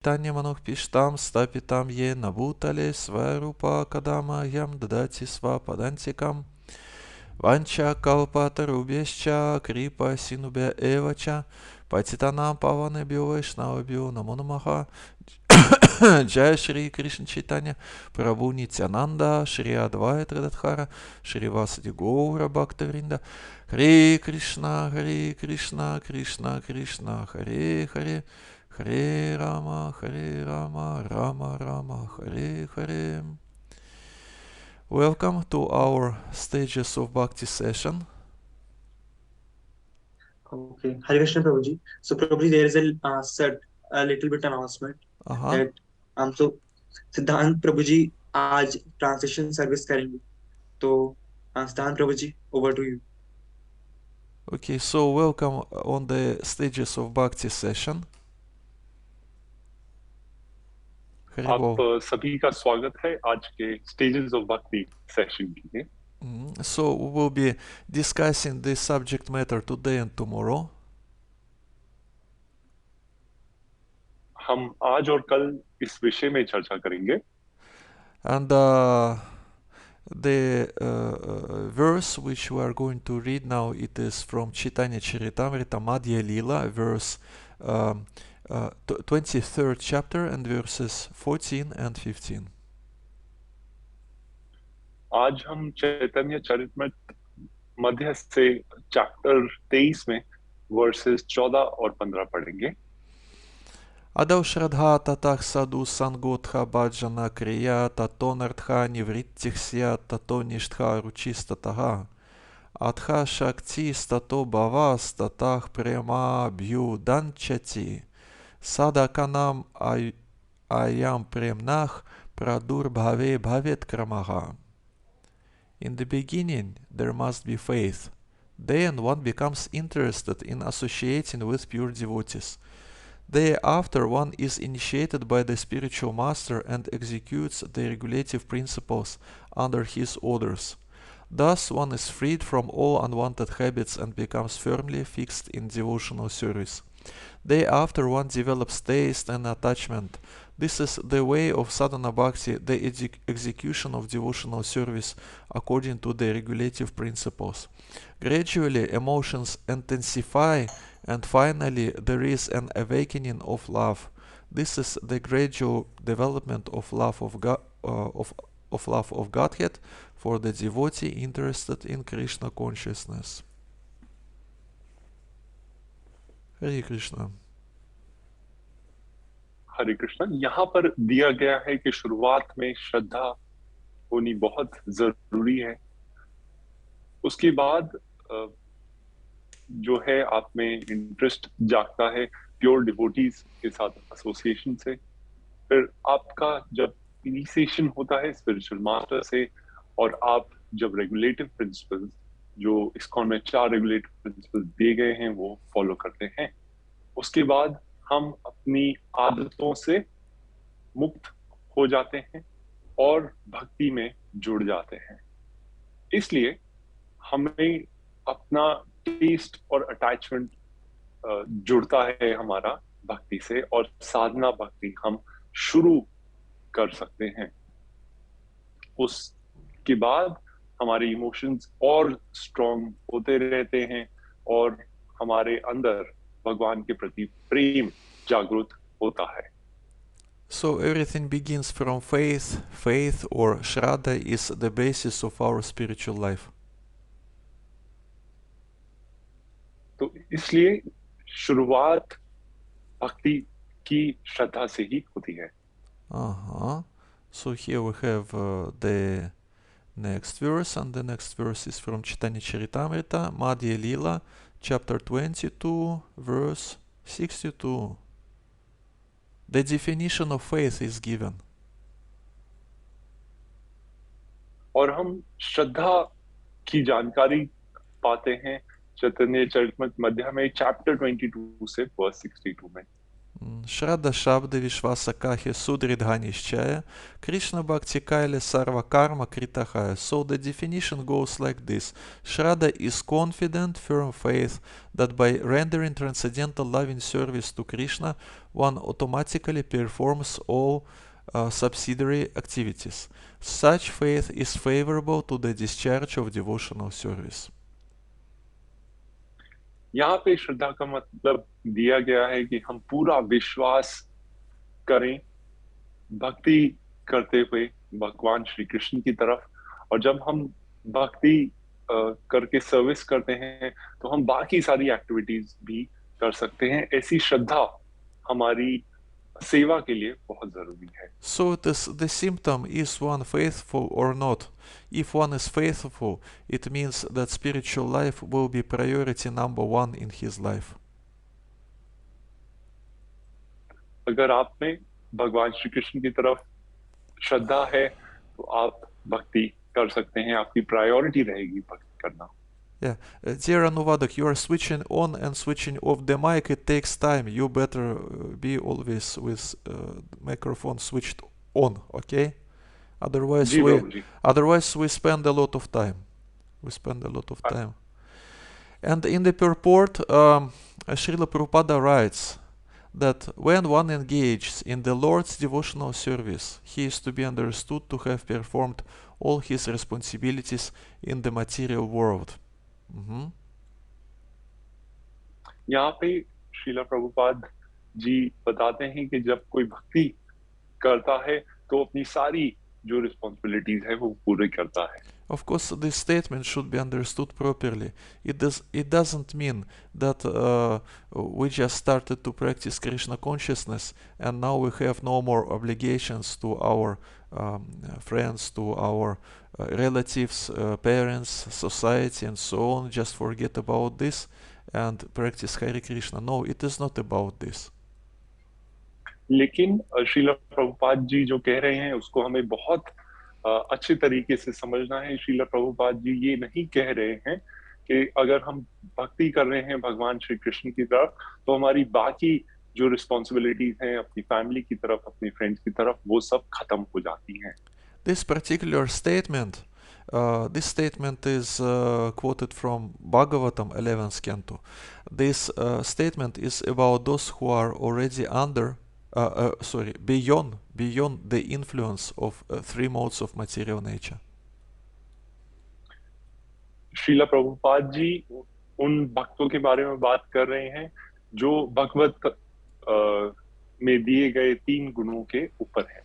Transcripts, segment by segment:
Tanyamanukpishtam stapitam ye nabhutale svarupa kadama yam dadati svapadantikam vancha kalpatarubhyascha kripa sinubhya evacha patitanam pavanebhyo vaishnavabhyo namo namaha. Jai Shri Krishna Chaitanya Prabhu Nityananda Shri Advaita Gadadhara Shri Vasadi Gaura Bhaktavinda Hare Krishna Krishna Krishna Hare Hare Hare Rama Rama Rama Hare Hare. Welcome to our Stages of Bhakti session. Okay, Hare Krishna Prabhuji. So Prabhuji, there is a little bit announcement Uh-huh. that so सिद्धांत प्रभु जी आज translation service करेंगे तो सिद्धांत प्रभु जी over to you. Okay, so welcome on the Stages of Bhakti session. आप Haribol. सभी का स्वागत है आज के स्टेजेस ऑफ भक्ति सेशन के लिए। So we will be discussing this subject matter today and tomorrow. हम आज और कल इस विषय में चर्चा करेंगे। And the verse which we are going to read now, it is from Chaitanya Charitamrita Madhya Lila, verse 23rd chapter and verses 14 and 15. आज हम चैतन्य चरितमृत मध्य से चैप्टर 23 में वर्सेस 14 और 15 पढ़ेंगे। Адау Шрадха Татах Саду Санготха Баджана Крия Тато Нартха Нивриттихсия Тато Ништха Ручистатага Адха Шакти Стато Бавас Татах Према Бью Данчати Садаканам Аям Премнах Прадур Бхаве Бхавет Крамага. In the beginning there must be faith. Then one becomes interested in associating with pure devotees. Thereafter one is initiated by the spiritual master and executes the regulative principles under his orders. Thus one is freed from all unwanted habits and becomes firmly fixed in devotional service. Thereafter one develops taste and attachment. This is the way of sadhana bhakti, the execution of devotional service according to the regulative principles. Gradually emotions intensify and finally there is an awakening of love. This is the gradual development of love of Godhead for the devotee interested in Krishna consciousness. Hare Krishna. हरे कृष्ण। यहाँ पर दिया गया है कि शुरुआत में श्रद्धा होनी बहुत जरूरी है। उसके बाद जो है आप में इंटरेस्ट जागता है प्योर डिवोटीज के साथ एसोसिएशन से। फिर आपका जब इनिशिएशन होता है स्पिरिचुअल मास्टर से और आप जब रेगुलेटिव प्रिंसिपल्स जो इस्कॉन में 4 रेगुलेटिव प्रिंसिपल्स दिए गए हैं वो फॉलो करते हैं, उसके बाद हम अपनी आदतों से मुक्त हो जाते हैं और भक्ति में जुड़ जाते हैं। इसलिए हमें अपना टेस्ट और अटैचमेंट जुड़ता है हमारा भक्ति से और साधना भक्ति हम शुरू कर सकते हैं। उसके बाद हमारे इमोशंस और स्ट्रॉन्ग होते रहते हैं और हमारे अंदर भगवान के प्रति प्रेम जागृत होता है। So everything begins from faith. Faith or Sraddha is the basis of our spiritual life. तो इसलिए शुरुआत भक्ति की श्रद्धा से ही होती है। So here we have the next verse, and the next verse is from Chaitanya Charitamrita, Madhya Lila, chapter 22, verse 62. The definition of faith is given. और हम श्रद्धा की जानकारी पाते हैं चैतन्य चरितमृत मध्य में चैप्टर 22 से वर्स 62 में। Shraddha Shabda Vishvasa Kahi Sudridhanishchaya Krishna Bhakti Kaile Sarva Karma Kritahaya. So the definition goes like this. Shraddha is confident, firm faith that by rendering transcendental loving service to Krishna, one automatically performs all subsidiary activities. Such faith is favorable to the discharge of devotional service. यहाँ पे श्रद्धा का मतलब दिया गया है कि हम पूरा विश्वास करें भक्ति करते हुए भगवान श्री कृष्ण की तरफ, और जब हम भक्ति करके सर्विस करते हैं तो हम बाकी सारी एक्टिविटीज भी कर सकते हैं। ऐसी श्रद्धा हमारी सेवा के लिए बहुत जरूरी है। So the symptom is one faithful or not. If one is faithful, it means that spiritual life will be priority number one in his life. अगर आप में भगवान श्री कृष्ण की तरफ श्रद्धा है तो आप भक्ति कर सकते हैं, आपकी प्रायोरिटी रहेगी भक्ति करना। Yeah, dear Anuvadak, you are switching on and switching off the mic. It takes time. You better be always with microphone switched on, okay? Otherwise, ji Prabhu ji. otherwise we spend a lot of time. We spend a lot of time. And in the purport, Srila Prabhupada writes that when one engages in the Lord's devotional service, he is to be understood to have performed all his responsibilities in the material world. यहाँ पे श्रीला प्रभुपाद जी बताते हैं कि जब कोई भक्ति करता है तो अपनी सारी जो रिस्पॉन्सिबिलिटीज है वो पूरी करता है। Of course, this statement should be understood properly. It doesn't mean that we just started to practice Krishna consciousness and now we have no more obligations to our friends, to our relatives, parents, society, and so on. Just forget about this and practice Hare Krishna. No, it is not about this. लेकिन श्रीला प्रभुपाद जी जो कह रहे हैं उसको हमें बहुत अच्छे तरीके से समझना है। श्रीला प्रभुपाद जी ये नहीं कह रहे हैं कि अगर हम भक्ति कर रहे हैं भगवान श्री कृष्ण की तरफ तो हमारी बाकी जो रिस्पॉन्सिबिलिटीज हैं अपनी फैमिली की तरफ, अपने फ्रेंड्स की तरफ, वो सब खत्म हो जाती हैं। This particular statement, this statement is quoted from Bhagavatam 11th canto. This statement is about those who are already beyond the influence of three modes of material nature. Srila Prabhupada ji उन भक्तों के बारे में बात कर रहे हैं जो भगवत में दिए गए तीन गुणों के ऊपर है।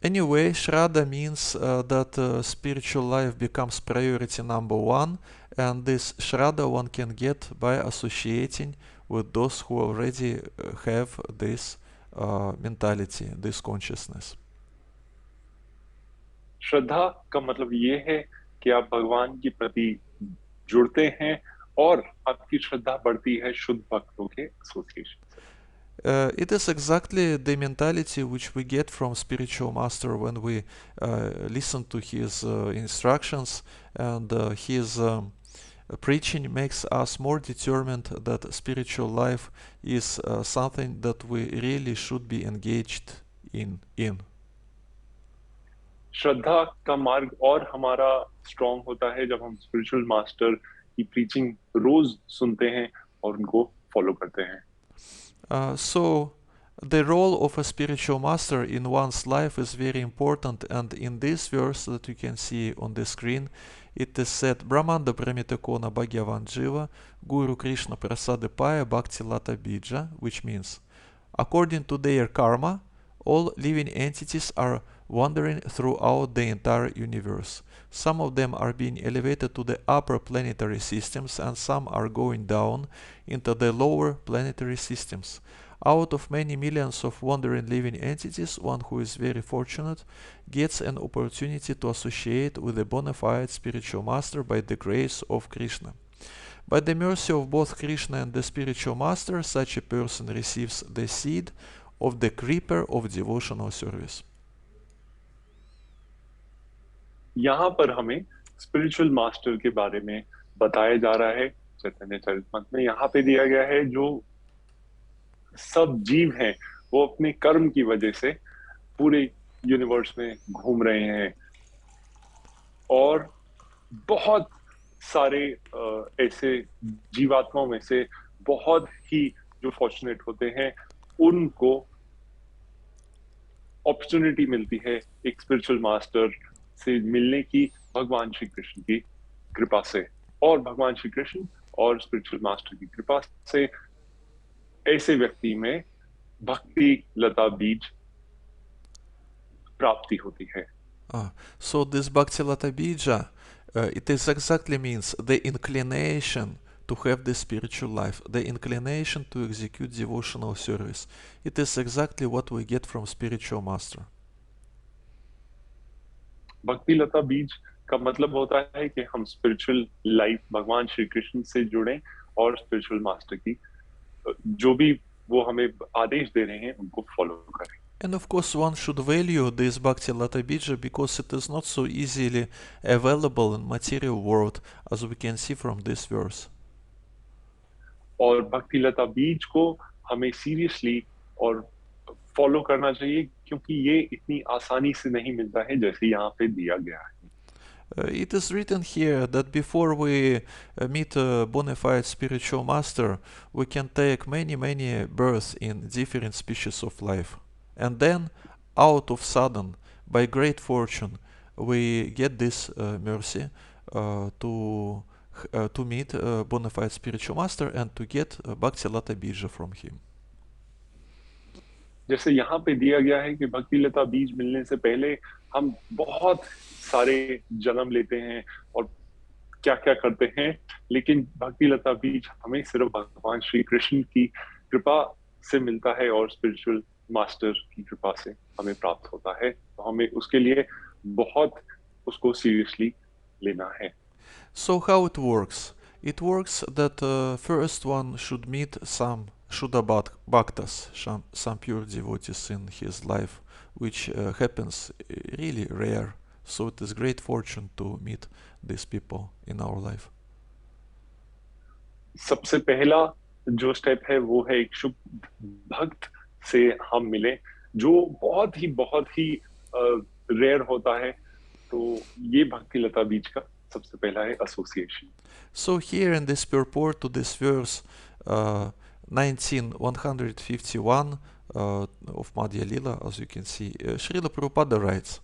Anyway, Shraddha means that spiritual life becomes priority number one, and this Shraddha one can get by associating with those who already have this mentality, this consciousness. श्रद्धा का मतलब ये है कि आप भगवान के प्रति जुड़ते हैं और आपकी श्रद्धा बढ़ती है शुद्ध भक्तों के एसोसिएशन से। It is exactly the mentality which we get from spiritual master when we listen to his instructions, and his preaching makes us more determined that spiritual life is something that we really should be engaged in. श्रद्धा का मार्ग और हमारा strong होता है जब हम spiritual master की preaching रोज सुनते हैं और उनको फॉलो करते हैं। So the role of a spiritual master in one's life is very important, and in this verse that you can see on the screen, it is said, Brahmanda Brahmitakona Bhagyavan Jiva, Guru Krishna Prasadipaya Bhakti Lata Bija, which means, according to their karma, all living entities are wandering throughout the entire universe. Some of them are being elevated to the upper planetary systems, and some are going down into the lower planetary systems. Out of many millions of wandering living entities, one who is very fortunate gets an opportunity to associate with a bona fide spiritual master by the grace of Krishna. By the mercy of both Krishna and the spiritual master, such a person receives the seed of the creeper of devotional service. यहाँ पर हमें spiritual master के बारे में बताया जा रहा है चैतन्य चरितमृत में। यहाँ पे दिया गया है जो सब जीव हैं वो अपने कर्म की वजह से पूरे यूनिवर्स में घूम रहे हैं, और बहुत सारे ऐसे जीवात्माओं में से बहुत ही जो फॉर्चुनेट होते हैं उनको अपॉर्चुनिटी मिलती है एक स्पिरिचुअल मास्टर से मिलने की, भगवान श्री कृष्ण की कृपा से। और भगवान श्री कृष्ण और स्पिरिचुअल मास्टर की कृपा से ऐसे व्यक्ति में भक्ति लता बीज प्राप्ति होती है। So this Bhakti Lata Bija, it is exactly means the inclination to have the spiritual life, the inclination to execute devotional service. It is exactly what we get from spiritual master. भक्ति लता बीज का मतलब होता है कि हम spiritual life भगवान श्री कृष्ण से जुड़ें और स्पिरिचुअल मास्टर की जो भी वो हमें आदेश दे रहे हैं उनको फॉलो करें। And of course, one should value this Bhakti Lata Bija because it is not so easily available in material world, as we can see from this verse. और भक्ति लता बीज को हमें सीरियसली और फॉलो करना चाहिए क्योंकि ये इतनी आसानी से नहीं मिलता है जैसे यहाँ पे दिया गया है। It is written here that before we meet a bona fide spiritual master, we can take many births in different species of life. And then, out of sudden, by great fortune, we get this mercy to meet a bona fide spiritual master and to get Bhakti Lata Bija from him. जैसे यहाँ पे दिया गया है कि भक्ति लता बीज मिलने से पहले हम बहुत सारे जन्म लेते हैं और क्या क्या करते हैं, लेकिन भक्ति लता बीज हमें सिर्फ भगवान श्री कृष्ण की कृपा से मिलता है और स्पिरिचुअल मास्टर की कृपा से हमें प्राप्त होता है। तो हमें उसके लिए बहुत उसको सीरियसली लेना है। So how it works? It works that first one should meet some Shuddha Bhaktas, some pure devotees in his life, which happens really rare. So it is great fortune to meet these people in our life. सबसे पहला जो step है वो है एक शुभ भक्त से हम मिले जो बहुत ही रेयर होता है। तो ये भक्ति लता बीज का सबसे पहला है association. So here in this purport to this verse 19151 of Madhya Lila, as you can see, Srila Prabhupada writes,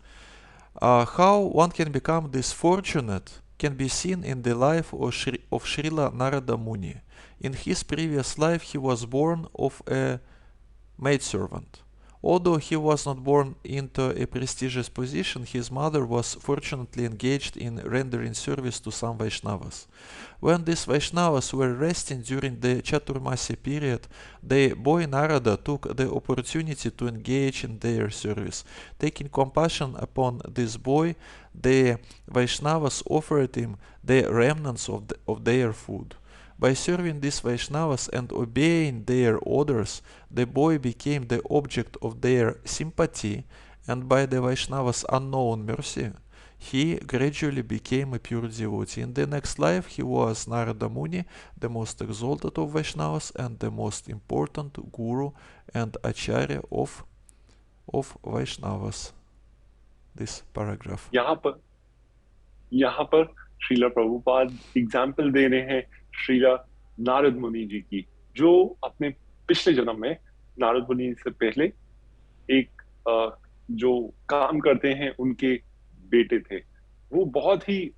how one can become this fortunate can be seen in the life of Srila Narada Muni. In his previous life, he was born of a maidservant. Although he was not born into a prestigious position, his mother was fortunately engaged in rendering service to some Vaishnavas. When these Vaishnavas were resting during the Chaturmasi period, the boy Narada took the opportunity to engage in their service. Taking compassion upon this boy, the Vaishnavas offered him the remnants of their food. By serving these Vaishnavas and obeying their orders, the boy became the object of their sympathy, and by the Vaishnavas' unknown mercy, he gradually became a pure devotee. In the next life, he was Narada Muni, the most exalted of Vaishnavas and the most important guru and acharya of Vaishnavas. This paragraph. यहाँ पर Srila Prabhupada example दे रहे हैं श्रीला नारद मुनि जी की, जो अपने पिछले जन्म में नारद मुनि से पहले एक जो काम करते हैं उनके बेटे थे। वो बहुत ही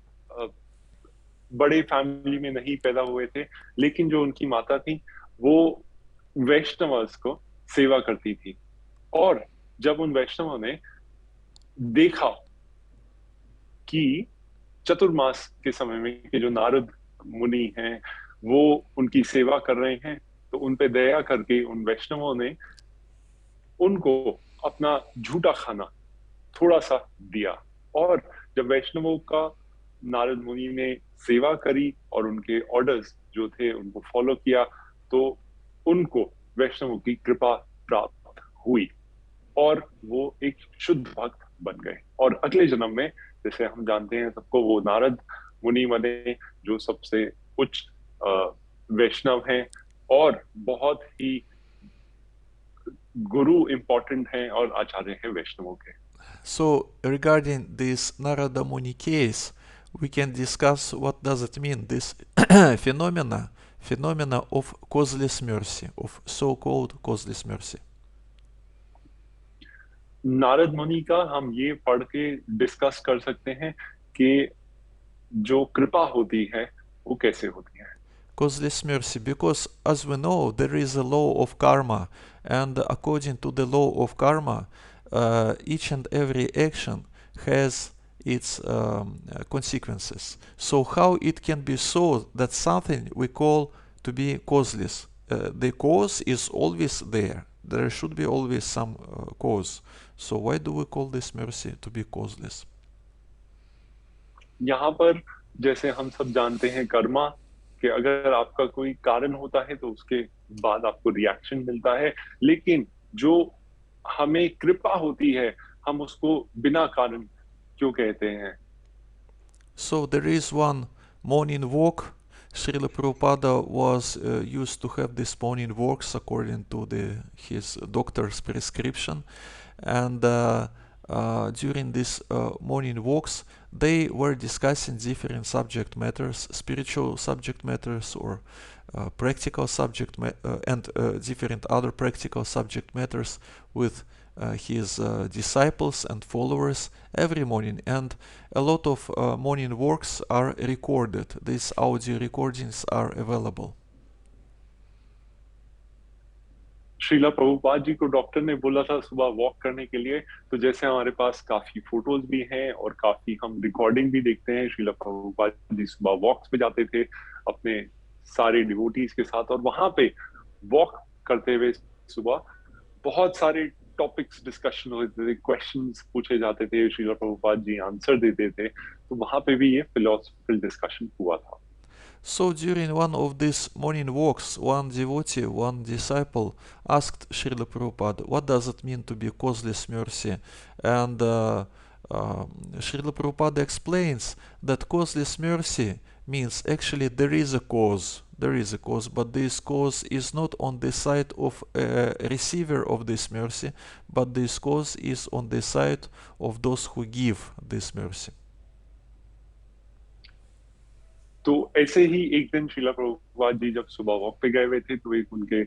बड़े फैमिली में नहीं पैदा हुए थे, लेकिन जो उनकी माता थी वो वैष्णवस को सेवा करती थी। और जब उन वैष्णवों ने देखा कि चतुर्मास के समय में कि जो नारद मुनि हैं वो उनकी सेवा कर रहे हैं, तो उन पे दया करके उन वैष्णवों ने उनको अपना झूठा खाना थोड़ा सा दिया। और जब वैष्णवों का नारद मुनि ने सेवा करी और उनके ऑर्डर्स जो थे उनको फॉलो किया, तो उनको वैष्णवों की कृपा प्राप्त हुई और वो एक शुद्ध भक्त बन गए। और अगले जन्म में जैसे हम जानते हैं सबको, वो नारद मुनि बने जो सबसे उच्च वैष्णव हैं और बहुत ही गुरु इम्पोर्टेंट हैं और आचार्य हैं वैष्णवों के। So regarding this Narada Muni case, we can discuss what does it mean, this phenomena of causeless mercy, of so-called causeless mercy. Narad मुनि का हम ये पढ़ के डिस्कस कर सकते हैं कि जो कृपा होती है वो कैसे होती है। Causeless mercy, because as we know, there is a law of karma, and according to the law of karma, each and every action has its consequences. So how it can be so that something we call to be causeless? The cause is always there. There should be always some cause. So why do we call this mercy to be causeless? यहाँ पर जैसे हम सब जानते हैं कर्मा, कि अगर आपका कोई कारण होता है तो उसके बाद आपको रिएक्शन मिलता है, लेकिन जो हमें कृपा होती है हम उसको बिना कारण क्यों कहते हैं? So there is one morning walk. Srila Prabhupada was used to have these morning walks according to his doctor's prescription, and during these morning walks, they were discussing different subject matters, spiritual subject matters, or practical and different other practical subject matters with his disciples and followers every morning, and a lot of morning works are recorded. These audio recordings are available. Srila Prabhupada ji को doctor ने बोला था सुबह walk करने के लिए, तो जैसे हमारे पास काफी फोटोज भी हैं और काफी हम रिकॉर्डिंग भी देखते हैं, श्रीला प्रभुपाद जी सुबह वॉक्स पे जाते थे अपने सारे डिवोटीज के साथ, और वहां पे वॉक करते हुए सुबह बहुत सारे टॉपिक्स डिस्कशन होते थे, क्वेश्चंस पूछे जाते थे, श्रीला प्रभुपाद जी आंसर देते थे, तो वहां पे भी ये फिलोसफिकल डिस्कशन हुआ था। So during one of these morning walks, one devotee, one disciple asked Srila Prabhupada, what does it mean to be causeless mercy? And Srila Prabhupada explains that causeless mercy means actually there is a cause, but this cause is not on the side of a receiver of this mercy, but this cause is on the side of those who give this mercy. तो ऐसे ही एक दिन श्रीला प्रभुपाद जी जब सुबह walk पे गए हुए थे, तो एक उनके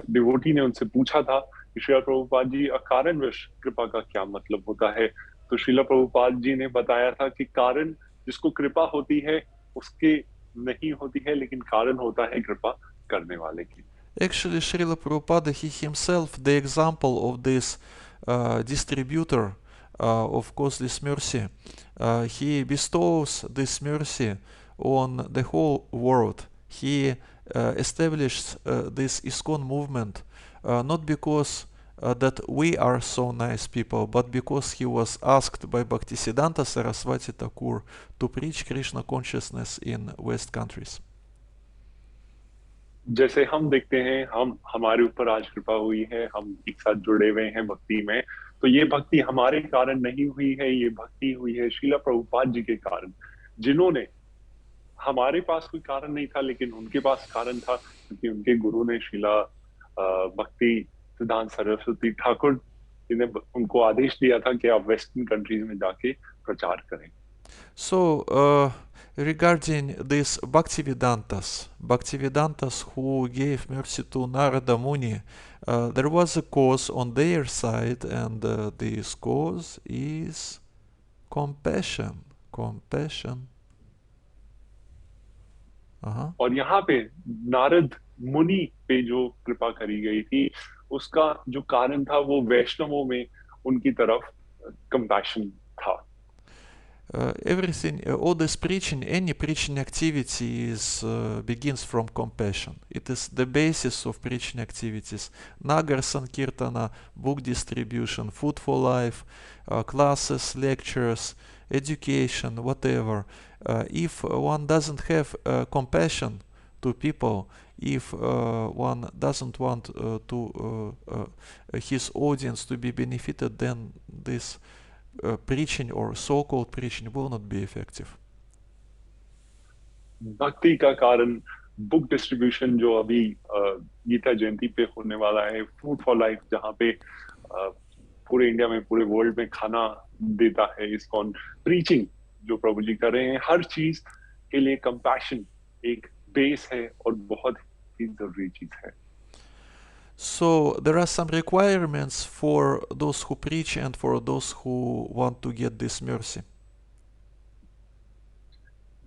डिवोटी ने उनसे पूछा था कि श्रीला प्रभुपाद जी, अकारणवश कृपा का क्या मतलब होता है? तो श्रीला प्रभुपाद जी ने बताया था कि कारण जिसको कृपा होती है उसके नहीं होती है, लेकिन कारण होता है कृपा करने वाले की। Actually, Srila Prabhupada, he himself, the example of this distributor of causeless mercy, he bestows this mercy on the whole world. He established this ISKCON movement not because that we are so nice people, but because he was asked by Bhaktisiddhanta Saraswati Thakur to preach Krishna consciousness in West countries. जैसे हम देखते हैं, हमारे ऊपर आज कृपा हुई है, हम एक साथ जुड़े हुए हैं भक्ति में, तो ये भक्ति हमारे कारण नहीं हुई है, ये भक्ति हुई है श्रीला प्रभुपाद जी के कारण, जिन्होंने, हमारे पास कोई कारण नहीं था लेकिन उनके पास कारण था, क्योंकि उनके गुरु ने श्रीला भक्ति सिद्धांत सरस्वती ठाकुर ने उनको आदेश दिया था कि आप वेस्टर्न कंट्रीज में जाके प्रचार करें। So, regarding these Bhaktivedantas who gave mercy to Narada Muni, there was a cause on their side, and this cause is compassion. और यहाँ पे नारद मुनि पे जो कृपा करी गई थी, उसका जो कारण था वो वैष्णवों में उनकी तरफ कंपैशन था। Everything, all this preaching, any preaching activity begins from compassion. It is the basis of preaching activities. Nagar Sankirtana, book distribution, food for life, classes, lectures, education, whatever. If one doesn't have compassion to people, if one doesn't want his audience to be benefited, then this preaching or so-called preaching will not be effective. भक्ति का कारण book distribution जो अभी गीता जयंती पे होने वाला है, food for life, जहाँ पे पूरे इंडिया में, पूरे वर्ल्ड में खाना देता है इस्कॉन, प्रीचिंग जो प्रभु जी कर रहे हैं, हर चीज के लिए कंपैशन एक बेस है और बहुत ही जरूरी चीज है. So there are some requirements for those who preach and for those who want to get this mercy.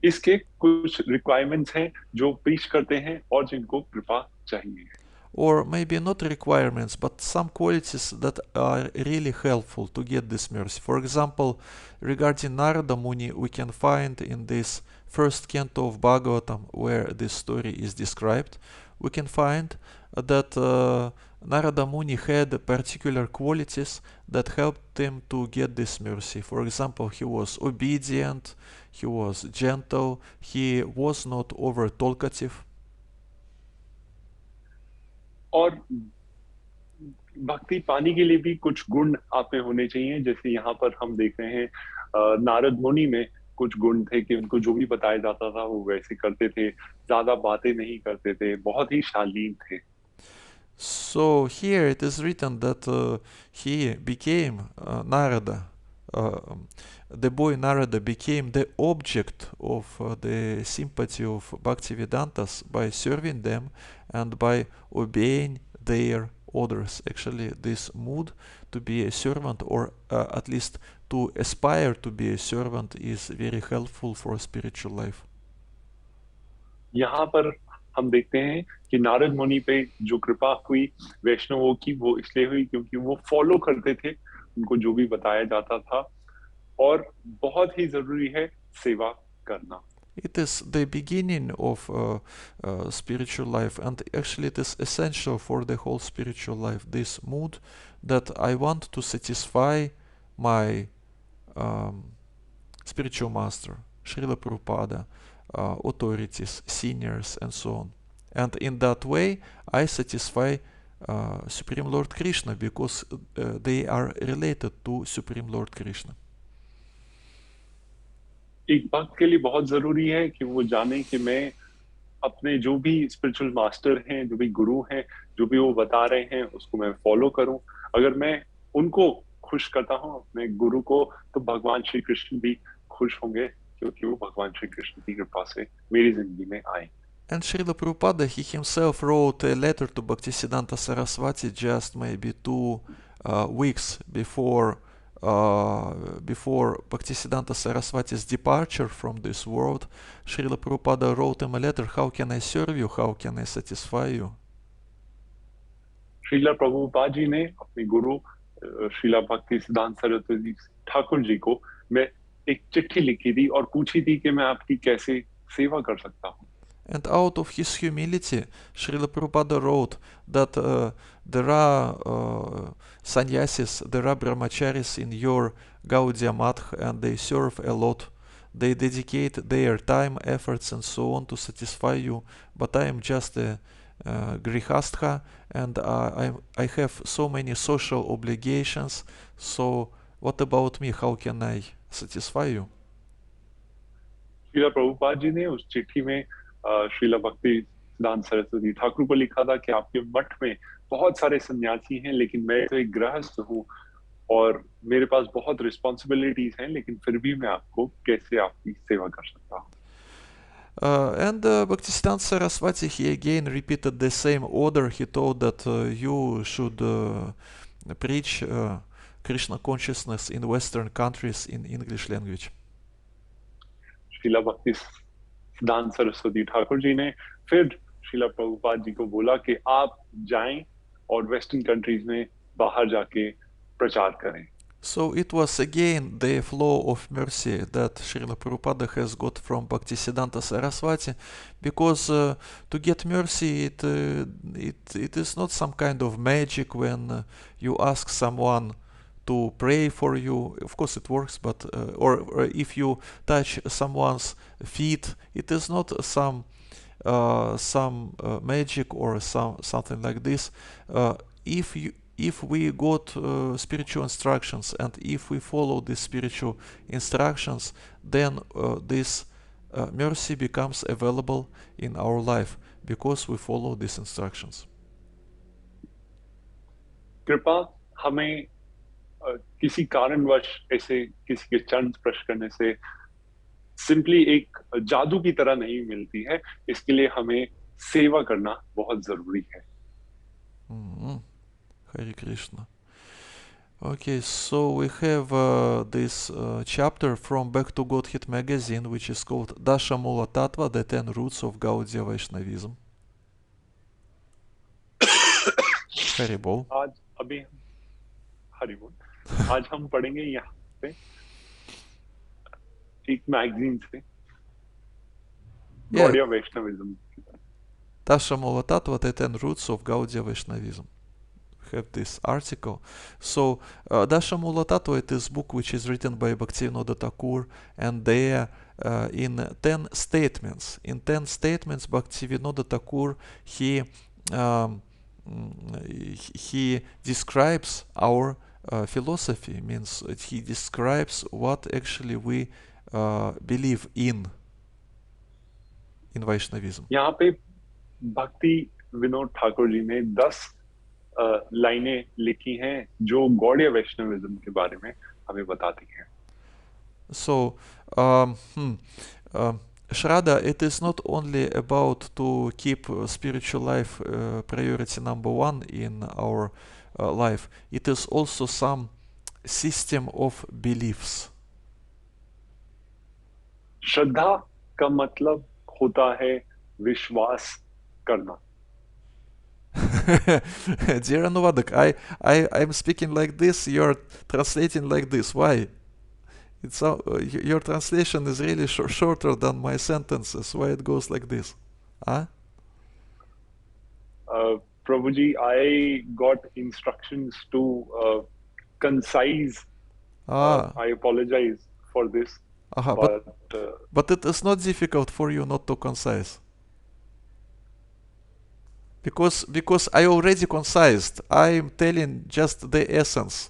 इसके कुछ रिक्वायरमेंट्स हैं जो प्रीच करते हैं और जिनको कृपा चाहिए. Or maybe not requirements, but some qualities that are really helpful to get this mercy. For example, regarding Narada Muni, we can find in this first canto of Bhagavatam, where this story is described, we can find that Narada Muni had particular qualities that helped him to get this mercy. For example, he was obedient, he was gentle, he was not over talkative. और भक्ति पाने के लिए भी कुछ गुण आप में होने चाहिए. जैसे यहाँ पर हम देख रहे हैं नारद मुनि में कुछ गुण थे कि उनको जो भी बताया जाता था वो वैसे करते थे, ज्यादा बातें नहीं करते थे, बहुत ही शालीन थे. So here it is written that he became Narada. The boy Narada became the object of the sympathy of Bhaktivedantas by serving them and by obeying their orders. Actually, this mood to be a servant, or at least to aspire to be a servant, is very helpful for spiritual life. यहाँ पर हम देखते हैं कि नारद मुनि पे जो कृपा हुई वैष्णवों की, वो इसलिए हुई क्योंकि वो फॉलो करते थे उनको जो भी बताया जाता था, और बहुत ही जरूरी है सेवा करना. It is the beginning of spiritual life, and actually it is essential for the whole spiritual life. This mood that I want to satisfy my spiritual master, Srila Prabhupada, authorities, seniors, and so on. And in that way, I satisfy Supreme Lord Krishna, because they are related to Supreme Lord Krishna. एक भक्त के लिए बहुत जरूरी है कि वो जाने कि मैं अपने जो भी स्पिरिचुअल मास्टर हैं, जो भी गुरु हैं, जो भी वो बता रहे हैं उसको मैं फॉलो करूं. अगर मैं उनको खुश करता हूं, अपने गुरु को, तो भगवान श्री कृष्ण भी खुश होंगे, क्योंकि वो भगवान श्री कृष्ण की कृपा से मेरी जिंदगी में आए. And Srila Prabhupada, he himself wrote a letter to Bhaktisiddhanta Saraswati just maybe 2 weeks before Bhaktisiddhanta Saraswati's departure from this world. Srila Prabhupada wrote him a letter, how can I serve you, how can I satisfy you? Srila Prabhupada ji ने अपने गुरु श्रीला भक्ति सिद्धांत सरस्वती ठाकुर जी को मैं एक चिट्ठी लिखी थी और पूछी थी कि मैं आपकी कैसे सेवा कर सकता हूँ. And out of his humility, Srila Prabhupada wrote that there are sannyasis, there are brahmacharis in your Gaudiya Math, and they serve a lot. They dedicate their time, efforts, and so on to satisfy you. But I am just a grihastha, and I have so many social obligations. So what about me? How can I satisfy you? Srila Prabhupada ji ने उस चिट्ठी में श्रीला भक्ति सिद्धांत सरस्वती ठाकुर को लिखा था कि आपके मठ में बहुत सारे सन्यासी हैं, लेकिन मैं तो एक गृहस्थ हूँ और मेरे पास बहुत रिस्पॉन्सिबिलिटीज हैं, लेकिन फिर भी मैं आपको कैसे आपकी सेवा कर सकता हूँ. And Bhaktisiddhanta Saraswati, he again repeated the same order. He told that you should preach Krishna consciousness in Western countries in English language. Srila भक्ति सिद्धांत सरस्वती ठाकुर जी ने फिर श्रीला प्रभुपाद जी को बोला कि आप जाएं और वेस्टर्न कंट्रीज में बाहर जाके प्रचार करें. So it was again the flow of mercy that Srila Prabhupada has got from Bhaktisiddhanta Saraswati, because to get mercy, it is not some kind of magic when you ask someone to pray for you. Of course it works, but or if you touch someone's feet, it is not some magic or something like this. If we got spiritual instructions, and if we follow these spiritual instructions, then this mercy becomes available in our life. because we follow these instructions. कृपा हमें किसी कारणवश ऐसे किसी के चरण स्पर्श करने से सिंपली एक जादू की तरह नहीं मिलती है. इसके लिए हमें सेवा करना बहुत जरूरी है. Hare Krishna. Okay, so we have this chapter from Back to Godhead magazine, which is called Dasha Mula Tattva, the 10 Roots of Gaudiya Vaishnavism. Haribol. आज अभी हरि बोल. आज हम पढ़ेंगे यहाँ पे एक मैगजीन से Yeah, Gaudiya Vaishnavism. Dasha Mula Tattva, the 10 Roots of Gaudiya Vaishnavism. Have this article. So Dasha Mula Tattva, it is book which is written by Bhaktivinoda Thakur, and there in 10 statements, Bhaktivinoda Thakur he describes our philosophy, means he describes what actually we believe in Vaishnavism. यहाँ पे भक्ति विनोद ठाकुर जी ने 10 लाइनें लिखी हैं जो Gaudiya Vaishnavism के बारे में हमें बताती हैं. So, Sraddha, it is not only about to keep spiritual life priority number one in our life, it is also some system of beliefs. श्रद्धा का मतलब होता है विश्वास करना. Dear Anuvadak, I'm speaking like this, you're translating like this. Why? It's your translation is really shorter than my sentences. Why it goes like this? Huh? Prabhuji, I got instructions to concise. I apologize for this. But it is not difficult for you not to concise. Because I already concised. I'm telling just the essence.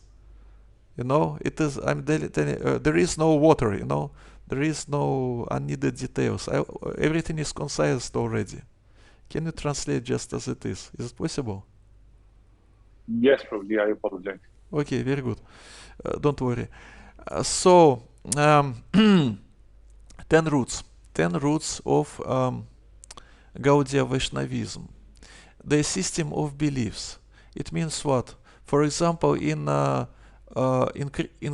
You know, it is. I'm telling. There is no water. You know, there is no unneeded details. Everything is concised already. Can you translate just as it is? Is it possible? Yes, Prabhuji. I apologize. Okay, very good. Don't worry. So, 10 roots. 10 roots of Gaudiya Vaishnavism. The system of beliefs. It means what? For example, in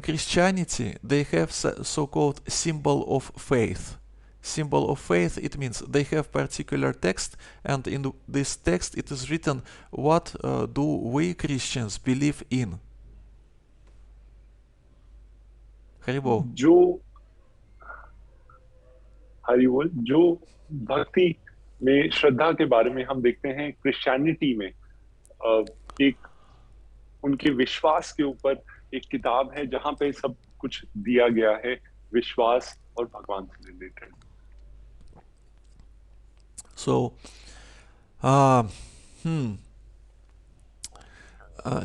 Christianity, they have so-called symbol of faith. Symbol of faith, it means they have particular text, and in this text it is written what do we Christians believe in. Haribol. जो भक्ति में श्रद्धा के बारे में हम देखते हैं Christianity में एक उनके विश्वास के ऊपर एक किताब है जहां पे सब कुछ दिया गया है विश्वास और भगवान से related. So,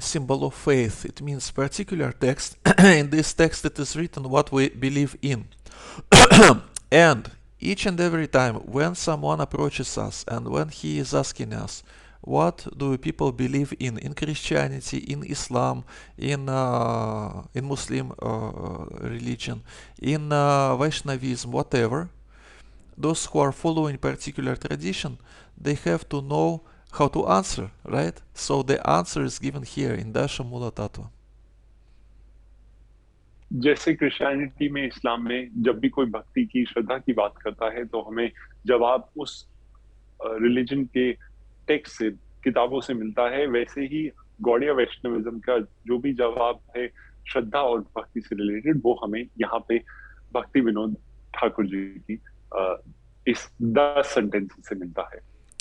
symbol of faith, it means particular text. In this text it is written what we believe in. And each and every time when someone approaches us and when he is asking us what do people believe in Christianity, in Islam, in Muslim religion, in Vaishnavism, whatever, those who are following particular tradition, they have to know how to answer, right? So the answer is given here in Dasha Mula Tattva. जैसे Christianity में, इस्लाम में जब भी कोई भक्ति की श्रद्धा की बात करता है तो हमें जवाब उस रिलीजन के टेक्स्ट से, किताबों से मिलता है, वैसे ही गौड़िया वैष्णविज्म का जो भी जवाब है श्रद्धा और भक्ति से रिलेटेड वो हमें यहाँ पे भक्ति विनोद ठाकुर जी की इस 10 सेंटेंसेस से मिलता है.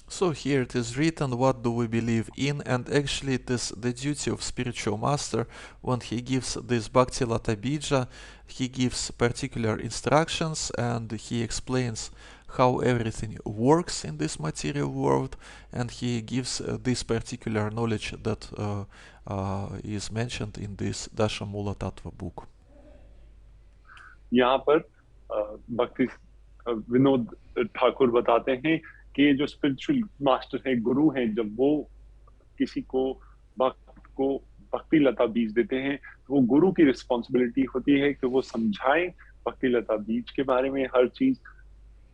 So here it is written what do we believe in, and actually it is the duty of spiritual master when he gives this Bhakti Lata Bija, he gives particular instructions and he explains how everything works in this material world, and he gives this particular knowledge that is mentioned in this Dasha Mula Tattva book. यहाँ पर भक्ति विनोद ठाकुर बताते हैं कि जो spiritual master है, गुरु हैं, जब वो किसी को भक्त को भक्ति लता बीज देते हैं तो वो गुरु की रिस्पॉन्सिबिलिटी होती है कि वो समझाएं भक्ति लता बीज के बारे में हर चीज,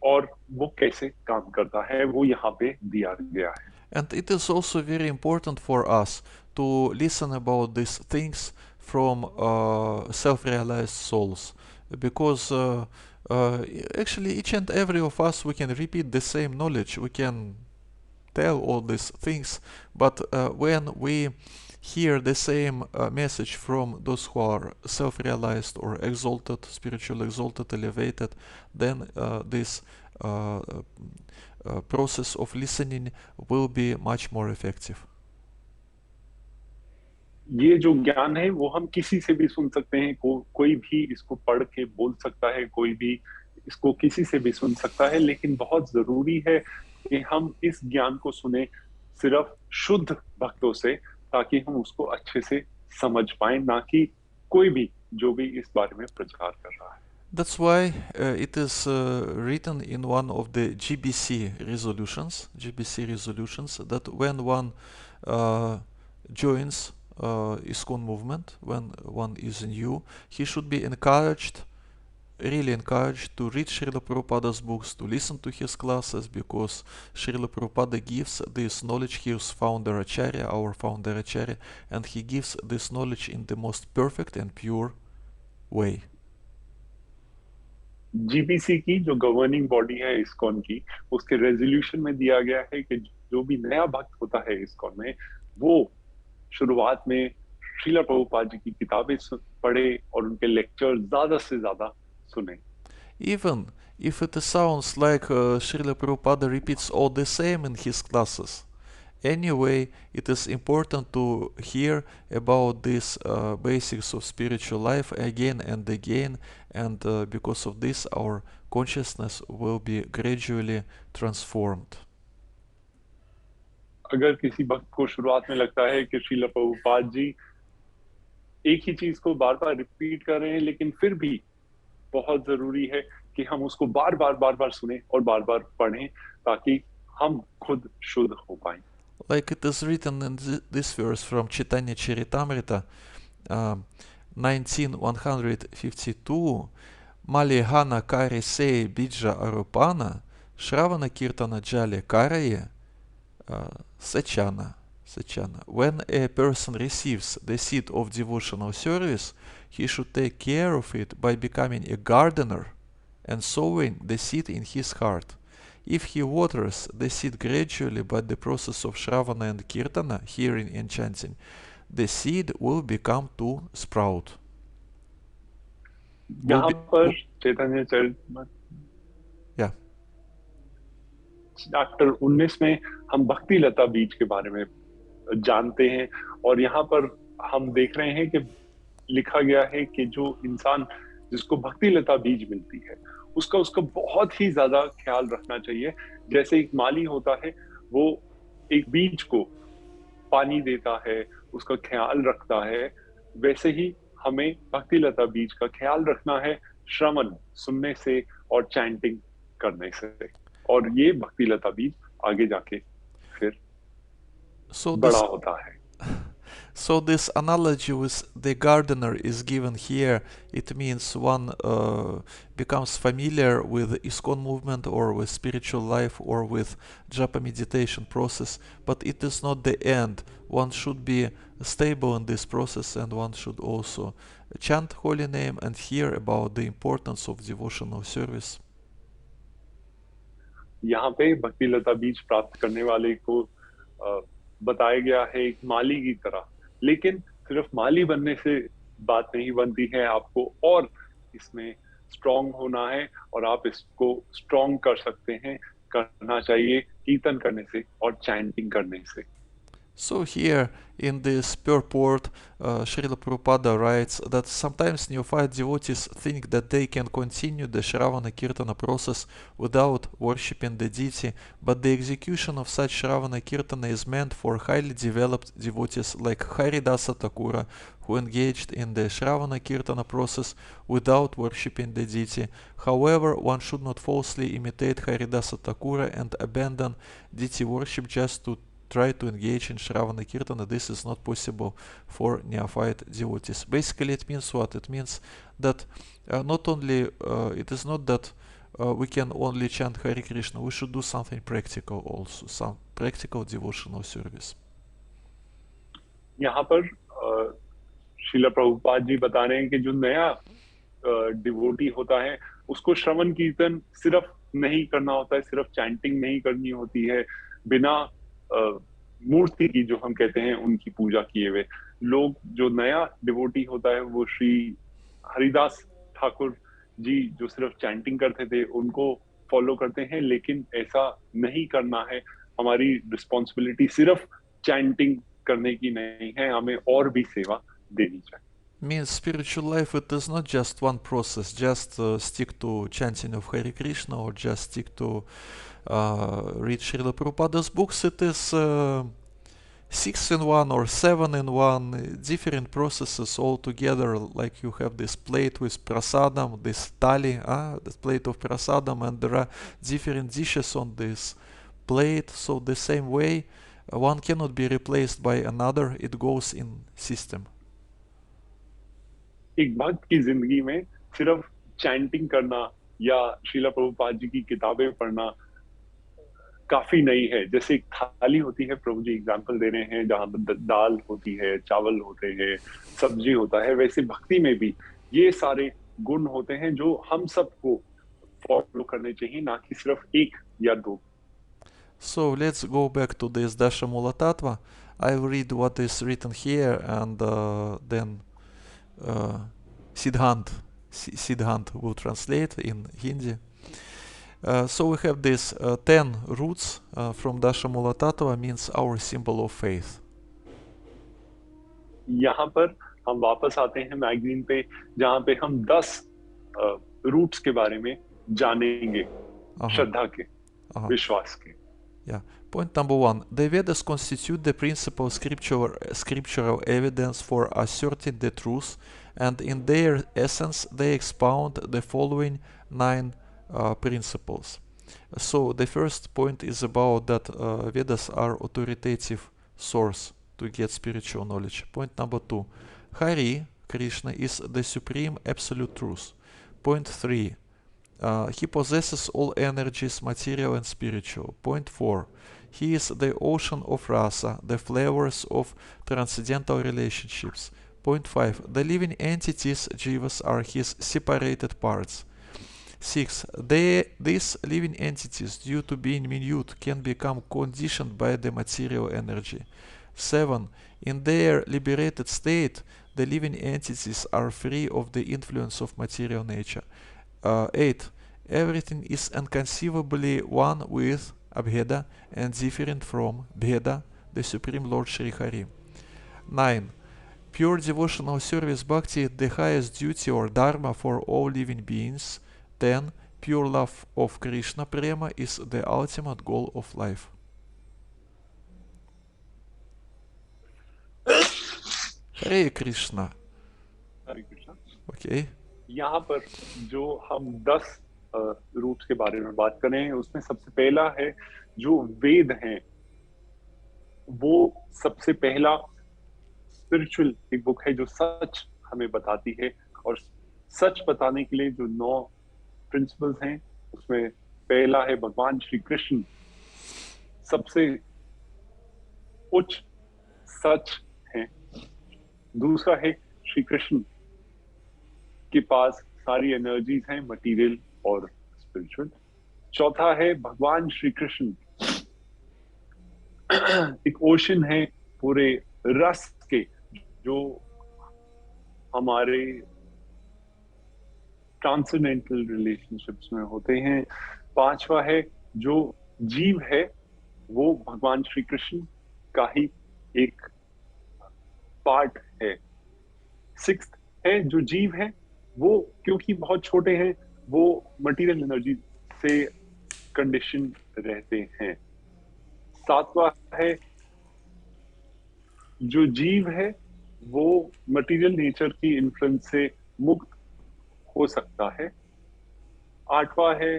और वो कैसे काम करता है वो यहाँ पे दिया गया है. And it is also very important for us to listen about these things from self-realized souls, because actually each and every of us, we can repeat the same knowledge, we can tell all these things, but when we hear the same message from those who are self-realized or exalted, spiritually exalted, elevated, then this process of listening will be much more effective. ये जो ज्ञान है वो हम किसी से भी सुन सकते हैं, कोई भी इसको पढ़ के बोल सकता है, कोई भी इसको किसी से भी सुन सकता है, लेकिन बहुत जरूरी है कि हम इस ज्ञान को सुने सिर्फ शुद्ध भक्तों से, ताकि हम उसको अच्छे से समझ पाए, ना कि कोई भी जो भी इस बारे में प्रचार कर रहा है. That's why it is written in one of the GBC resolutions, that when one joins ISKCON movement, when one is new, he should be encouraged, really encouraged, to read Srila Prabhupada's books, to listen to his classes, because Srila Prabhupada gives this knowledge. He is founder Acharya, our founder Acharya, and he gives this knowledge in the most perfect and pure way. GBC की जो governing body है ISKCON की, उसके resolution में दिया गया है कि जो भी नया भक्त होता है इस्कॉन में, वो शुरुआत में श्रीला प्रभुपाद जी की किताबें पढ़े और उनके लेक्चर ज्यादा से ज्यादा सुने. Even if it sounds like Srila Prabhupada repeats all the same in his classes, anyway, it is important to hear about these basics of spiritual life again and again, and because of this, our consciousness will be gradually transformed. अगर किसी भक्त को शुरुआत में लगता है कि श्रीला प्रभुपाद जी एक ही चीज को बार बार रिपीट कर रहे हैं, लेकिन फिर भी बहुत जरूरी है कि हम उसको बार बार सुने और बार बार पढ़ें, ताकि हम खुद शुद्ध हो पाएं. Like it is written in this verse from Chaitanya Charitamrita 19:152, Malihana kare se bija arupana, Shravana kirtana jale karaye, Sachana. When a person receives the seed of devotional service, he should take care of it by becoming a gardener and sowing the seed in his heart. If he waters the seed gradually by the process of Shravana and Kirtana, hearing and chanting, the seed will become to sprout. यहाँ पर चैतन्य चरित Yeah. Chapter 19 में हम भक्ति लता बीज के बारे में जानते हैं, और यहाँ पर हम देख रहे हैं कि लिखा गया है कि जो इंसान जिसको भक्ति लता बीज मिलती है, उसका बहुत ही ज्यादा ख्याल रखना चाहिए. जैसे एक माली होता है, वो एक बीज को पानी देता है, उसका ख्याल रखता है, वैसे ही हमें भक्ति लता बीज का ख्याल रखना है श्रवण सुनने से और चैंटिंग करने से, और ये भक्ति लता बीज आगे जाके फिर बड़ा होता है. So this analogy with the gardener is given here. It means one becomes familiar with ISKCON movement or with spiritual life or with japa meditation process, but it is not the end. One should be stable in this process, and one should also chant holy name and hear about the importance of devotional service. यहाँ पे भक्ति लता बीज प्राप्त करने वाले को बताया गया है एक माली की तरह, लेकिन सिर्फ माली बनने से बात नहीं बनती है, आपको और इसमें स्ट्रॉन्ग होना है, और आप इसको स्ट्रॉन्ग कर सकते हैं, करना चाहिए कीर्तन करने से और चैंटिंग करने से. So here in this purport, Srila Prabhupada writes that sometimes neophyte devotees think that they can continue the Shravana Kirtana process without worshipping the deity, but the execution of such Shravana Kirtana is meant for highly developed devotees like Haridasa Thakura, who engaged in the Shravana Kirtana process without worshipping the deity. However, one should not falsely imitate Haridasa Thakura and abandon deity worship just to try to engage in Shravana Kirtana. This is not possible for neophyte devotees. Basically, it means what? It means that not only, it is not that we can only chant Hare Krishna, we should do something practical also, some practical devotional service. यहाँ पर श्रीला प्रभुपाद जी बता रहे हैं कि जो नया devotee होता है उसको श्रवण कीर्तन सिर्फ नहीं करना होता है, सिर्फ चैंटिंग नहीं करनी होती है, बिना मूर्ति की, जो हम कहते हैं, उनकी पूजा किए हुए। लोग, जो नया डिवोटी होता है, वो श्री हरिदास ठाकुर जी जो सिर्फ चैंटिंग करते थे उनको फॉलो करते हैं, लेकिन ऐसा नहीं करना है। हमारी रिस्पॉन्सिबिलिटी सिर्फ चैंटिंग करने की नहीं है, हमें और भी सेवा देनी चाहिए। Means spiritual life, it is not just one process, just stick to chanting of Hare Krishna or just stick to read Srila Prabhupada's books. It is 6 in 1 or 7 in 1, different processes all together. Like you have this plate with prasadam, this thali, this plate of prasadam, and there are different dishes on this plate. So the same way, one cannot be replaced by another, it goes in system. एक भक्त की जिंदगी में सिर्फ chanting करना या श्रीला प्रभुपाद जी की किताबें पढ़ना काफी नहीं है। जैसे एक थाली होती है, प्रभु जी एग्जाम्पल दे रहे हैं, जहाँ दाल होती है, चावल होते हैं, सब्जी होता है, वैसे भक्ति में भी ये सारे गुण होते हैं जो हम सबको फॉलो करने चाहिए, ना कि सिर्फ एक या दो। So let's go back to this Dashamula Tattva. I will read what is written here, and then Siddhant will translate in Hindi. So we have this 10 roots from Dashamula Tattva, means our symbol of faith. यहाँ पर हम वापस आते हैं magazine पे, जहाँ पे हम 10 रूट्स के बारे में जानेंगे, श्रद्धा के, विश्वास के। Yeah. Point number 1. The Vedas constitute the principal scriptural evidence for asserting the truth, and in their essence they expound the following 9 principles. So the first point is about that Vedas are authoritative source to get spiritual knowledge. Point number 2. Hari, Krishna, is the supreme absolute truth. Point 3. He possesses all energies, material and spiritual. Point 4. He is the ocean of rasa, the flavors of transcendental relationships. Point 5. The living entities, jivas, are his separated parts. 6. These living entities, due to being minute, can become conditioned by the material energy. 7. In their liberated state, the living entities are free of the influence of material nature. 8. Everything is inconceivably one with Abheda and different from Bheda, the Supreme Lord Sri Hari. 9. Pure devotional service bhakti is the highest duty or dharma for all living beings. 10. Pure love of Krishna Prema is the ultimate goal of life. Hare Krishna. Hare Krishna. Okay. यहाँ पर जो हम 10 roots के बारे में बात करें, उसमें सबसे पहला है जो वेद हैं, वो सबसे पहला स्पिरिचुअल एक बुक है जो सच हमें बताती है, और सच बताने के लिए जो 9 प्रिंसिपल्स हैं, उसमें पहला है भगवान श्री कृष्ण सबसे उच्च सच है। दूसरा है श्री कृष्ण के पास सारी एनर्जीज हैं, मटेरियल और स्पिरिचुअल। चौथा है भगवान श्री कृष्ण एक ओशन है पूरे रस के, जो हमारे ट्रांसेंडेंटल रिलेशनशिप्स में होते हैं। पांचवा है जो जीव है वो भगवान श्री कृष्ण का ही एक पार्ट है। सिक्स्थ है जो जीव है वो क्योंकि बहुत छोटे हैं वो मटेरियल एनर्जी से कंडीशन रहते हैं। सातवां है जो जीव है वो मटेरियल नेचर की इन्फ्लुएंस से मुक्त हो सकता है। आठवां है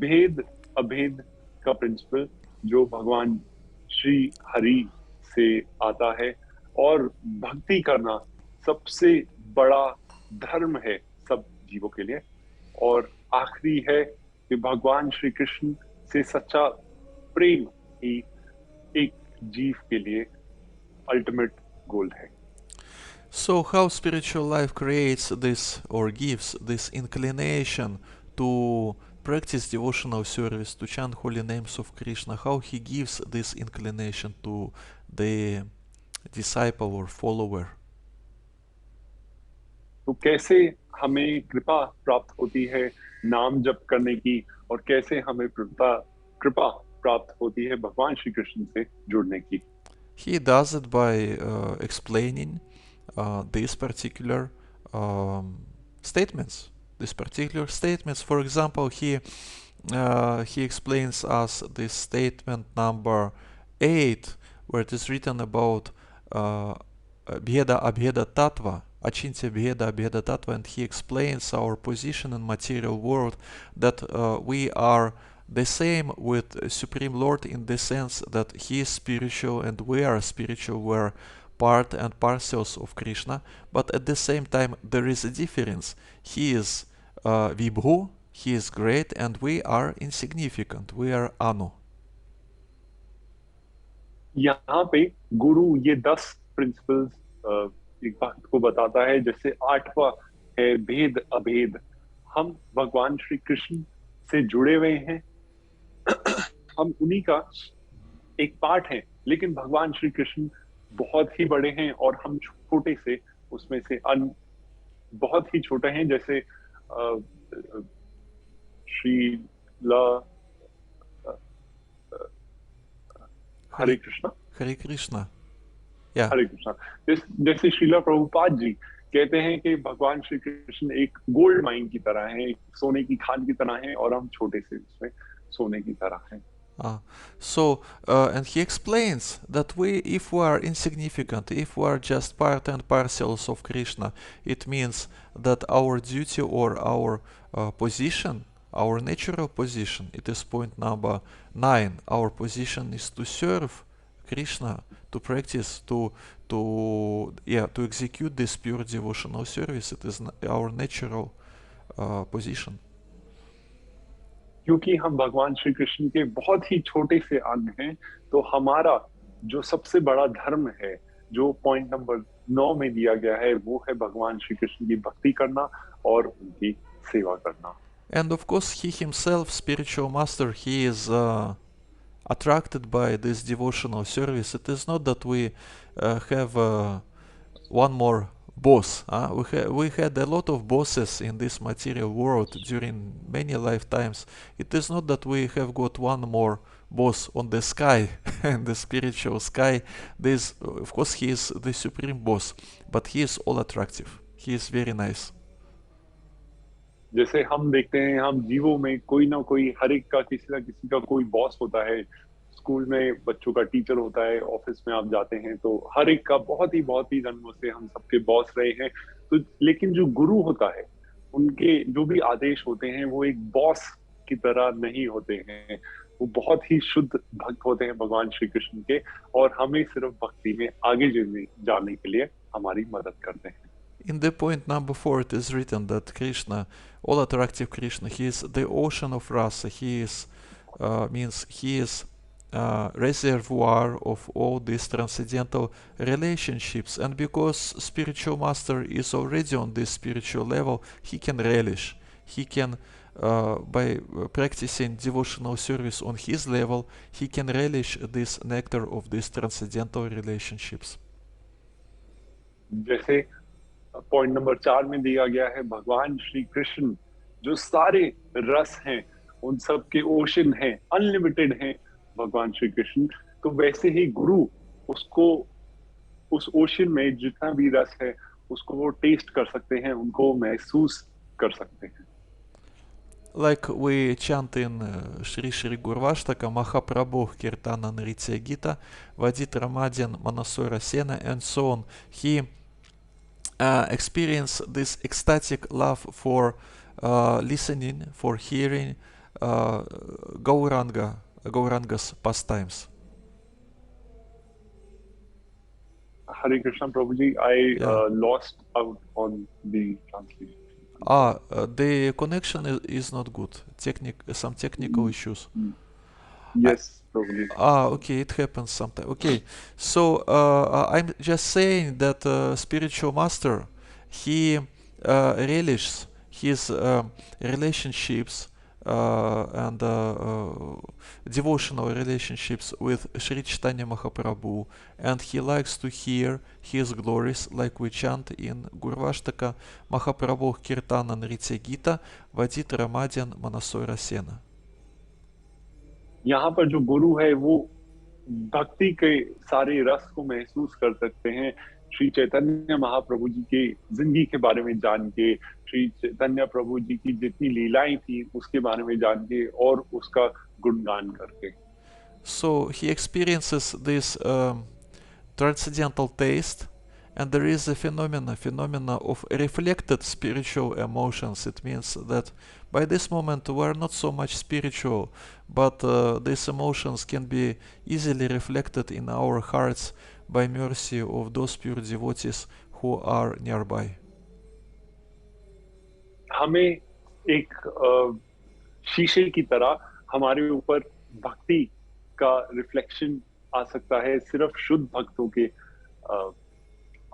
भेद अभेद का प्रिंसिपल जो भगवान श्री हरि से आता है और भक्ति करना सबसे बड़ा धर्म है सब जीवों के लिए। और आखिरी है कि भगवान श्री कृष्ण से सच्चा प्रेम ही एक जीव के लिए अल्टीमेट गोल है। So, how spiritual life creates this or gives this inclination to practice devotional service, to chant holy names of Krishna, how he gives this inclination to the disciple or follower? तो कैसे हमें कृपा प्राप्त होती है नाम जप करने की और कैसे हमें कृपा प्राप्त होती है भगवान श्री कृष्ण से जुड़ने की? He does it by explaining these particular statements. These particular statements, for example, he explains us this statement number 8, where it is written about Bheda Abheda Tattva, Achintya Bheda Abheda Tattva, and he explains our position in material world, that we are the same with Supreme Lord in the sense that he is spiritual and we are spiritual, we're part and parcels of Krishna, but at the same time there is a difference. He is Vibhu, he is great, and we are insignificant, we are Anu. यहाँ पे गुरु ये 10 principles एक भक्त को बताता है। जैसे आठवां है भेद अभेद, हम भगवान श्री कृष्ण से जुड़े हुए हैं, हम उन्हीं का एक पार्ट हैं, लेकिन भगवान श्री कृष्ण बहुत ही बड़े हैं और हम छोटे से उसमें से बहुत ही छोटे हैं। जैसे श्री हरे कृष्णा Hare Krishna. Yeah. हरे कृष्णा। जैसे श्रीला प्रभुपाद जी कहते हैं कि भगवान श्री कृष्ण एक गोल्ड माइन की तरह है, एक सोने की खान की तरह है और हम छोटे से उसमें सोने की तरह हैं। And he explains that if we are insignificant, if we are just part and parcels of Krishna, it means that our duty or our position, our natural position, it is point number 9. Our position is to serve Krishna, to practice, to execute this pure devotional service. It is our natural position. क्योंकि हम भगवान श्री कृष्ण के बहुत ही छोटे से अंग हैं, तो हमारा जो सबसे बड़ा धर्म है जो पॉइंट नंबर 9 में दिया गया है वो है भगवान श्री कृष्ण की भक्ति करना और उनकी सेवा करना। And of course he himself, spiritual master, he is attracted by this devotional service. It is not that we have one more boss. We had a lot of bosses in this material world during many lifetimes. It is not that we have got one more boss on the sky, in the spiritual sky. Of course, he is the supreme boss, but he is all attractive. He is very nice. जैसे हम देखते हैं हम जीवों में कोई ना कोई हर एक का किसी का कोई बॉस होता है। स्कूल में बच्चों का टीचर होता है, ऑफिस में आप जाते हैं तो हर एक का बहुत ही जन्मों से हम सबके बॉस रहे हैं। तो लेकिन जो गुरु होता है उनके जो भी आदेश होते हैं वो एक बॉस की तरह नहीं होते हैं, वो बहुत ही शुद्ध भक्त होते हैं भगवान श्री कृष्ण के और हमें सिर्फ भक्ति में आगे जाने के लिए हमारी मदद करते हैं। In the point number 4, it is written that Krishna, all attractive Krishna, he is the ocean of rasa. He is reservoir of all these transcendental relationships. And because spiritual master is already on this spiritual level, he can relish. He can, by practicing devotional service on his level, he can relish this nectar of these transcendental relationships. जैसे point number 4 में दिया गया है भगवान श्री कृष्ण जो सारे रस हैं उन सब के ओशन हैं, अनलिमिटेड हैं, भगवान श्री कृष्ण, तो वैसे ही गुरु उसको उस ओशन में जितना भी रस है उसको वो टेस्ट कर सकते हैं, उनको महसूस कर सकते हैं। Like we chant in Shri Shri Gurvashtaka, Mahaprabhu Kirtana Nritya Gita, Vadit Ramadyan Manasora Sena, and so on. He experienced this ecstatic love for listening, for hearing Gauranga's pastimes. Hare Krishna Prabhu ji, I Yeah. lost out on the translation. The connection is not good. Some technical issues. Yes, Prabhuji. Okay, it happens sometimes. Okay, so I'm just saying that spiritual master, he relishes his relationships and devotional relationships with Sri Chaitanya Mahaprabhu, and he likes to hear his glories, like we chant in Gurvashtaka, Mahaprabhu Kirtana Nritya Gita, Vadit Ramadyan Manasora Sena. यहाँ पर जो गुरु है वो भक्ति के सारे रस को महसूस कर सकते हैं, श्री चैतन्य महाप्रभु जी के जिंदगी के बारे में जान के, श्री चैतन्य प्रभु जी की जितनी लीलाएं थी उसके बारे में जान के और उसका गुणगान करके। So he experiences this transcendental taste, and there is a phenomena of reflected spiritual emotions. It means that by this moment we are not so much spiritual, but these emotions can be easily reflected in our hearts by mercy of those pure devotees who are nearby. हमें एक शीशे की तरह हमारे ऊपर भक्ति का reflection आ सकता है सिर्फ शुद्ध भक्तों के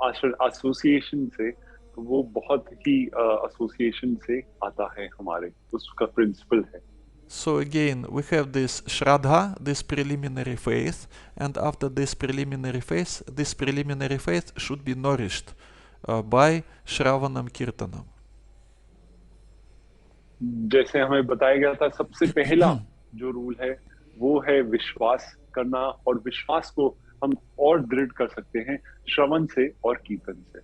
एसोसिएशन से, तो वो बहुत ही एसोसिएशन से आता है, हमारे उसका प्रिंसिपल है। So again, we have this Sraddha, this preliminary faith, and after this preliminary faith should be nourished by Shravanam Kirtanam. जैसे हमें बताया गया था, सबसे पहला जो रूल है वो है विश्वास करना, और विश्वास को हम और दृढ़ कर सकते हैं श्रवण से और कीर्तन से।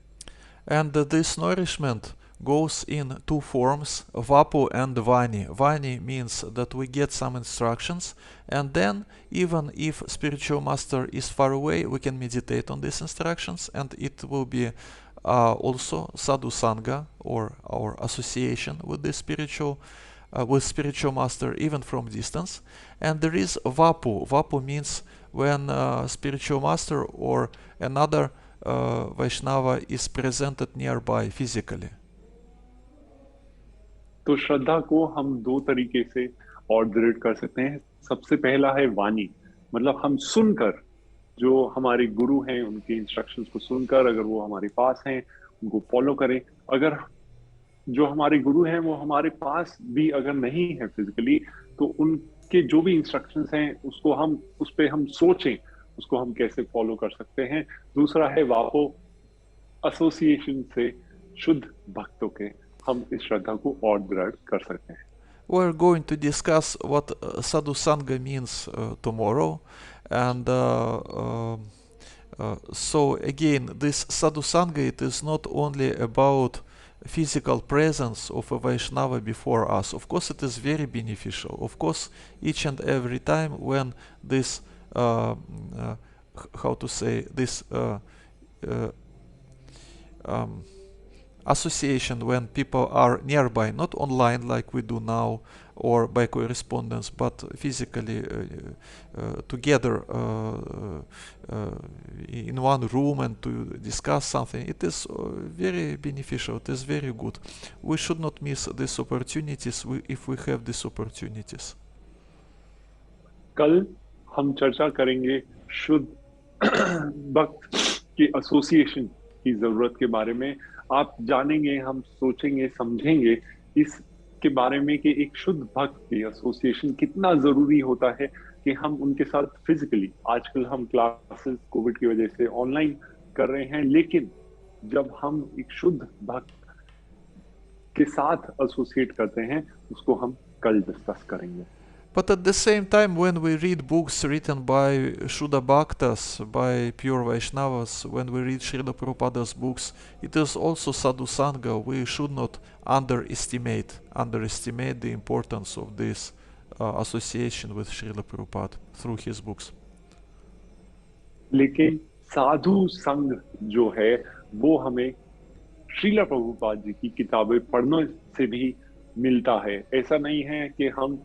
And this nourishment goes in two forms, Vapu and Vani. Vani means that we get some instructions, and then even if spiritual master is far away, we can meditate on these instructions, and it will be also Sadhu-Sanga, or our association with the spiritual master, even from distance. And there is Vapu. Vapu means when spiritual master or another Vaishnava is presented nearby physically. तो श्रद्धा को हम दो तरीके से और दृढ़ कर सकते हैं। सबसे पहला है वाणी, मतलब हम सुनकर, जो हमारे गुरु हैं उनके इंस्ट्रक्शंस को सुनकर, अगर वो हमारे पास हैं उनको फॉलो करें। अगर जो हमारे गुरु हैं वो हमारे पास भी अगर नहीं है फिजिकली, तो उनके जो भी इंस्ट्रक्शंस हैं उसको हम उस पे हम सोचें, उसको हम कैसे फॉलो कर सकते हैं। दूसरा है वापो, एसोसिएशन से शुद्ध भक्तों के हम इस श्रद्धा को और दृढ़ कर सकते हैं। We're going to discuss what Sadhu-Sanga means tomorrow, and so again, this Sadhu-Sanga, it is not only about physical presence of a Vaishnava before us. Of course, it is very beneficial. Of course, each and every time when this, how to say, this association, when people are nearby, not online like we do now or by correspondence, but physically together in one room and to discuss something, it is very beneficial, it is very good. We should not miss these opportunities if we have these opportunities. कल हम चर्चा करेंगे शुद्ध भक्त की association की जरूरत के बारे में। आप जानेंगे, हम सोचेंगे, समझेंगे इसके बारे में कि एक शुद्ध भक्त की एसोसिएशन कितना जरूरी होता है कि हम उनके साथ फिजिकली, आजकल हम क्लासेस कोविड की वजह से ऑनलाइन कर रहे हैं, लेकिन जब हम एक शुद्ध भक्त के साथ एसोसिएट करते हैं उसको हम कल डिस्कस करेंगे। But at the same time, when we read books written by Shuddha Bhaktas, by pure Vaishnavas, when we read Srila Prabhupada's books, it is also Sadhu-Sanga. We should not underestimate the importance of this association with Srila Prabhupada through his books. लेकिन साधु संग जो है वो हमें श्रीला प्रभुपाद जी की किताबें पढ़ने से भी मिलता है। ऐसा नहीं है कि हम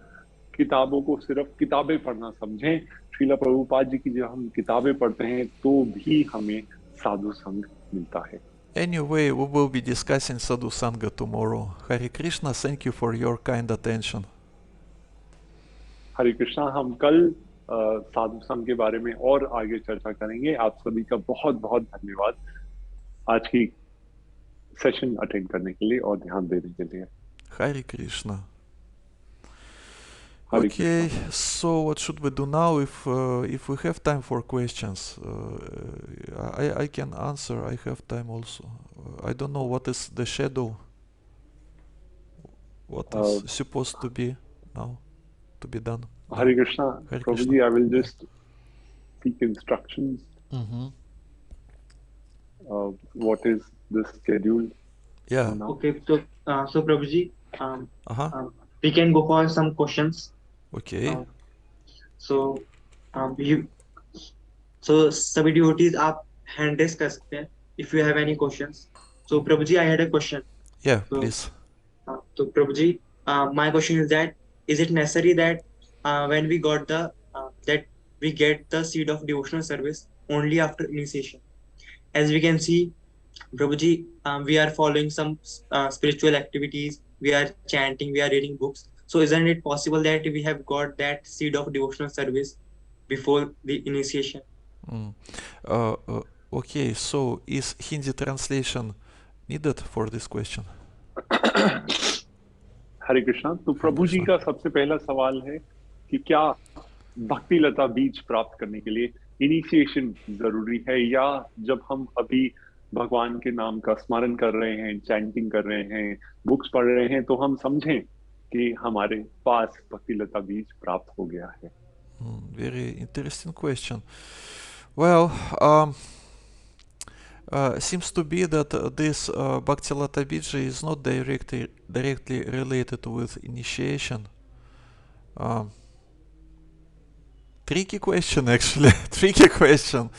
किताबों को सिर्फ किताबें पढ़ना समझें। श्रीला प्रभुपाद जी की जब हम किताबें पढ़ते हैं तो भी हमें साधु संग मिलता है। Anyway, we will be discussing Sadhu-Sanga tomorrow. Hare Krishna, thank you for your kind attention. हरे कृष्णा, हम कल साधु संघ के बारे में और आगे चर्चा करेंगे। आप सभी का बहुत बहुत धन्यवाद आज की सेशन अटेंड करने के लिए और ध्यान देने के लिए। Hare Krishna. Hare Okay, Krishna. so what should we do now? If we have time for questions, I can answer. I have time also. I don't know what is the schedule. What is supposed to be now to be done? Hare Krishna. Hare Prabhuji, Krishna. I will just seek instructions. What is the schedule? Yeah. now? Okay, so Prabhuji, we can go for some questions. Okay. So सभी devotees आप hand raise कर सकते हैं if you have any questions. So Prabhuji, I had a question. Yeah, So, please. So Prabhuji, my question is that is it necessary that when we got that we get the seed of devotional service only after initiation? As we can see, Prabhuji, we are following some spiritual activities, we are chanting, we are reading books. So isn't it possible that we have got that seed of devotional service before the initiation? Okay, so is Hindi translation needed for this question? हरे कृष्णा। तो प्रभु जी का सबसे पहला सवाल है कि क्या भक्ति लता बीज प्राप्त करने के लिए इनिशिएशन जरूरी है, या जब हम अभी भगवान के नाम का स्मरण कर रहे हैं, चैंटिंग कर रहे हैं, बुक्स पढ़ रहे हैं, तो हम समझें कि हमारे पास भक्ति लता बीज प्राप्त हो गया है? Very interesting question. Well, seems to be that this Bhakti Lata Bija is not directly related with initiation. Tricky question, actually. Tricky question.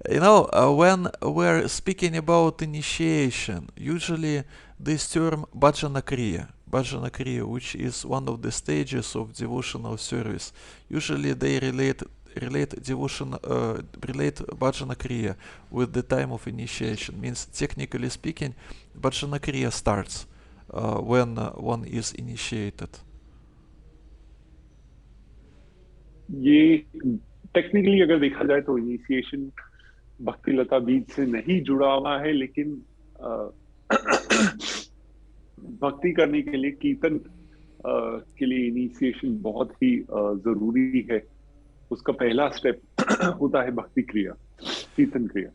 You know, when we're speaking about initiation, usually this term Bhajana Kriya, which is one of the stages of devotional service, usually they relate Bhajana Kriya with the time of initiation. Means, technically speaking, Bhajana Kriya starts when one is initiated. ये technically अगर देखा जाए तो initiation भक्ति लता बीज से नहीं जुड़ा हुआ है, लेकिन भक्ति करने के लिए कीर्तन के लिए इनिशिएशन बहुत ही जरूरी है। उसका पहला स्टेप होता है भक्ति क्रिया, कीर्तन क्रिया।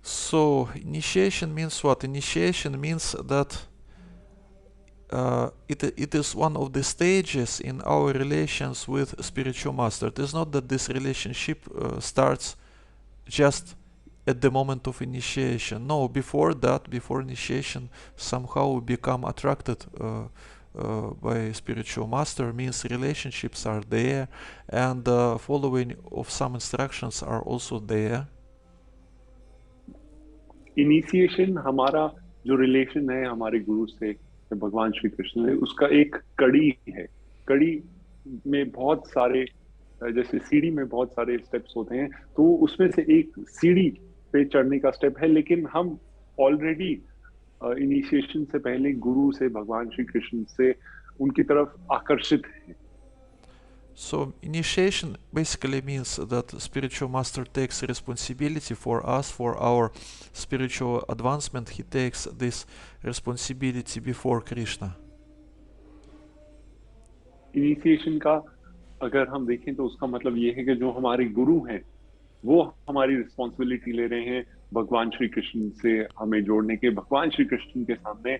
So initiation means what? Initiation means that it is one of the stages in our relations with spiritual master. It is not that this relationship starts just at the moment of initiation. No, before that, before initiation, somehow we become attracted by spiritual master, means relationships are there, and following of some instructions are also there. Initiation हमारा जो relation है हमारे गुरु से, भगवान श्री कृष्ण से, उसका एक कड़ी है। कड़ी में बहुत सारे, जैसे सीढ़ी में बहुत सारे स्टेप्स होते हैं, तो उसमें से एक सीढ़ी पे चढ़ने का स्टेप है, लेकिन हम ऑलरेडी इनिशिएशन से पहले गुरु से, भगवान श्री कृष्ण से, उनकी तरफ आकर्षित हैं। So initiation basically means that spiritual master takes responsibility for us, for our spiritual advancement. He takes this responsibility before Krishna. Initiation का अगर हम देखें तो उसका मतलब ये है कि जो हमारे गुरु हैं वो हमारी रिस्पॉन्सिबिलिटी ले रहे हैं भगवान श्री कृष्ण से हमें जोड़ने के। भगवान श्री कृष्ण के सामने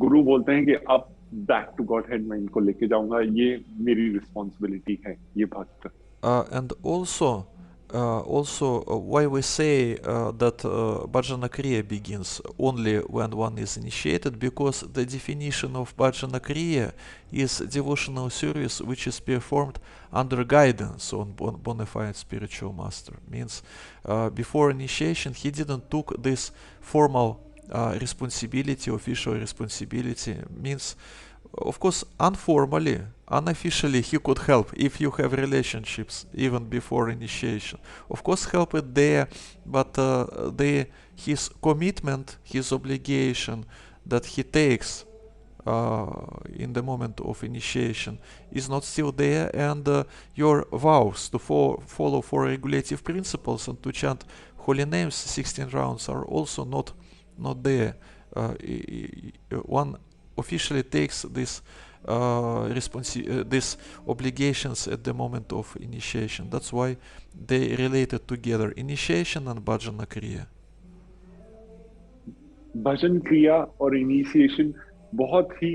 गुरु बोलते हैं कि अब बैक टू गॉड हेड मैं इनको लेके जाऊंगा, ये मेरी रिस्पॉन्सिबिलिटी है ये भक्त। And also, why we say that Bhajana Kriya begins only when one is initiated, because the definition of Bhajana Kriya is devotional service which is performed under guidance on bona fide spiritual master. Means before initiation he didn't took this formal responsibility, official responsibility. Means of course, informally, unofficially, he could help if you have relationships even before initiation. Of course, help it there, but his commitment, his obligation that he takes in the moment of initiation is not still there, and your vows to follow four regulative principles and to chant holy names 16 rounds are also not there. One officially takes this these obligations at the moment of initiation. That's why they related together, initiation and bhajana kriya. भजन क्रिया और initiation बहुत ही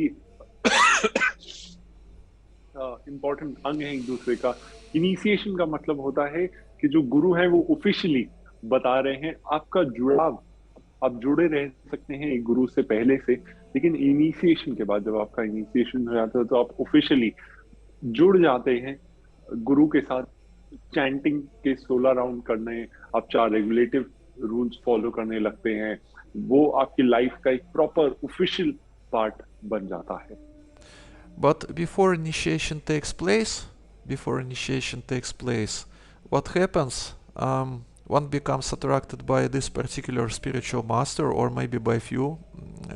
important अंग है एक दूसरे का। Initiation का मतलब होता है कि जो गुरु है वो ऑफिशियली बता रहे हैं, आपका जुड़ाव, आप जुड़े रह सकते हैं एक गुरु से पहले से, लेकिन इनिशिएशन के बाद जब आपका इनिशिएशन हो जाता है तो आप ऑफिशियली जुड़ जाते हैं गुरु के साथ। चैंटिंग के 16 राउंड करने, आप 4 रेगुलेटिव रूल्स फॉलो करने लगते हैं, वो आपकी लाइफ का एक प्रॉपर ऑफिशियल पार्ट बन जाता है। But before initiation takes place, what happens? One becomes attracted by this particular spiritual master, or maybe by few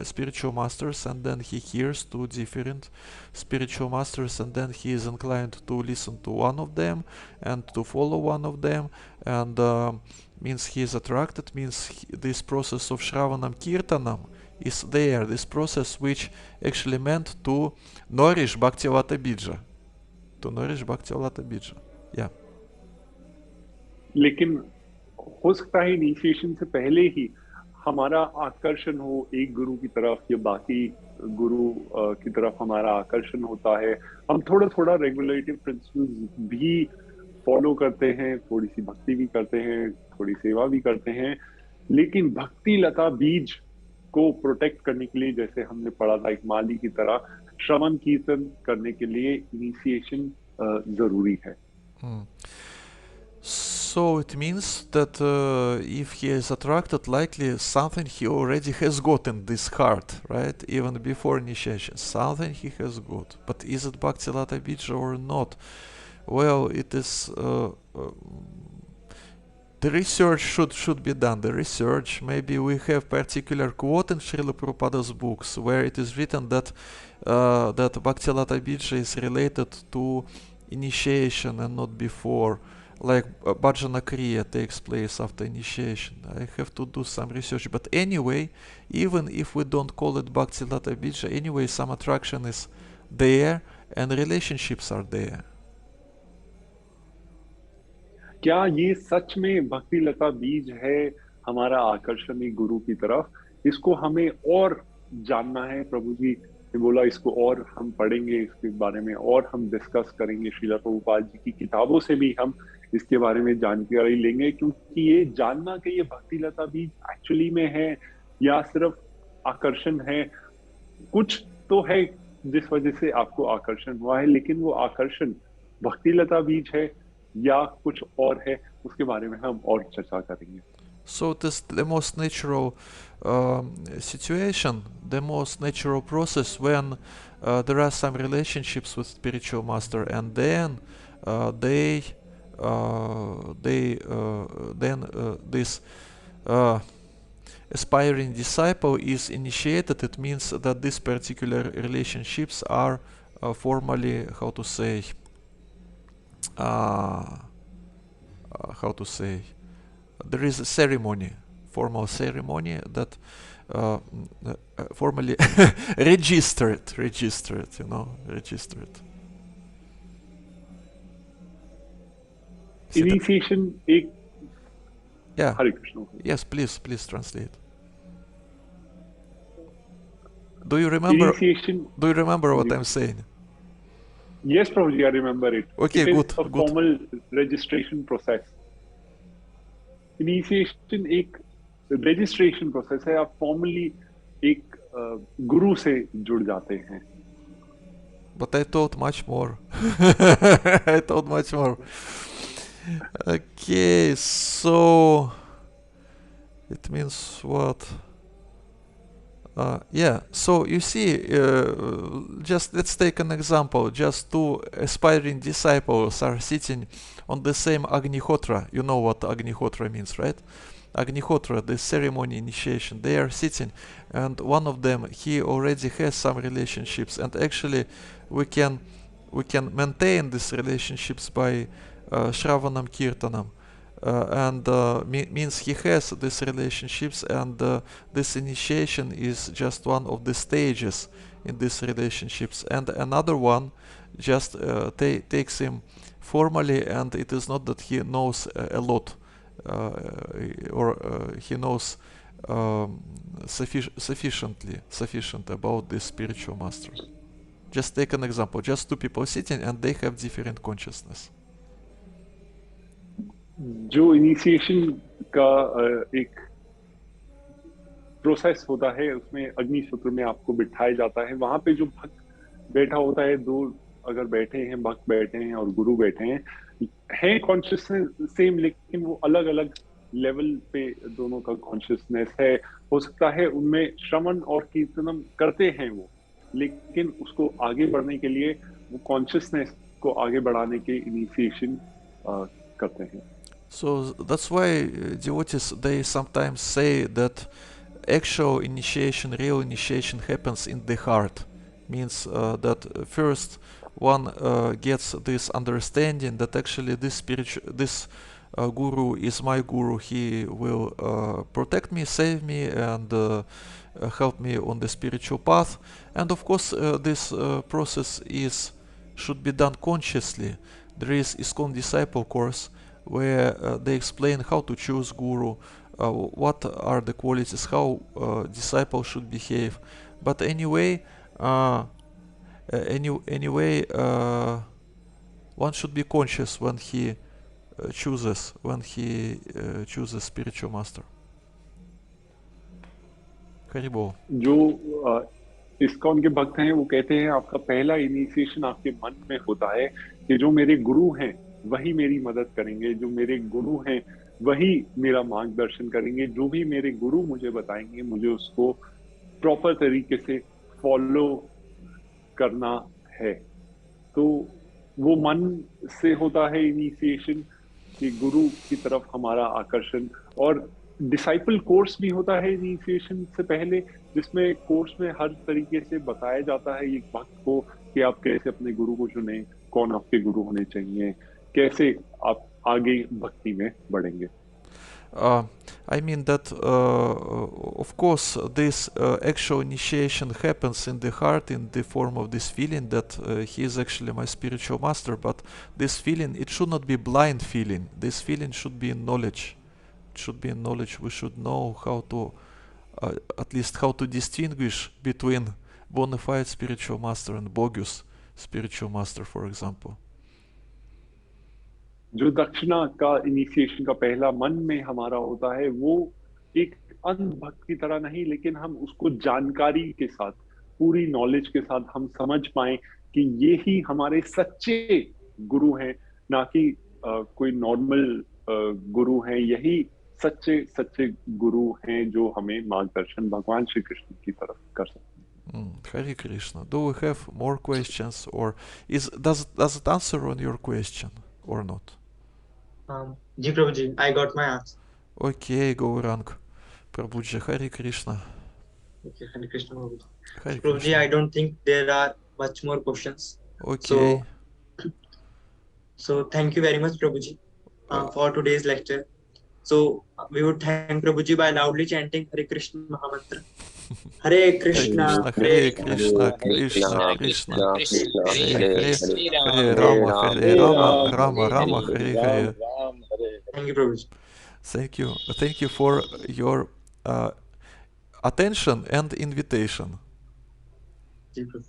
spiritual masters, and then he hears two different spiritual masters, and then he is inclined to listen to one of them and to follow one of them, and means he is attracted, means this process of Shravanam Kirtanam is there, this process which actually meant to nourish Bhaktivata Bija. Yeah. लेकिन हो सकता है initiation से पहले ही हमारा आकर्षण हो एक गुरु की तरफ या बाकी गुरु की तरफ हमारा आकर्षण होता है, हम थोड़ा थोड़ा रेगुलेटिव प्रिंसिपल्स भी फॉलो करते हैं, थोड़ी सी भक्ति भी करते हैं, थोड़ी सेवा भी करते हैं, लेकिन भक्ति लता बीज को प्रोटेक्ट करने के लिए, जैसे हमने पढ़ा था एक माली की तरह, श्रवण कीर्तन करने के लिए इनिशिएशन जरूरी है। So it means that if he is attracted, likely something he already has got in this heart, right? Even before initiation, something he has got. But is it Bhakti Lata Bija or not? Well, it is. The research should be done. The research. Maybe we have particular quote in Srila Prabhupada's books where it is written that that Bhakti Lata Bija is related to initiation and not before. Like Bhajana Kriya takes place after initiation. I have to do some research. But anyway, even if we don't call it Bhakti Lata Bija, anyway, some attraction is there and relationships are there. क्या ये सच में भक्ति लता बीज है हमारा आकर्षण एक गुरु की तरफ? इसको हमें और जानना है। प्रभु जी ने बोला इसको और हम पढ़ेंगे, इसके बारे में और हम डिस्कस करेंगे। श्रीला प्रभुपाद जी की किताबों से भी हम इसके बारे में जानकारी लेंगे, क्योंकि ये जानना कि ये भक्ति लता बीज एक्चुअली में है या सिर्फ आकर्षण है। कुछ तो है जिस वजह से आपको आकर्षण हुआ है, लेकिन वो आकर्षण भक्ति लता बीज है या कुछ और है, उसके बारे में हम और चर्चा करेंगे। So it is the most natural situation, the most natural process when there are some relationships with spiritual master, and then this aspiring disciple is initiated. It means that these particular relationships are formally, how to say, there is a ceremony, formal ceremony that formally registered, registered. Initiation एक, Yeah. Hare Krishna. Yes, please translate. Do you remember? Initiation. Do you remember what I'm saying? Yes, Prabhuji, I remember it. Okay, It is good, a good. formal registration process. Initiation एक registration process है. आप formally एक गुरु से जुड़ जाते हैं. But I thought much more. I thought much more. Okay, so it means what? Yeah, so you see, just let's take an example. Just two aspiring disciples are sitting on the same Agnihotra. You know what Agnihotra means, right? Agnihotra, the ceremony initiation. They are sitting, and one of them, he already has some relationships, and actually, we can maintain these relationships by Shravanam Kirtanam. And means he has these relationships, and this initiation is just one of the stages in these relationships, and another one just takes him formally, and it is not that he knows a lot or he knows sufficient about this spiritual master. Just take an example, just two people sitting and they have different consciousness. जो initiation का एक process होता है, उसमें अग्निसूत्र में आपको बिठाया जाता है. वहां पे जो भक्त बैठा होता है, दो अगर बैठे हैं, भक्त बैठे हैं और गुरु बैठे हैं कॉन्शियसनेस सेम, लेकिन वो अलग अलग लेवल पे दोनों का कॉन्शियसनेस है. हो सकता है उनमें श्रवण और कीर्तनम करते हैं वो, लेकिन उसको आगे बढ़ने के लिए वो कॉन्शियसनेस को आगे बढ़ाने के इनिशिएशन करते हैं. So that's why devotees, they sometimes say that actual initiation, real initiation happens in the heart. Means that first one gets this understanding that actually this guru is my guru. He will protect me, save me, and help me on the spiritual path. And of course, this process should be done consciously. There is ISKCON disciple course where they explain how to choose guru, what are the qualities, how disciple should behave. But anyway, one should be conscious when he chooses spiritual master. Haribol. जो ISKCON के भक्त हैं वो कहते हैं आपका पहला initiation आपके मन में होता है कि जो मेरे गुरु हैं वही मेरी मदद करेंगे, जो मेरे गुरु हैं वही मेरा मार्गदर्शन करेंगे, जो भी मेरे गुरु मुझे बताएंगे मुझे उसको प्रॉपर तरीके से फॉलो करना है. तो वो मन से होता है इनिशिएशन कि गुरु की तरफ हमारा आकर्षण. और डिसाइपल कोर्स भी होता है इनिशिएशन से पहले, जिसमें कोर्स में हर तरीके से बताया जाता है एक भक्त को कि आप कैसे अपने गुरु को चुने, कौन आपके गुरु होने चाहिए, कैसे आप आगे भक्ति में बढ़ेंगे. I mean that, of course, this actual initiation happens in the heart in the form of this feeling that he is actually my spiritual master. But this feeling, it should not be blind feeling. This feeling should be in knowledge. It should be in knowledge. We should know how to, at least how to distinguish between bona fide spiritual master and bogus spiritual master, for example. जो दक्षिणा का initiation का पहला मन में हमारा होता है वो एक अंध भक्त की तरह नहीं, लेकिन हम उसको जानकारी के साथ, पूरी नॉलेज के साथ हम समझ पाए कि ये ही हमारे सच्चे गुरु हैं, ना कि कोई नॉर्मल गुरु हैं. यही सच्चे सच्चे गुरु हैं जो हमें मार्गदर्शन भगवान श्री कृष्ण की तरफ कर सकते हैं. Hare Krishna. Do we have more questions, or does it answer on your question or not? Ji Prabhuji, I got my answer. Okay, Gaurang. Prabhuji, Hare Krishna. Okay, Hare Krishna Prabhuji. Hare Prabhuji, Krishna. I don't think there are much more questions. Okay. So thank you very much, Prabhuji, for today's lecture. So we would thank Prabhuji by loudly chanting Hare Krishna Mahamantra. Hare Krishna, Hare Krishna, Krishna Krishna, Hare Hare, Hare Rama, Hare Rama, Rama Rama, Hare Hare. Thank you, Prabhuji. Thank you for your attention and invitation. जी प्रभु।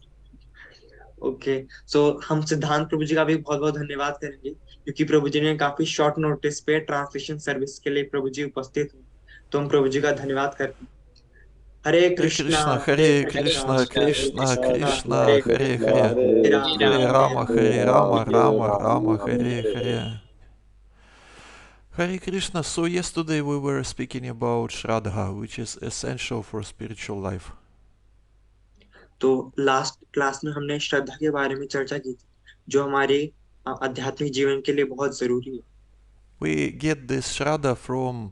Okay, so हम सिद्धांत प्रभु जी का भी बहुत बहुत धन्यवाद करेंगे, क्योंकि प्रभु जी ने काफी शॉर्ट नोटिस पे ट्रांसलेशन सर्विस के लिए प्रभु जी उपस्थित हुए। तो हम प्रभु जी का धन्यवाद करते हैं। हरे कृष्णा हरे Hare Krishna Krishna, Krishna Krishna Krishna Krishna, Hare Hare Hare Hare, Ram Hare Hare Rama, Ram Hare Rama, Rama Ram Rama, Hare Hare Hare. Hare Krishna. So yesterday we were speaking about Shraddha, which is essential for spiritual life. तो last class में हमने श्रद्धा के बारे में चर्चा की थी, जो हमारे आध्यात्मिक जीवन के लिए बहुत जरूरी है। We get this Shraddha from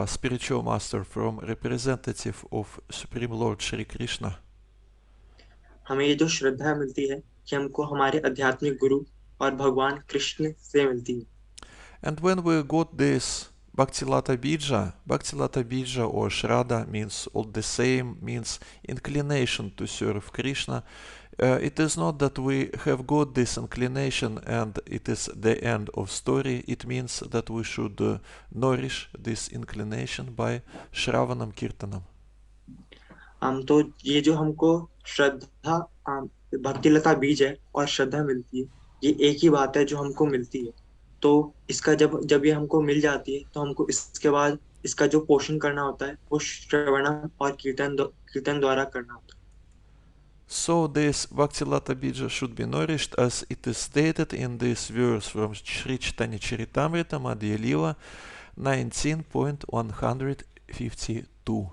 spiritual master, from representative of Supreme Lord Shri Krishna. हमें ये जो श्रद्धा मिलती है कि हमको हमारे आध्यात्मिक गुरु और भगवान कृष्ण से मिलती है। And when we got this Bhaktilata Bija or Shraddha means all the same, means inclination to serve Krishna. It is not that we have got this inclination and it is the end of story. It means that we should nourish this inclination by Shravanam Kirtanam. तो ये जो हमको श्रद्धा भक्तिलता बीज है और श्रद्धा मिलती है, ये एक ही बात है जो हमको मिलती है। तो इसका जब जब ये हमको मिल जाती है, तो हमको इसके बाद इसका जो पोषण करना होता है वो श्रवणम और कीर्तन द्वारा करना होता है। So this Bhaktilata Bija should be nourished as it is stated in this verse from Sri Chaitanya Charitamrita Madhya Lila 19.152.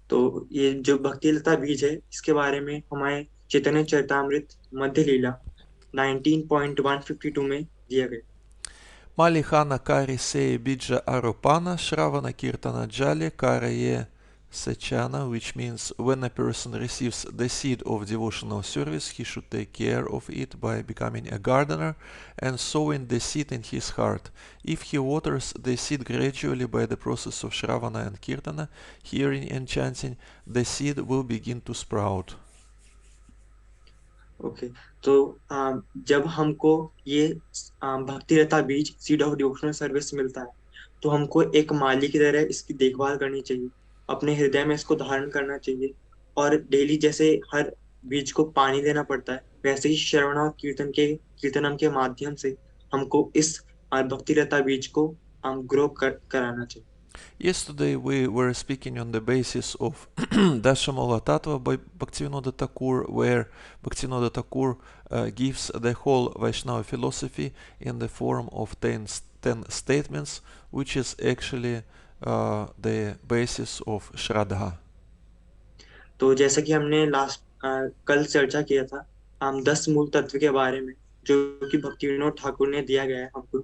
तो ये जो भक्तिलता बीज है, इसके बारे में हमारे चैतन्य चरितामृत मध्य लीला 19.152 में दिया गया। Malihana Kari Se Bija Arupana Shravana Kirtana Jali Karaye Sechana, which means when a person receives the seed of devotional service, he should take care of it by becoming a gardener and sowing the seed in his heart. If he waters the seed gradually by the process of Shravana and Kirtana, hearing and chanting, the seed will begin to sprout. Okay, तो जब हमको ये भक्ति रता बीज seed of devotional service मिलता है, तो हमको एक माली की तरह इसकी देखभाल करनी चाहिए, अपने हृदय में इसको धारण करना चाहिए, और डेली जैसे हर बीज को पानी देना पड़ता है, वैसे ही श्रवण और कीर्तनम के माध्यम से हमको इस भक्ति रता बीज को कराना चाहिए। Yesterday we were speaking on the basis of Dashamala Tattva by Bhaktivinoda Thakur, where Bhaktivinoda Thakur gives the whole Vaishnava philosophy in the form of 10 statements, which is actually the basis of Shraddha. तो जैसा कि हमने कल चर्चा किया था 10 मूल तत्व के बारे में, जो कि भक्ति विनोद ठाकुर ने दिया गया है हमको,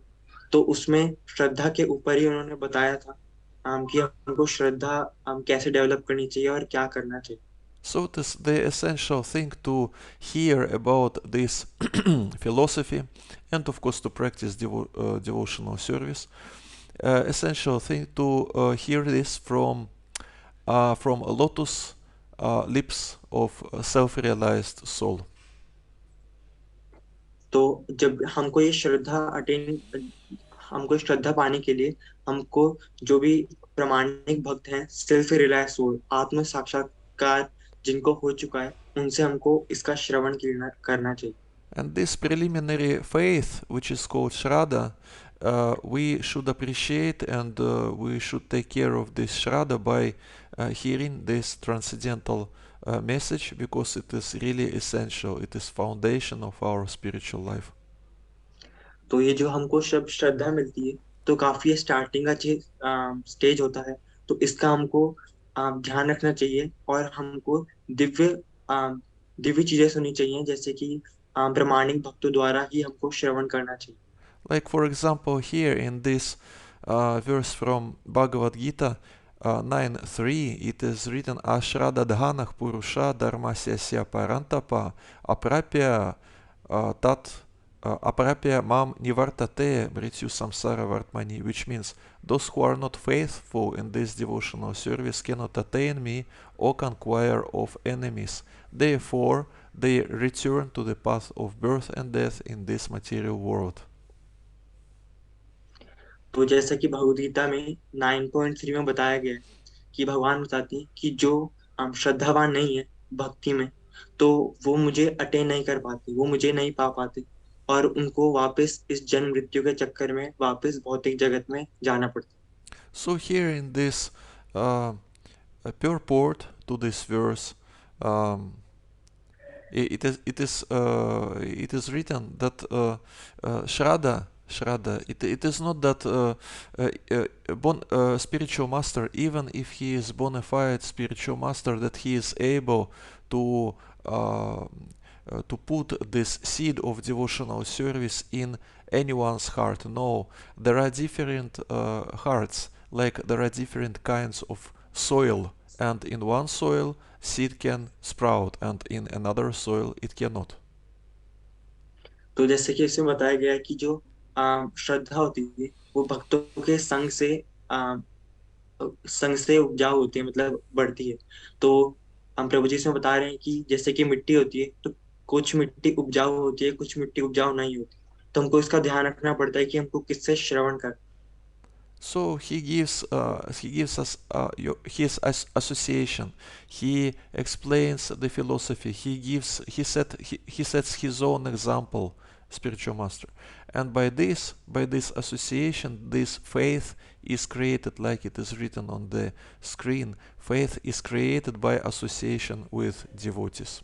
तो उसमें श्रद्धा के ऊपर ही उन्होंने बताया था कि हमको श्रद्धा कैसे डेवलप करनी चाहिए और क्या करना चाहिए। So it is the essential thing to hear about this philosophy and of course to practice devotional service. Essential thing to hear this from lotus lips of a self-realized soul. तो जब हमको श्रद्धा पाने के लिए हमको जो भी प्रामाणिक भक्त हैं, सेल्फ रिलायंस सोल, आत्म साक्षात्कार जिनको हो चुका है, उनसे हमको इसका श्रवण करना चाहिए। And this preliminary faith, which is called Shraddha, we should appreciate and we should take care of this Shraddha by hearing this transcendental message, because it is really essential. It is foundation of our spiritual life. तो ये जो हमको श्रद्धा मिलती है, तो काफी starting का stage होता है, तो इसका हमको ध्यान रखना चाहिए, और हमको दिव्य दिव्य चीजें सुननी चाहिए, जैसे कि प्रामाणिक भक्तों द्वारा ही हमको श्रवण करना चाहिए। Like for example here in this verse from Bhagavad Gita 9.3, it is written Ashraddha dhanah purusha dharmasya parantapa aprapya tat aprapya mam nivartate mrityu samsara vartmani, which means those who are not faithful in this devotional service cannot attain me or conquer of enemies. Therefore, they return to the path of birth and death in this material world. तो जैसा कि भगवद गीता में 9.3 में बताया गया है कि भगवान बताते हैं कि जो श्रद्धावान नहीं है, भक्ति में, तो वो मुझे अटेन नहीं कर पाते, वो मुझे नहीं पा पाते, और उनको वापस इस जन्म मृत्यु के चक्कर में वापस भौतिक जगत में जाना पड़ता है। So here in this uh, purport to this verse, um, it is written that Shraddha, it is not that spiritual master, even if he is bona fide spiritual master, that he is able to to put this seed of devotional service in anyone's heart. No, there are different hearts, like there are different kinds of soil, and in one soil seed can sprout and in another soil it cannot. तो जैसे कि इसमें बताया गया है कि जो श्रद्धा होती है वो भक्तों के आ, संग से उपजाऊ होती है, मतलब बढ़ती है। तो हम प्रभु जी इसमें बता रहे हैं कि जैसे कि मिट्टी होती है, तो कुछ मिट्टी उपजाऊ होती है, कुछ मिट्टी उपजाऊ नहीं होती। तो हमको इसका ध्यान रखना पड़ता है कि हमको किससे श्रवण कर। So he gives us his association. He explains the philosophy. He sets his own example, spiritual master, and by this association, this faith is created, like it is written on the screen. Faith is created by association with devotees.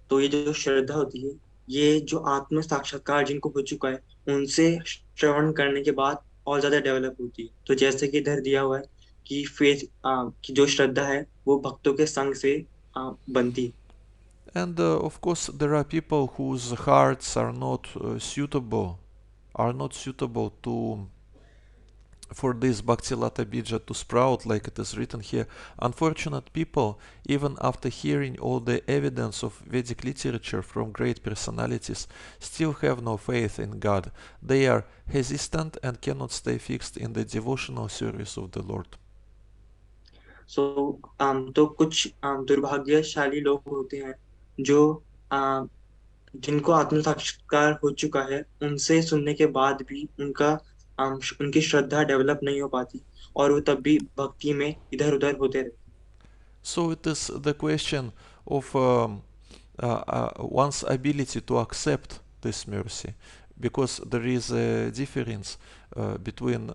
तो ये जो श्रद्धा होती है, ये जो आत्म साक्षात्कार जिनको हो चुका है उनसे श्रवण करने के बाद और ज्यादा डेवलप होती है। तो जैसे कि इधर दिया हुआ है कि फेथ की जो श्रद्धा है वो भक्तों के संग से बनती है। And of course, there are people whose hearts are not suitable to for this Bhakti Lata Bija to sprout, like it is written here. Unfortunate people, even after hearing all the evidence of Vedic literature from great personalities, still have no faith in God. They are hesitant and cannot stay fixed in the devotional service of the Lord. सो तो कुछ दुर्भाग्यशाली लोग होते हैं जो जिनको आत्म साक्षात्कार हो चुका है, उनसे सुनने के बाद भी उनकी श्रद्धा डेवलप नहीं हो पाती, और वो तब भी भक्ति में इधर उधर होते रहते। So it is the question of one's ability to accept this mercy, because there is a difference between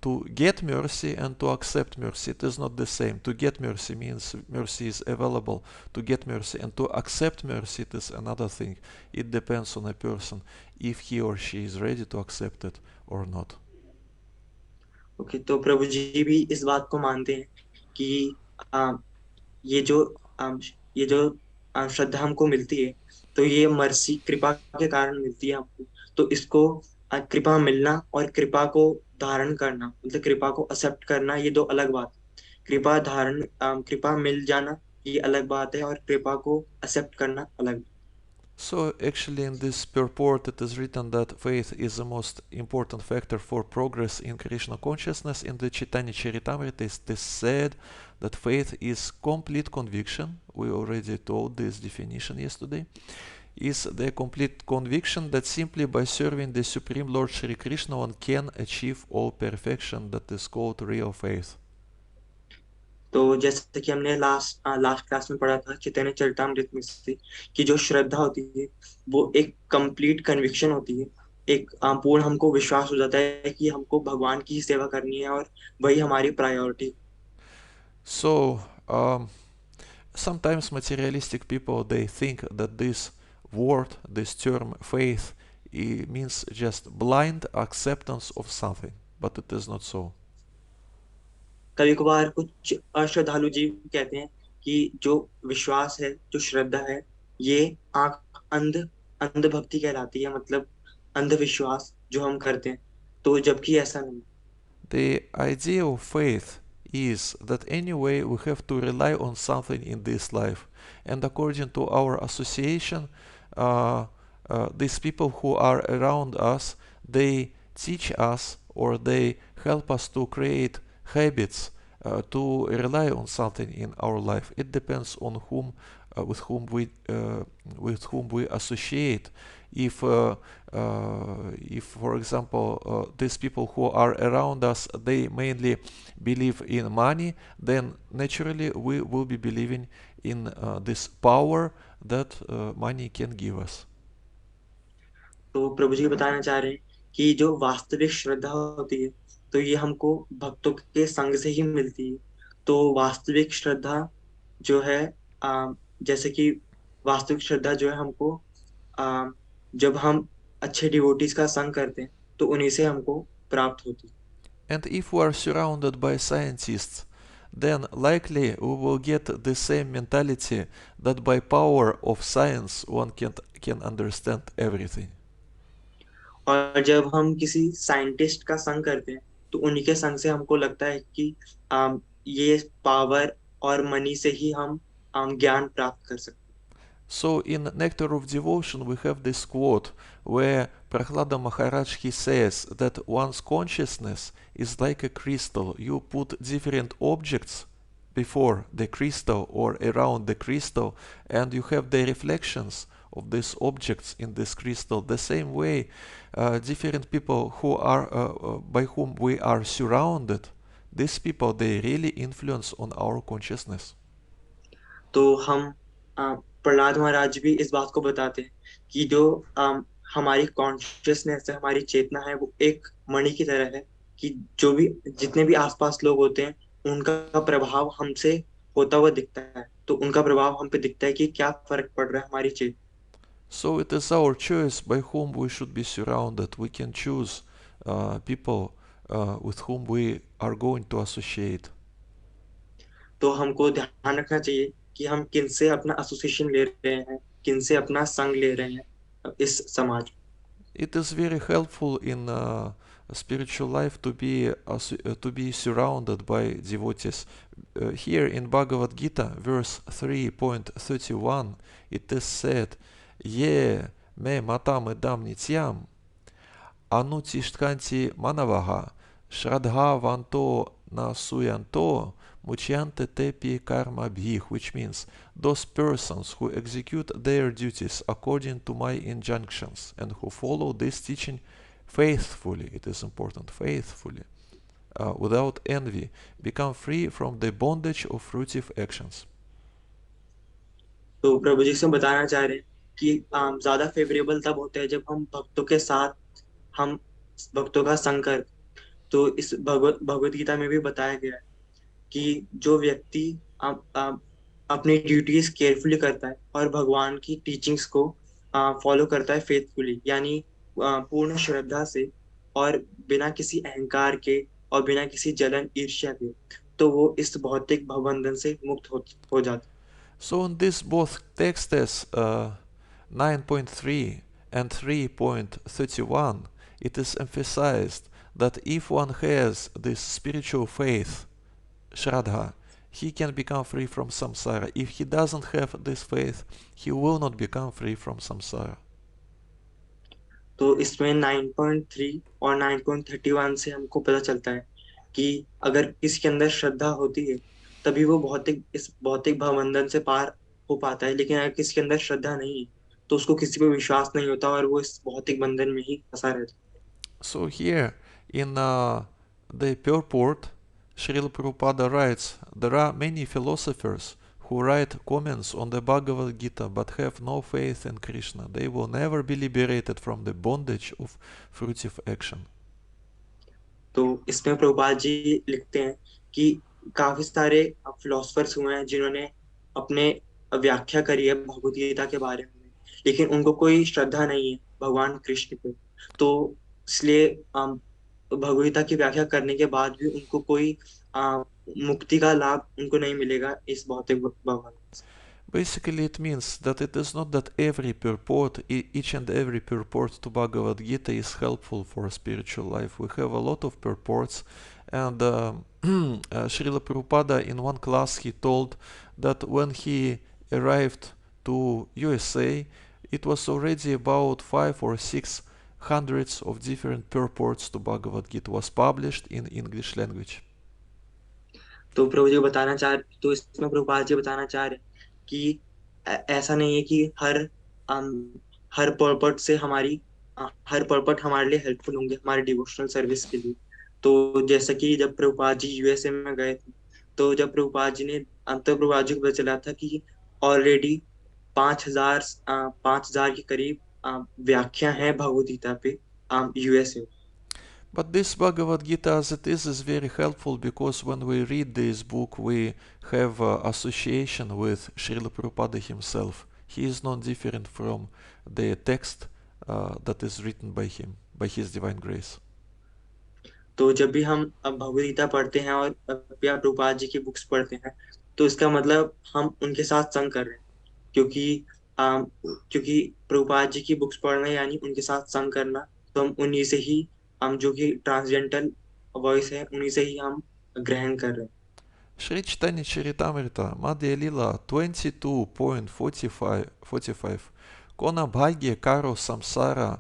to get mercy and to accept mercy. It is not the same. To get mercy means mercy is available to get mercy, and to accept mercy, it is another thing. It depends on a person if he or she is ready to accept it or not. Okay, तो प्रभु जी भी इस बात को मानते हैं कि आ, ये जो आ, ये जो श्रद्धा हमको मिलती है, तो ये मर्सी कृपा के कारण मिलती है हमको। तो इसको कृपा मिलना और कृपा को धारण करना, मतलब कृपा को एक्सेप्ट करना, ये दो अलग बात है। कृपा मिल जाना ये अलग बात है, और कृपा को एक्सेप्ट करना अलग। So actually in this purport it is written that faith is the most important factor for progress in Krishna consciousness. In the Chaitanya Charitamrita it is said that faith is complete conviction. We already told this definition yesterday. Is the complete conviction that simply by serving the Supreme Lord Shri Krishna one can achieve all perfection, that is called real faith. तो जैसे कि हमने last class में पढ़ा था चैतन्य चरितामृत में से, कि जो श्रद्धा होती है वो एक कंप्लीट कन्विक्शन होती है। एक पूर्ण हमको विश्वास हो जाता है कि हमको भगवान की ही सेवा करनी है और वही हमारी priority. So sometimes materialistic people, they think that this term faith, it means just blind acceptance of something, but it is not so. कभी कभार कुछ अश्रद्धालु जी कहते हैं कि जो विश्वास है, जो श्रद्धा है, ये अंध अंध भक्ति कहलाती है, मतलब अंधविश्वास जो हम करते हैं। तो जबकि ऐसा नहीं। The idea of faith is that anyway we have to rely on something in this life, and according to our association, uh, these people who are around us, they teach us or they help us to create habits to rely on something in our life. It depends on whom, with whom we associate. If, for example, these people who are around us, they mainly believe in money, then naturally we will be believing in this power that money can give us. तो प्रभु जी बताना चाह रहे हैं कि जो वास्तविक श्रद्धा होती है तो ये हमको भक्तों के संग से ही मिलती है। तो वास्तविक श्रद्धा जो है जैसे कि वास्तविक श्रद्धा जो है हमको आ, जब हम अच्छे डिवोटीज का संग करते हैं तो उन्हीं से हमको प्राप्त होती है। And if we are surrounded by scientists, then likely we will get the same mentality that by power of science one can understand everything. और जब हम किसी साइंटिस्ट का संग करते हैं तो उन्हीं के संग से हमको लगता है कि ये पावर और मनी से ही हम ज्ञान प्राप्त कर सकते हैं। So in Nectar of Devotion we have this quote where Prahlada Maharaj he says that one's consciousness is like a crystal. You put different objects before the crystal or around the crystal and you have the reflections of these objects in this crystal. The same way different people who are by whom we are surrounded, these people they really influence on our consciousness. तो हम प्रहलाद महाराज भी इस बात को बताते हैं कि जो हमारी कॉन्शियसनेस है, हमारी चेतना है, वो एक मणि की तरह है कि जो भी जितने भी आसपास लोग होते हैं उनका प्रभाव हमसे होता हुआ दिखता है। तो उनका प्रभाव हम पे दिखता है कि क्या फर्क पड़ रहा है हमारी चेतना। So it is our choice by whom we should be surrounded. We can choose people with whom we are going to associate. तो हमको ध्यान रखना चाहिए कि हम किन से अपना एसोसिएशन ले रहे हैं, किन से अपना संग ले रहे हैं इस समाज में। It is very helpful in spiritual life to be surrounded by devotees. Here in Bhagavad Gita, verse 3.31, it is said, "Ye me matam idam nityam anutishkanti manavaha shraddha vanto nasuyanto muchante tepi karma bhih," which means those persons who execute their duties according to my injunctions and who follow this teaching faithfully, it is important, faithfully, without envy, become free from the bondage of fruitive actions. तो प्रभु जी से बताना चाह रहे हैं कि ज्यादा favourable तब होता है जब हम भक्तों के साथ हम भक्तों का संग कर। तो इस भगवत गीता में भी बताया गया है कि जो व्यक्ति अपनी ड्यूटीज केयरफुली करता है और भगवान की टीचिंग्स को फॉलो करता है फेथफुली, यानी पूर्ण श्रद्धा से और बिना किसी अहंकार के और बिना किसी जलन ईर्ष्या के, तो वो इस भौतिक भवबंधन से मुक्त हो जाता है। So in these both texts, 9.3 and 3.31, it is emphasized that if one has this spiritual faith, Sraddha, he can become free from samsara. If he doesn't have this faith, he will not become free from samsara. तो इसमें 9.3 और 9.31 से हमको पता चलता है कि अगर किसी के अंदर श्रद्धा होती है तभी वो इस भौतिक भवबंधन से पार हो पाता है। लेकिन अगर किसी के अंदर श्रद्धा नहीं है तो उसको किसी पे विश्वास नहीं होता और वो इस भौतिक बंधन में ही फंसा रहता है। So here in the purport, Srila Prabhupada writes, there are many philosophers who write comments on the Bhagavad Gita but have no faith in Krishna. They will never be liberated from the bondage of fruitive action. तो इसमें प्रभुपाद जी लिखते हैं कि काफी सारे philosophers हुए हैं जिन्होंने अपने व्याख्या करी है भगवत गीता के बारे में, लेकिन उनको कोई श्रद्धा नहीं है भगवान कृष्ण पे। तो इसलिए भगवत गीता की व्याख्या करने के बाद भी उनको कोई मुक्ति का लाभ उनको नहीं मिलेगा इस भौतिक भवन से। Basically, it means that it is not that every purport, each and every purport to Bhagavad Gita is helpful for spiritual life. We have a lot of purports, and Srila Prabhupada in one class he told that when he arrived to USA, it was already about 500 or 600 of different purports to Bhagavad Gita was published in English language. तो प्रभु जी बताना चाह तो इसमें प्रभुपाद जी बताना चाह रहे हैं कि ऐसा नहीं है कि अम, हर पर्पट से हर पर्पट हमारे लिए हेल्पफुल होंगे हमारे डिवोशनल सर्विस के लिए। तो जैसे कि जब प्रभुपाद जी यूएसए में गए थे, तो जब प्रभुपाद जी ने तो प्रभुपाद जी को पता चला था कि ऑलरेडी 5,000 5,000 के करीब व्याख्या है भगवद गीता पे यूएसए में। But this Bhagavad Gita as it is very helpful because when we read this book, we have association with Srila Prabhupada himself. He is not different from the text that is written by him, by his divine grace. तो जब भी हम अब भगवद गीता पढ़ते हैं और या प्रभुपाद जी की बुक्स पढ़ते हैं, तो इसका मतलब हम उनके साथ संग कर रहे हैं। क्योंकि क्योंकि प्रभुपाद जी की बुक्स पढ़ना यानी उनके साथ संग करना। तो हम उन्हीं से ही हम जो कि ट्रांसजेंडल वॉइस है उन्हीं से ही हम ग्रहण कर रहे हैं। Shri Chaitanya Charitamrita, Madhya Lila 22.45 Kona bhagye karo samsara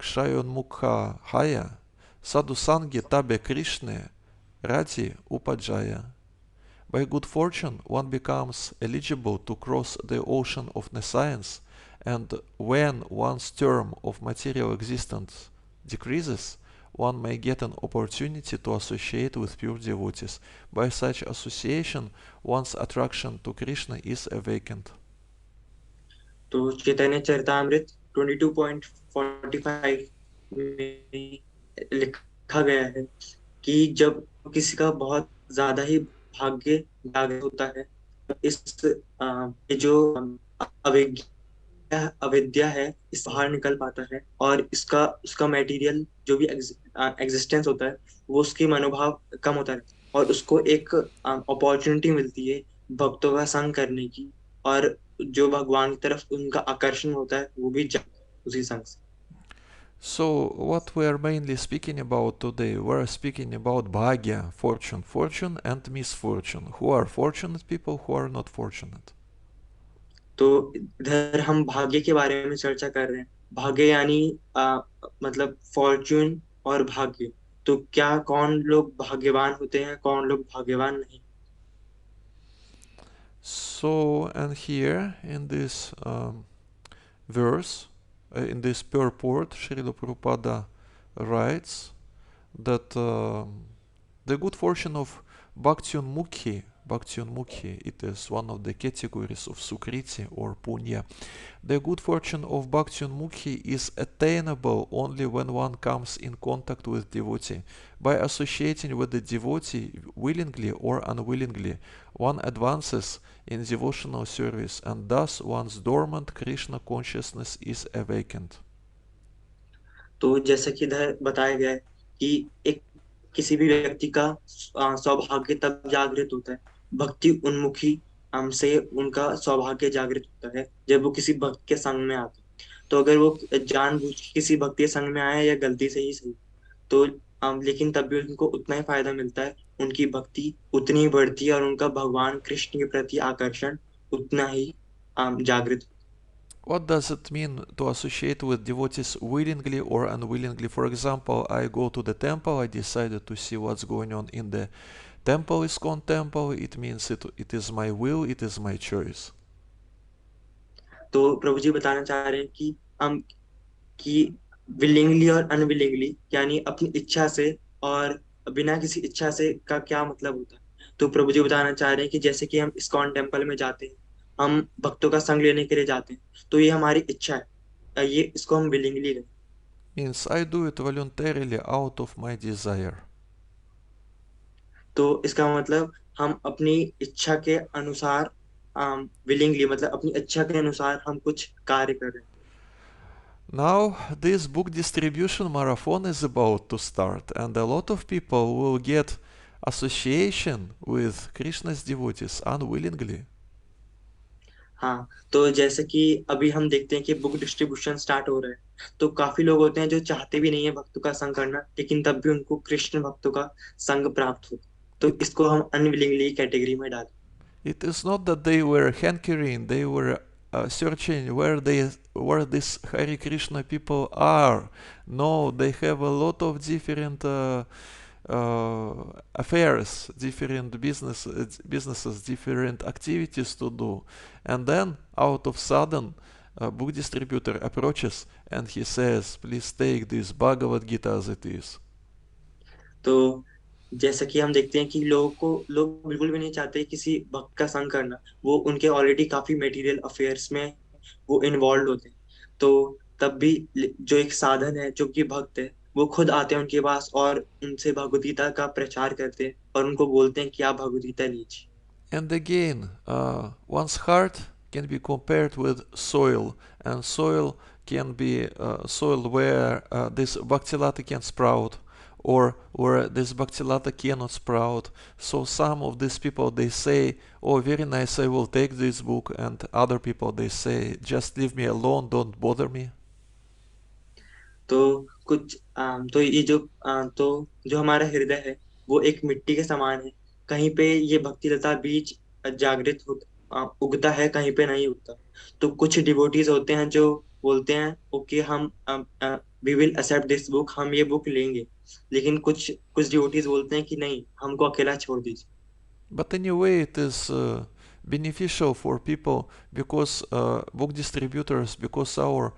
kshayon mukha haya Sadhu-Sangi tabe Krishne rati upajaya. By good fortune, one becomes eligible to cross the ocean of nescience, and when one's term of material existence decreases, one may get an opportunity to associate with pure devotees. By such association, one's attraction to Krishna is awakened. तो चैतन्य चरितामृत 22.45 में लिखा गया है कि जब किसी का बहुत ज्यादा ही भाग्य जागृत होता है, इस ये जो अविद्या है इस बाहर निकल पाता है, और इसका उसका मटेरियल जो भी एग्जिस्टेंस होता है वो उसकी मनोभाव कम होता है, और उसको एक अपॉर्चुनिटी मिलती है भक्तों का संग करने की, और जो भगवान की तरफ उनका आकर्षण होता है वो भी उसी संग से। So, what we are mainly speaking about today, we're speaking about bhagya, fortune, fortune and misfortune. Who are fortunate people, who are not fortunate. तो इधर हम भाग्य के बारे में चर्चा कर रहे हैं। भाग्य यानी मतलब फॉर्च्यून और भाग्य। तो क्या कौन लोग भाग्यवान होते हैं, कौन लोग भाग्यवान नहीं। So, and here in this verse, in this purport, Srila Prabhupada writes that the good fortune of Bhakti-Mukhi, it is one of the categories of Sukriti or Punya. The good fortune of Bhakti-Mukhi is attainable only when one comes in contact with devotee. By associating with the devotee willingly or unwillingly, one advances in devotional service, and thus one's dormant Krishna consciousness is awakened. तो जैसा कि इधर बताया गया है कि एक किसी भी व्यक्ति का सौभाग्य तब जागृत होता है, भक्ति उन्मुखी से उनका सौभाग्य जागृत होता है जब वो किसी भक्त के संग में आते हैं। तो अगर वो जानबूझ के किसी भक्त के संग में आए या गलती से ही सही, तो लेकिन तब भी उनको उतना ही फायदा मिलता है, उनकी भक्ति उतनी ही बढ़ती है और उनका भगवान कृष्ण के प्रति आकर्षण उतना ही जागृत। What does it mean to associate with devotees willingly or unwillingly? For example, I go to the temple, I decided to see what's going on in the temple ISKCON temple. It means it is my will, it is my choice. तो प्रभु जी बताना चाह रहे हैं कि हम कि willingly और unwillingly यानी अपनी इच्छा से और बिना किसी इच्छा से का क्या मतलब होता है। तो प्रभु जी बताना चाह रहे हैं कि जैसे कि हम इस्कॉन टेम्पल में जाते हैं, हम भक्तों का संग लेने के लिए जाते हैं, तो ये हमारी इच्छा है, ये इसको हम विलिंगली करें। Means I do it voluntarily out of my desire. तो इसका मतलब हम अपनी इच्छा के अनुसार विलिंगली मतलब अपनी इच्छा के अनुसार हम कुछ कार्य कर रहे हैं। Now, this book distribution marathon is about to start, and a lot of people will get association with Krishna's devotees unwillingly. हाँ, तो जैसे कि अभी हम देखते हैं कि बुक डिस्ट्रीब्यूशन स्टार्ट हो रहा है, तो काफी लोग होते हैं जो चाहते भी नहीं है भक्तों का संग करना, लेकिन तब भी उनको कृष्ण भक्तों का संग प्राप्त होता है। तो It, इसको हम अनविलिंगली कैटेगरी में डालें। it is not that they were hankering, they were searching where these Hare Krishna people are. No, they have a lot of different affairs, different businesses, different activities to do. And then out of sudden, a book distributor approaches and he says, please take this Bhagavad Gita as it is. तो जैसा कि हम देखते हैं कि लोग बिल्कुल भी नहीं चाहते किसी भक्त का संग करना। वो उनके ऑलरेडी काफी मटेरियल अफेयर्स में वो इन्वॉल्व होते हैं। तो तब भी जो एक साधन है, जो कि भक्त है, वो खुद आते हैं उनके पास और उनसे भगवद गीता का प्रचार करते हैं और उनको बोलते हैं कि आप भगवद गीता लीजिए। And again, one's heart can be compared with soil, and soil can be soil where this bhaktilata can sprout, or where this bhaktilata cannot sprout. So some of these people, they say, oh, very nice, I will take this book, and other people, they say, just leave me alone, don't bother me. तो कुछ तो ये जो हमारा हृदय है वो एक मिट्टी के समान है। कहीं पे ये भक्ति लता बीज उगता है, कहीं पे नहीं उगता। तो कुछ डिवोटीज होते हैं जो बोलते हैं ओके, हम we will accept this book, हम ये बुक लेंगे। लेकिन कुछ कुछ डिवोटीज बोलते हैं कि नहीं, हमको अकेला छोड़ दीजिए। But anyway, it is beneficial for people because book distributors, because our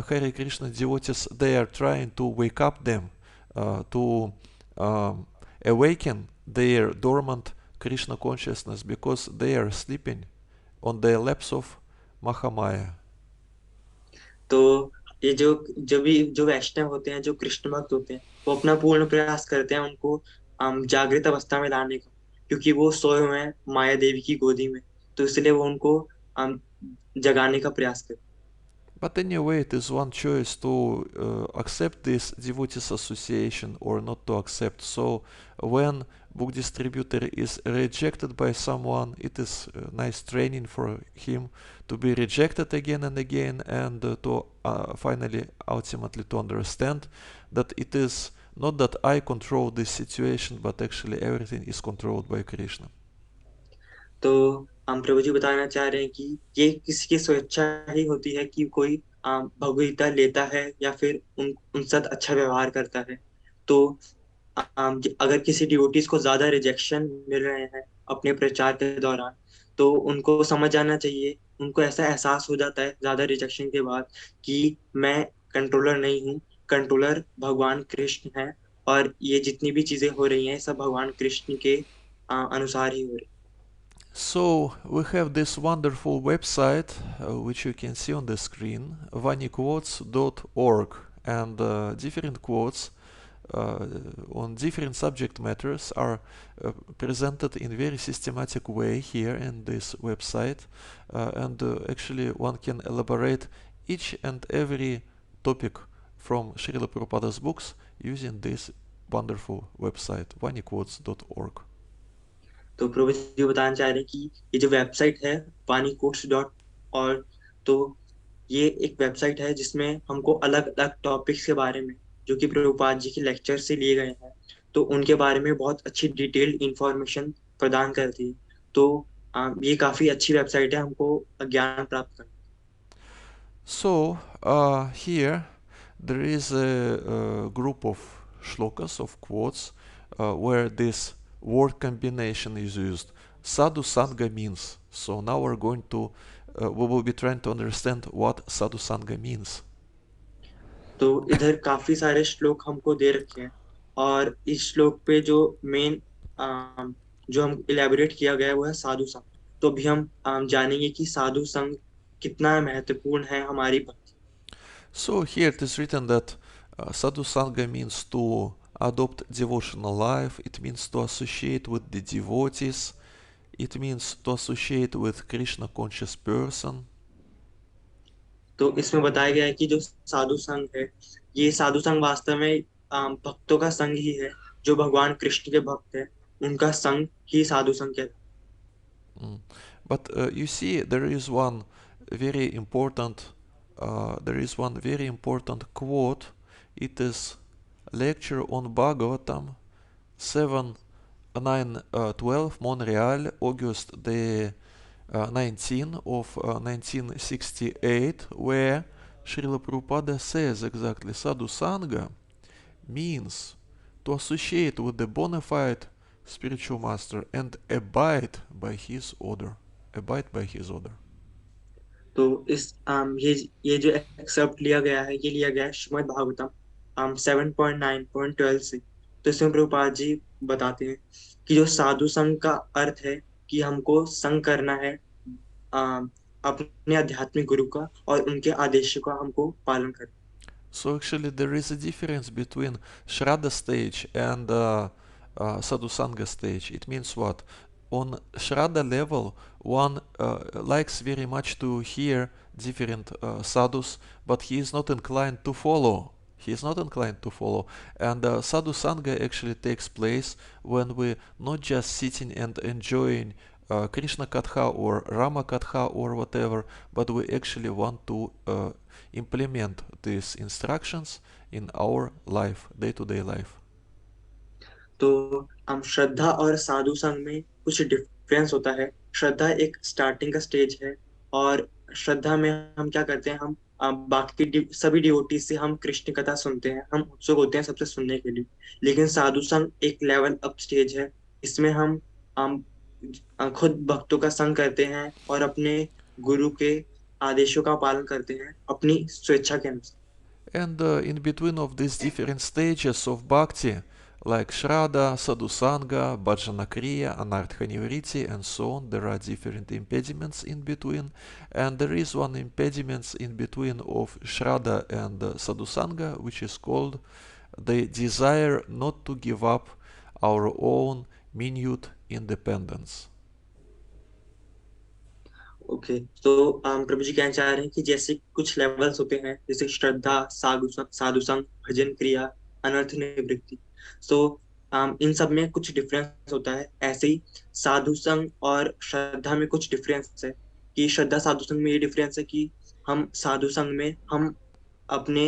Hare Krishna devotees, they are trying to wake up them, to awaken their dormant Krishna consciousness because they are sleeping on the laps of Mahamaya. तो ये जो वैष्णव होते हैं, जो कृष्ण भक्त होते हैं, वो अपना पूर्ण प्रयास करते हैं उनको जागृत अवस्था में लाने का, क्योंकि वो सोए हुए हैं माया देवी की गोदी में। तो इसलिए वो उनको जगाने का प्रयास करते हैं। But anyway, it is one choice to accept this devotees association or not to accept. So when book distributor is rejected by someone, it is nice training for him to be rejected again and again, and to finally, ultimately, to understand that it is not that I control this situation, but actually everything is controlled by Krishna. तो हम प्रभु जी बताना चाह रहे हैं कि ये किसी की स्वेच्छा ही होती है कि कोई भगवद गीता लेता है या फिर उन साथ अच्छा व्यवहार करता है। तो अगर किसी डिवोटीज को ज्यादा रिजेक्शन मिल रहे हैं अपने प्रचार के दौरान, तो उनको समझ जाना चाहिए, उनको ऐसा एहसास हो जाता है ज्यादा रिजेक्शन के बाद कि मैं कंट्रोलर नहीं हूँ, कंट्रोलर भगवान कृष्ण है, और ये जितनी भी चीजें हो रही हैं सब भगवान कृष्ण के अनुसार ही हो रही। So we have this wonderful website which you can see on the screen, vaniquotes.org, and different quotes on different subject matters are presented in very systematic way here in this website, and actually one can elaborate each and every topic from Srila Prabhupada's books using this wonderful website, vaniquotes.org. तो प्रभु जी बताना चाह रहे हैं कि ये जो website है vaniquotes.org, तो ये एक वेबसाइट है जिसमें हमको अलग अलग टॉपिक्स के बारे में, जो कि प्रभुपाद जी के लेक्चर से लिए गए हैं, तो उनके बारे में बहुत अच्छी डिटेल्ड इंफॉर्मेशन प्रदान करती है। तो ये काफी अच्छी वेबसाइट है हमको ज्ञान प्राप्त करने। So here there is a group of shlokas, of quotes, where this word combination is used. Sadhu-Sanga means. So now we're going to, we will be trying to understand what Sadhu-Sanga means. तो इधर काफी सारे श्लोक हमको दे रखे हैं, और इस श्लोक पे जो मेन जो हम इलेबोरेट किया गया है वो है साधु संग। तो अभी हम जानेंगे कि साधु संग कितना महत्वपूर्ण है हमारी भक्ति। So here it is written that Sadhu-Sanga means to adopt devotional life, it means to associate with the devotees, it means to associate with Krishna conscious person. तो इसमें बताया गया है कि जो साधु संग है, ये साधु संग वास्तव में भक्तों का संग ही है। जो भगवान कृष्ण के भक्त है उनका संग ही साधु संग है। But you see, there is one very important quote. It is lecture on Bhagavatam 7, 9, 12, Montreal, August the 19 of 1968, where Srila Prabhupada says exactly Sadhu-Sanga means to associate with the bona fide spiritual master and abide by his order. Abide by his order. तो ये जो accept लिया गया है, ये लिया गया है श्रीमद् भागवतम 7.9.12 से। तो इसमें प्रभुपाद जी बताते हैं कि जो साधु संघ का अर्थ है कि हमको संग करना है अपने आध्यात्मिक गुरु का, और उनके आदेशों का हमको पालन करना। So actually there is a difference between Shraddha stage and Sadhu-Sanga stage. It means what? On Shraddha level, one likes very much to hear different sadhus, but he is not inclined to follow. He is not inclined to follow. And Sadhu-Sanga actually takes place when we not just sitting and enjoying Krishna Katha or Rama Katha or whatever, but we actually want to implement these instructions in our life, day-to-day life. तो हम श्रद्धा और साधु संघ में कुछ difference होता है। श्रद्धा एक starting का स्टेज है, और श्रद्धा में हम क्या करते हैं, हम बाकी सभी डिवोटी से हम कृष्ण कथा सुनते हैं, हम उत्सुक होते हैं सबसे सुनने के लिए। लेकिन साधु संघ एक लेवल अप स्टेज है, इसमें हम खुद भक्तों का संग करते हैं और अपने गुरु के आदेशों का पालन करते हैं अपनी स्वेच्छा के अनुसार। And in between of these different stages of bhakti, like Shraddha, Sadhu-Sanga, Bhajana Kriya, Anartha Nivriti, and so on, there are different impediments in between. And there is one impediment in between of Shraddha and Sadhu-Sanga, which is called the desire not to give up our own minute independence. Okay, तो प्रभु जी कहना चाह रहे हैं कि जैसे कुछ levels होते हैं, जैसे श्रद्धा, साधु संग, भजन क्रिया, अनर्थ निवृत्ति। तो इन सब में कुछ डिफरेंस होता है। ऐसे ही साधु संग और श्रद्धा में कुछ डिफरेंस है कि श्रद्धा साधु संग में ये डिफरेंस है कि हम साधु संग में हम अपने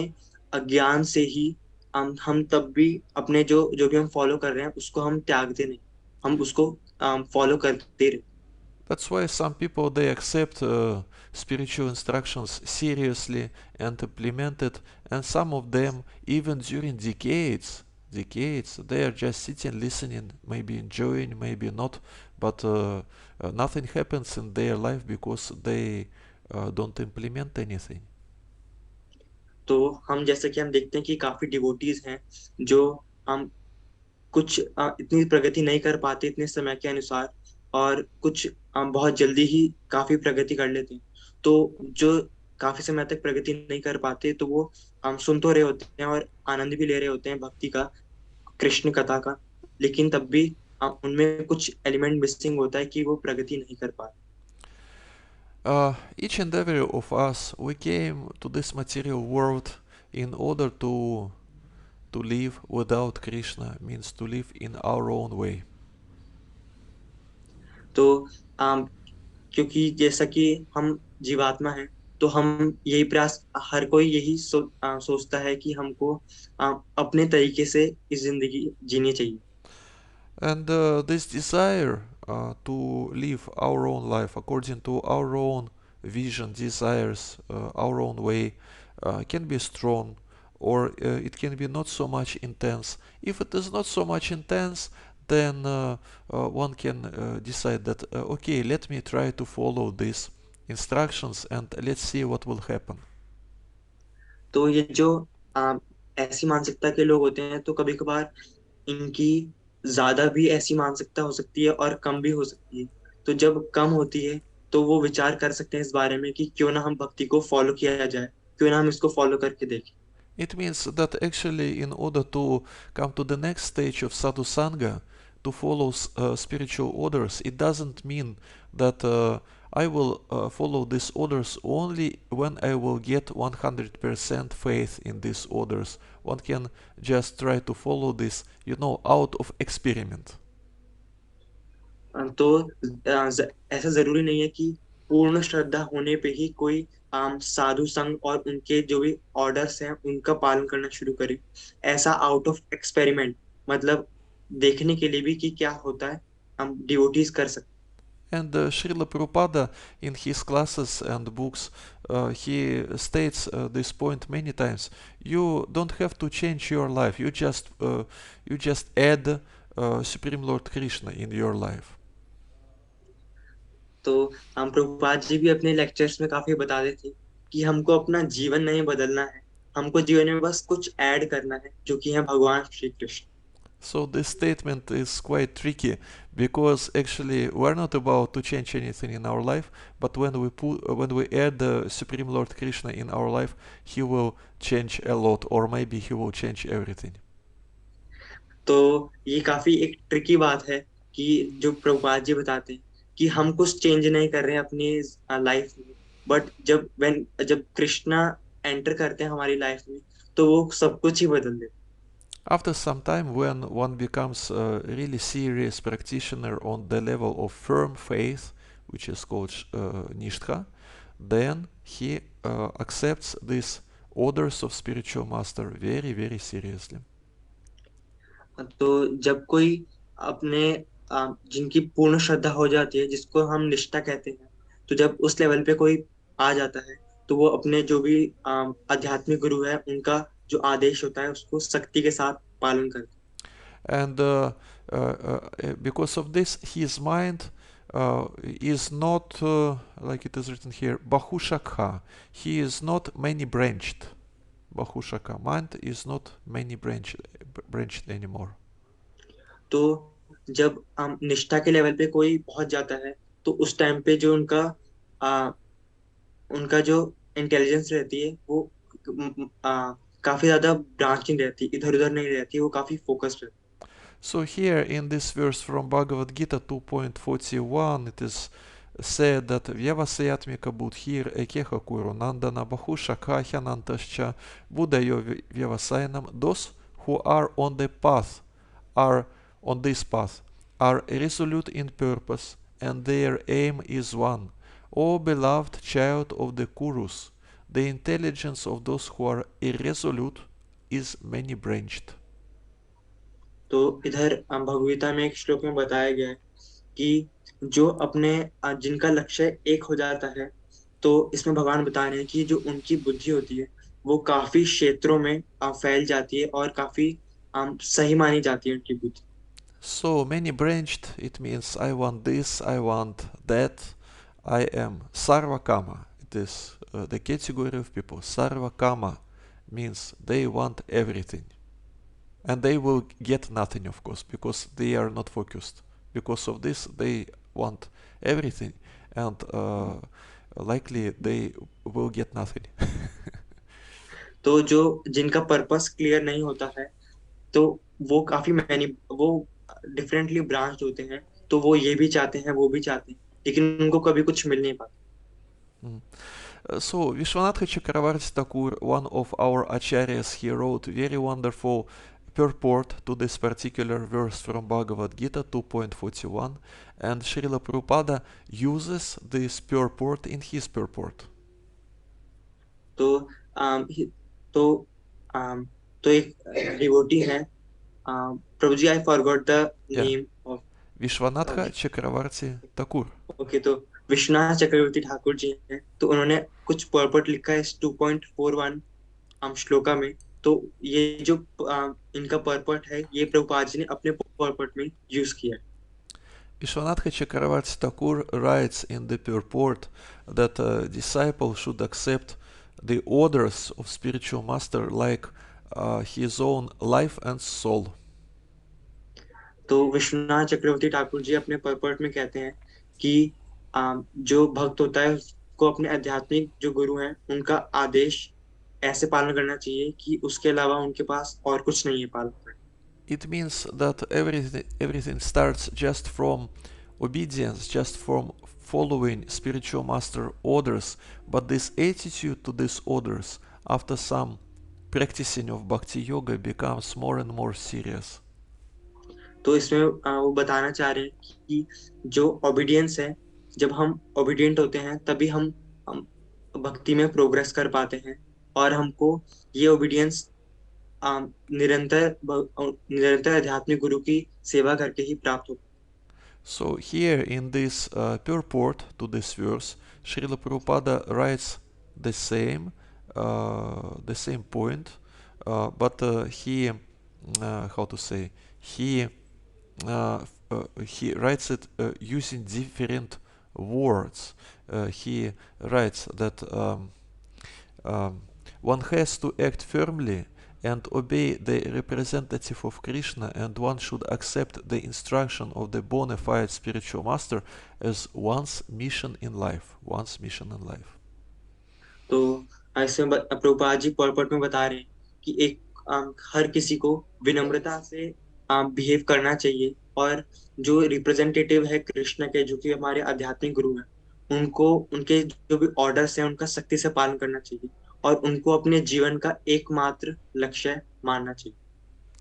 अज्ञान से ही हम तब भी अपने जो जो भी हम फॉलो कर रहे हैं उसको हम त्यागते नहीं, हम उसको फॉलो करते रहते। That's why some people they accept spiritual instructions seriously and implement it, and some of them even during decades they are just sitting, listening, maybe enjoying, maybe not, but nothing happens in their life because they don't implement anything. तो हम जैसे कि हम देखते हैं कि काफी devotees हैं जो हम कुछ इतनी प्रगति नहीं कर पाते इतने समय के अनुसार, और कुछ बहुत जल्दी ही काफी प्रगति कर लेते हैं। तो जो काफी समय तक प्रगति नहीं कर पाते, तो वो हम सुन तो रहे होते हैं और आनंद भी ले रहे होते हैं भक्ति का, कृष्ण कथा का, लेकिन तब भी उनमें कुछ एलिमेंट मिसिंग होता है कि वो प्रगति नहीं कर पाते। Each and every of us, we came to this material world in order to live without Krishna, means to live in our own way. तो क्योंकि जैसा कि हम जीवात्मा हैं, तो हम यही प्रयास, हर कोई यही सोचता है कि हमको अपने तरीके से इस जिंदगी जीनी चाहिए। And this desire to live our own life according to our own vision, desires, our own way, can be strong, or it can be not so much intense. If it is not so much intense, then one can decide that, okay, let me try to follow these instructions and let's see what will happen. तो ये जो ऐसी मानसिकता के लोग होते हैं, तो कभी कभार इनकी ज्यादा भी ऐसी मानसिकता हो सकती है और कम भी हो सकती है। तो जब कम होती है तो वो विचार कर सकते हैं इस बारे में कि क्यों ना हम भक्ति को फॉलो किया जाए, क्यों ना हम इसको फॉलो करके देखें। It means that actually, in order to come to the next stage of Sadhu-Sanga, to follow spiritual orders, it doesn't mean that I will follow these orders only when I will get 100% faith in these orders. One can just try to follow this, out of experiment. तो ऐसा जरूरी नहीं है कि पूर्ण श्रद्धा होने पे ही कोई साधु संघ और उनके जो भी ऑर्डर्स हैं उनका पालन करना शुरू करे। ऐसा आउट ऑफ एक्सपेरिमेंट, मतलब देखने के लिए भी कि क्या होता है, हम डिवोटीज कर सकते। And Srila Prabhupada, in his classes and books, he states this point many times. You don't have to change your life. You just add Supreme Lord Krishna in your life. तो हम प्रभुपाद जी भी अपने lectures में काफी बताते थे कि हमको अपना जीवन नहीं बदलना है, हमको जीवन में बस कुछ ऐड करना है, जो कि है भगवान Shri Krishna. So this statement is quite tricky because actually we're not about to change anything in our life, but when we add the Supreme Lord Krishna in our life, he will change a lot, or maybe he will change everything. तो ये काफी एक tricky बात है कि जो प्रभुपाद जी बताते हैं कि हम कुछ चेंज नहीं कर रहे हैं अपनी लाइफ में, बट जब कृष्णा एंटर करते हैं हमारी लाइफ में तो वो सब कुछ ही बदल देते हैं. After some time, when one becomes a really serious practitioner on the level of firm faith, which is called Nishtha, then he accepts these orders of spiritual master very, very seriously. तो जब कोई अपने जिनकी पूर्ण श्रद्धा हो जाती है, जिसको हम निष्ठा कहते हैं, तो जब उस लेवल पे कोई आ जाता है तो वो अपने जो भी आध्यात्मिक गुरु है उनका जो आदेश होता है उसको सख्ती के साथ पालन करते हैं. And because of this, his mind is not, like it is written here, Bahushakha. He is not many branched. Bahushaka. Mind is not many branched anymore. तो जब हम निष्ठा के लेवल पे कोई पहुंच जाता है तो उस टाइम पे जो उनका जो इंटेलिजेंस रहती है वो काफी ज्यादा ब्रांच नहीं रहती, इधर उधर नहीं रहती, वो काफी फोकस्ड रहती. So here in this verse from Bhagavad Gita 2.41, it is said that Vyavasayatmika Buddhir Ekeha Kuru Nandana Bahusha Kahyanantascha Buddhayo Vyavasayanam. Those who are on the path, are on this path, are resolute in purpose, and their aim is one. O beloved child of the Kurus, the intelligence of those who are irresolute is many-branched. तो इधर भगवगीता में एक श्लोक में बताया गया है कि जो अपने जिनका लक्ष्य एक हो जाता है, तो इसमें भगवान बता रहे हैं कि जो उनकी बुद्धि होती है वो काफी क्षेत्रों में फैल जाती है और काफी सही मानी जाती है उनकी बुद्धि. So many branched, it means I want this, I want that, I am Sarvakama. It is the category of people. Sarvakama means they want everything. And they will get nothing, of course, because they are not focused. Because of this, they want everything, and likely they will get nothing. तो जो जिनका purpose clear नहीं होता है तो वो काफी वो डिफरेंटली ब्रांच होते हैं, तो वो ये भी चाहते हैं वो भी चाहते हैं, लेकिन उनको कभी कुछ मिल नहीं पाता. So Vishwanath Chakravarti Thakur, one of our acharyas, he wrote very wonderful purport to this particular verse from Bhagavad Gita 2.41, and Srila Prabhupada uses this purport in his purport. तो तो तो एक डिवोटी है, प्रभु जी, I forgot the name of Vishwanatha Chakravarti Thakur. Okay, तो विश्वनाथ चक्रवर्ती ठाकुर जी हैं, तो उन्होंने कुछ पर्पट लिखा है इस 2.41 श्लोका में. तो ये जो इनका पर्पट है ये प्रभुपाद जी ने अपने पर्पट में यूज किया है. Vishwanatha Chakravarti Thakur writes in the purport that a disciple should accept the orders of spiritual master like his own life and soul. तो विश्वनाथ चक्रवर्ती ठाकुर जी अपने पर्पट में कहते हैं कि जो भक्त होता है उसको अपने आध्यात्मिक जो गुरु हैं उनका आदेश ऐसे पालन करना चाहिए कि उसके अलावा उनके पास और कुछ नहीं है पालन करने. It means that everything starts just from obedience, just from following spiritual master orders, but this attitude to these orders after some practicing of bhakti yoga becomes more and more serious. तो इसमें वो बताना चाह रहे हैं कि जो obedience है, जब हम ओबीडियंट होते हैं तभी हम भक्ति में प्रोग्रेस कर पाते हैं, और हमको ये ओबीडियंस निरंतर आध्यात्मिक गुरु की सेवा करके ही प्राप्त होता है. So here in this purport to this verse, Srila Prabhupada writes the same point, but he how to say he writes it using different words. He writes that one has to act firmly and obey the representative of Krishna, and one should accept the instruction of the bona fide spiritual master as one's mission in life. One's mission in life. तो ऐसे प्रभुपाद जी पॉलपॉट में बता रहे हैं कि हर किसी को विनम्रता से बिहेव करना चाहिए, और जो रिप्रेजेंटेटिव है कृष्ण के, जो कि हमारे आध्यात्मिक गुरु हैं, उनको उनके जो भी ऑर्डर्स हैं उनका सख्ती से पालन करना चाहिए, और उनको अपने जीवन का एकमात्र लक्ष्य मानना चाहिए.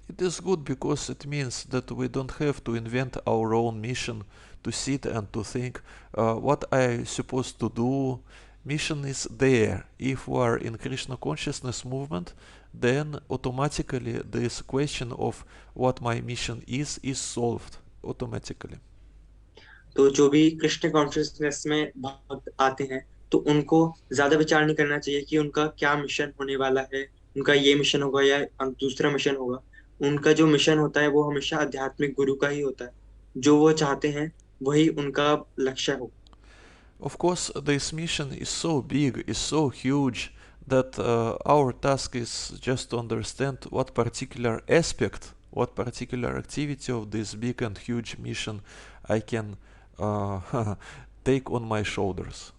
It is good because it means that we don't have to invent our own mission, to sit and to think what I supposed to do. Mission is there. If we are in Krishna consciousness movement, then automatically this question of what my mission is solved automatically. तो जो भी Krishna consciousness में भक्त आते हैं, तो उनको ज्यादा विचार नहीं करना चाहिए कि उनका क्या मिशन होने वाला है, उनका ये मिशन होगा या दूसरा मिशन होगा. उनका जो मिशन होता है वो हमेशा आध्यात्मिक गुरु का ही होता है. जो वो चाहते हैं वही उनका लक्ष्य हो. Of course, this mission is so big, is so huge, that our task is just to understand what particular aspect, what particular activity of this big and huge mission I can take on my shoulders.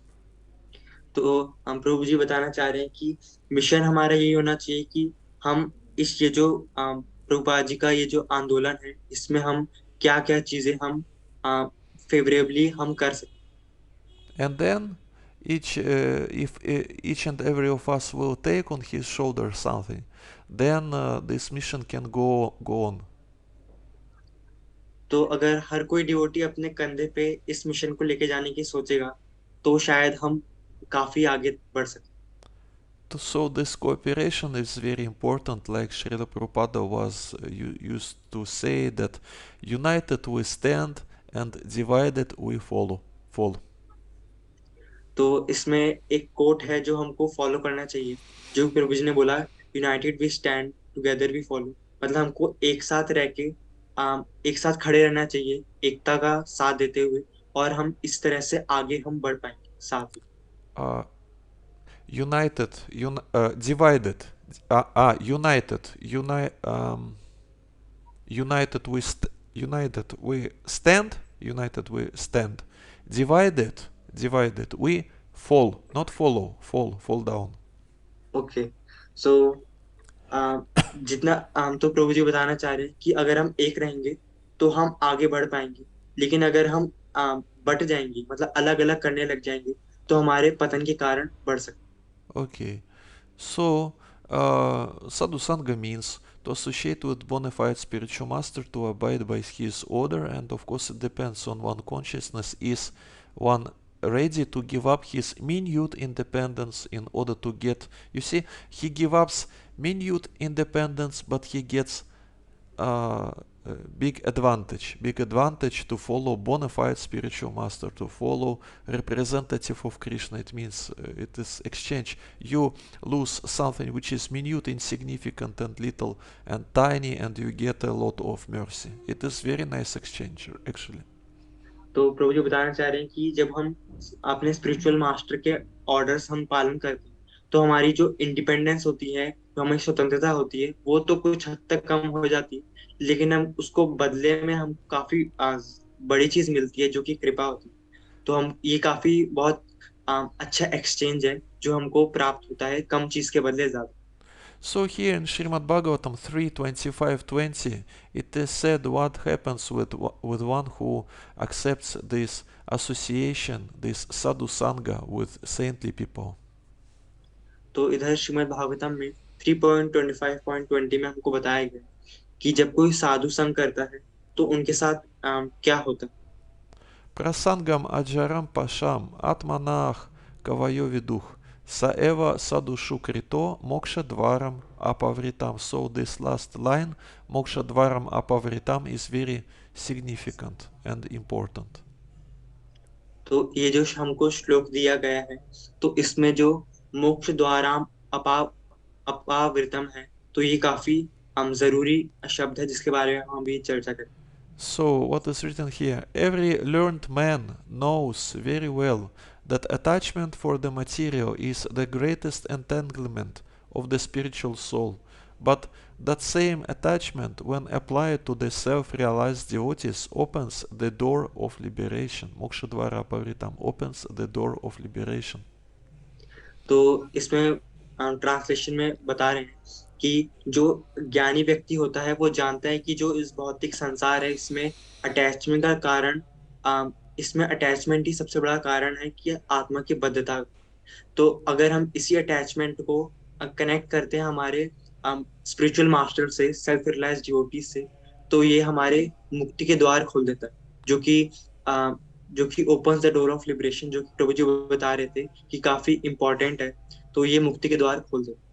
तो हम प्रभु जी बताना चाह रहे हैं कि mission हमारा यही होना चाहिए कि हम ये जो प्रभुपाद जी का ये जो आंदोलन है, इसमें हम क्या क्या चीजें हम फेवरेबली हम कर सकते. And then if each and every of us will take on his shoulder something, then this mission can go on. तो अगर हर कोई डिवोटी अपने कंधे पे इस मिशन को लेके जाने की सोचेगा, तो शायद हम काफी आगे बढ़ सकते. So this cooperation is very important, like Srila Prabhupada was used to say that united we stand and divided we fall. तो इसमें एक कोट है जो हमको फॉलो करना चाहिए, जो प्रभु जी ने बोला, united we stand together we follow. मतलब हमको एक साथ रह के एक साथ खड़े रहना चाहिए, एकता का साथ देते हुए, और हम इस तरह से आगे हम बढ़ पाएंगे साथ में. Divided, united we stand, divided we fall, not follow, fall down. Okay. So जितना हम तो प्रभु जी बताना चाह रहे हैं कि अगर हम एक रहेंगे तो हम आगे बढ़ पाएंगे, लेकिन अगर हम बट जाएंगे, मतलब अलग अलग करने लग जाएंगे, तो हमारे पतन के कारण बढ़ सकते. Okay, so Sadhu-Sanga means to associate with bona fide spiritual master, to abide by his order, and of course it depends on one consciousness. Is one ready to give up his minute independence in order to get, you see, he gives up minute independence, but he gets big advantage to follow bona fide spiritual master, to follow representative of Krishna. It means it is exchange. You lose something which is minute, insignificant and little and tiny, and you get a lot of mercy. It is very nice exchange actually. तो प्रभु जी बताना चाह रहे हैं कि जब हम अपने spiritual master के ऑर्डर्स हम पालन करते हैं, तो हमारी जो इंडिपेंडेंस होती है, जो हमारी स्वतंत्रता होती है, वो तो कुछ हद तक कम हो जाती है, लेकिन हम उसको बदले में हम काफी बड़ी चीज मिलती है, जो कि कृपा होती है. तो हम ये काफी बहुत अच्छा एक्सचेंज है जो हमको प्राप्त होता है कम चीज के बदले ज्यादा. So here in Srimad Bhagavatam 3:25-20, it is said what happens with one who accepts this association, this Sadhu-Sanga with saintly people. तो इधर श्रीमद् भागवतम में 3.25.20 में हमको बताया गया कि जब कोई साधु संग करता है तो उनके साथ क्या होता है. Prasangam ajaram pasham atmanach kavayo viduch saeva sadushu krito moksha apavritam. So this last line, moksha apavritam, is very significant and important. तो ये जो हमको श्लोक दिया गया है, तो इसमें जो मोक्ष द्वाराम अपा अपावृतम है, तो ये काफी जरूरी शब्द है जिसके बारे में हम भी चर्चा करें. So, what is written here? Every learned man knows very well that attachment for the material is the greatest entanglement of the spiritual soul. But that same attachment, when applied to the self-realized devotees, opens the door of liberation. Moksha Dvara Pavritam opens the door of liberation. तो इसमें translation में बता रहे हैं कि जो ज्ञानी व्यक्ति होता है वो जानता है कि जो इस भौतिक संसार है इसमें अटैचमेंट का कारण, इसमें अटैचमेंट ही सबसे बड़ा कारण है कि आत्मा की बद्धता. तो अगर हम इसी अटैचमेंट को कनेक्ट करते हैं हमारे स्पिरिचुअल मास्टर से, सेल्फ रियलाइज्ड डिवोटी से, तो ये हमारे मुक्ति के द्वार खोल देता है, जो कि जो कि opens the door of liberation, जो कि प्रभु जी बता रहे थे कि काफी इंपॉर्टेंट है. तो ये मुक्ति के द्वार खोल देता है.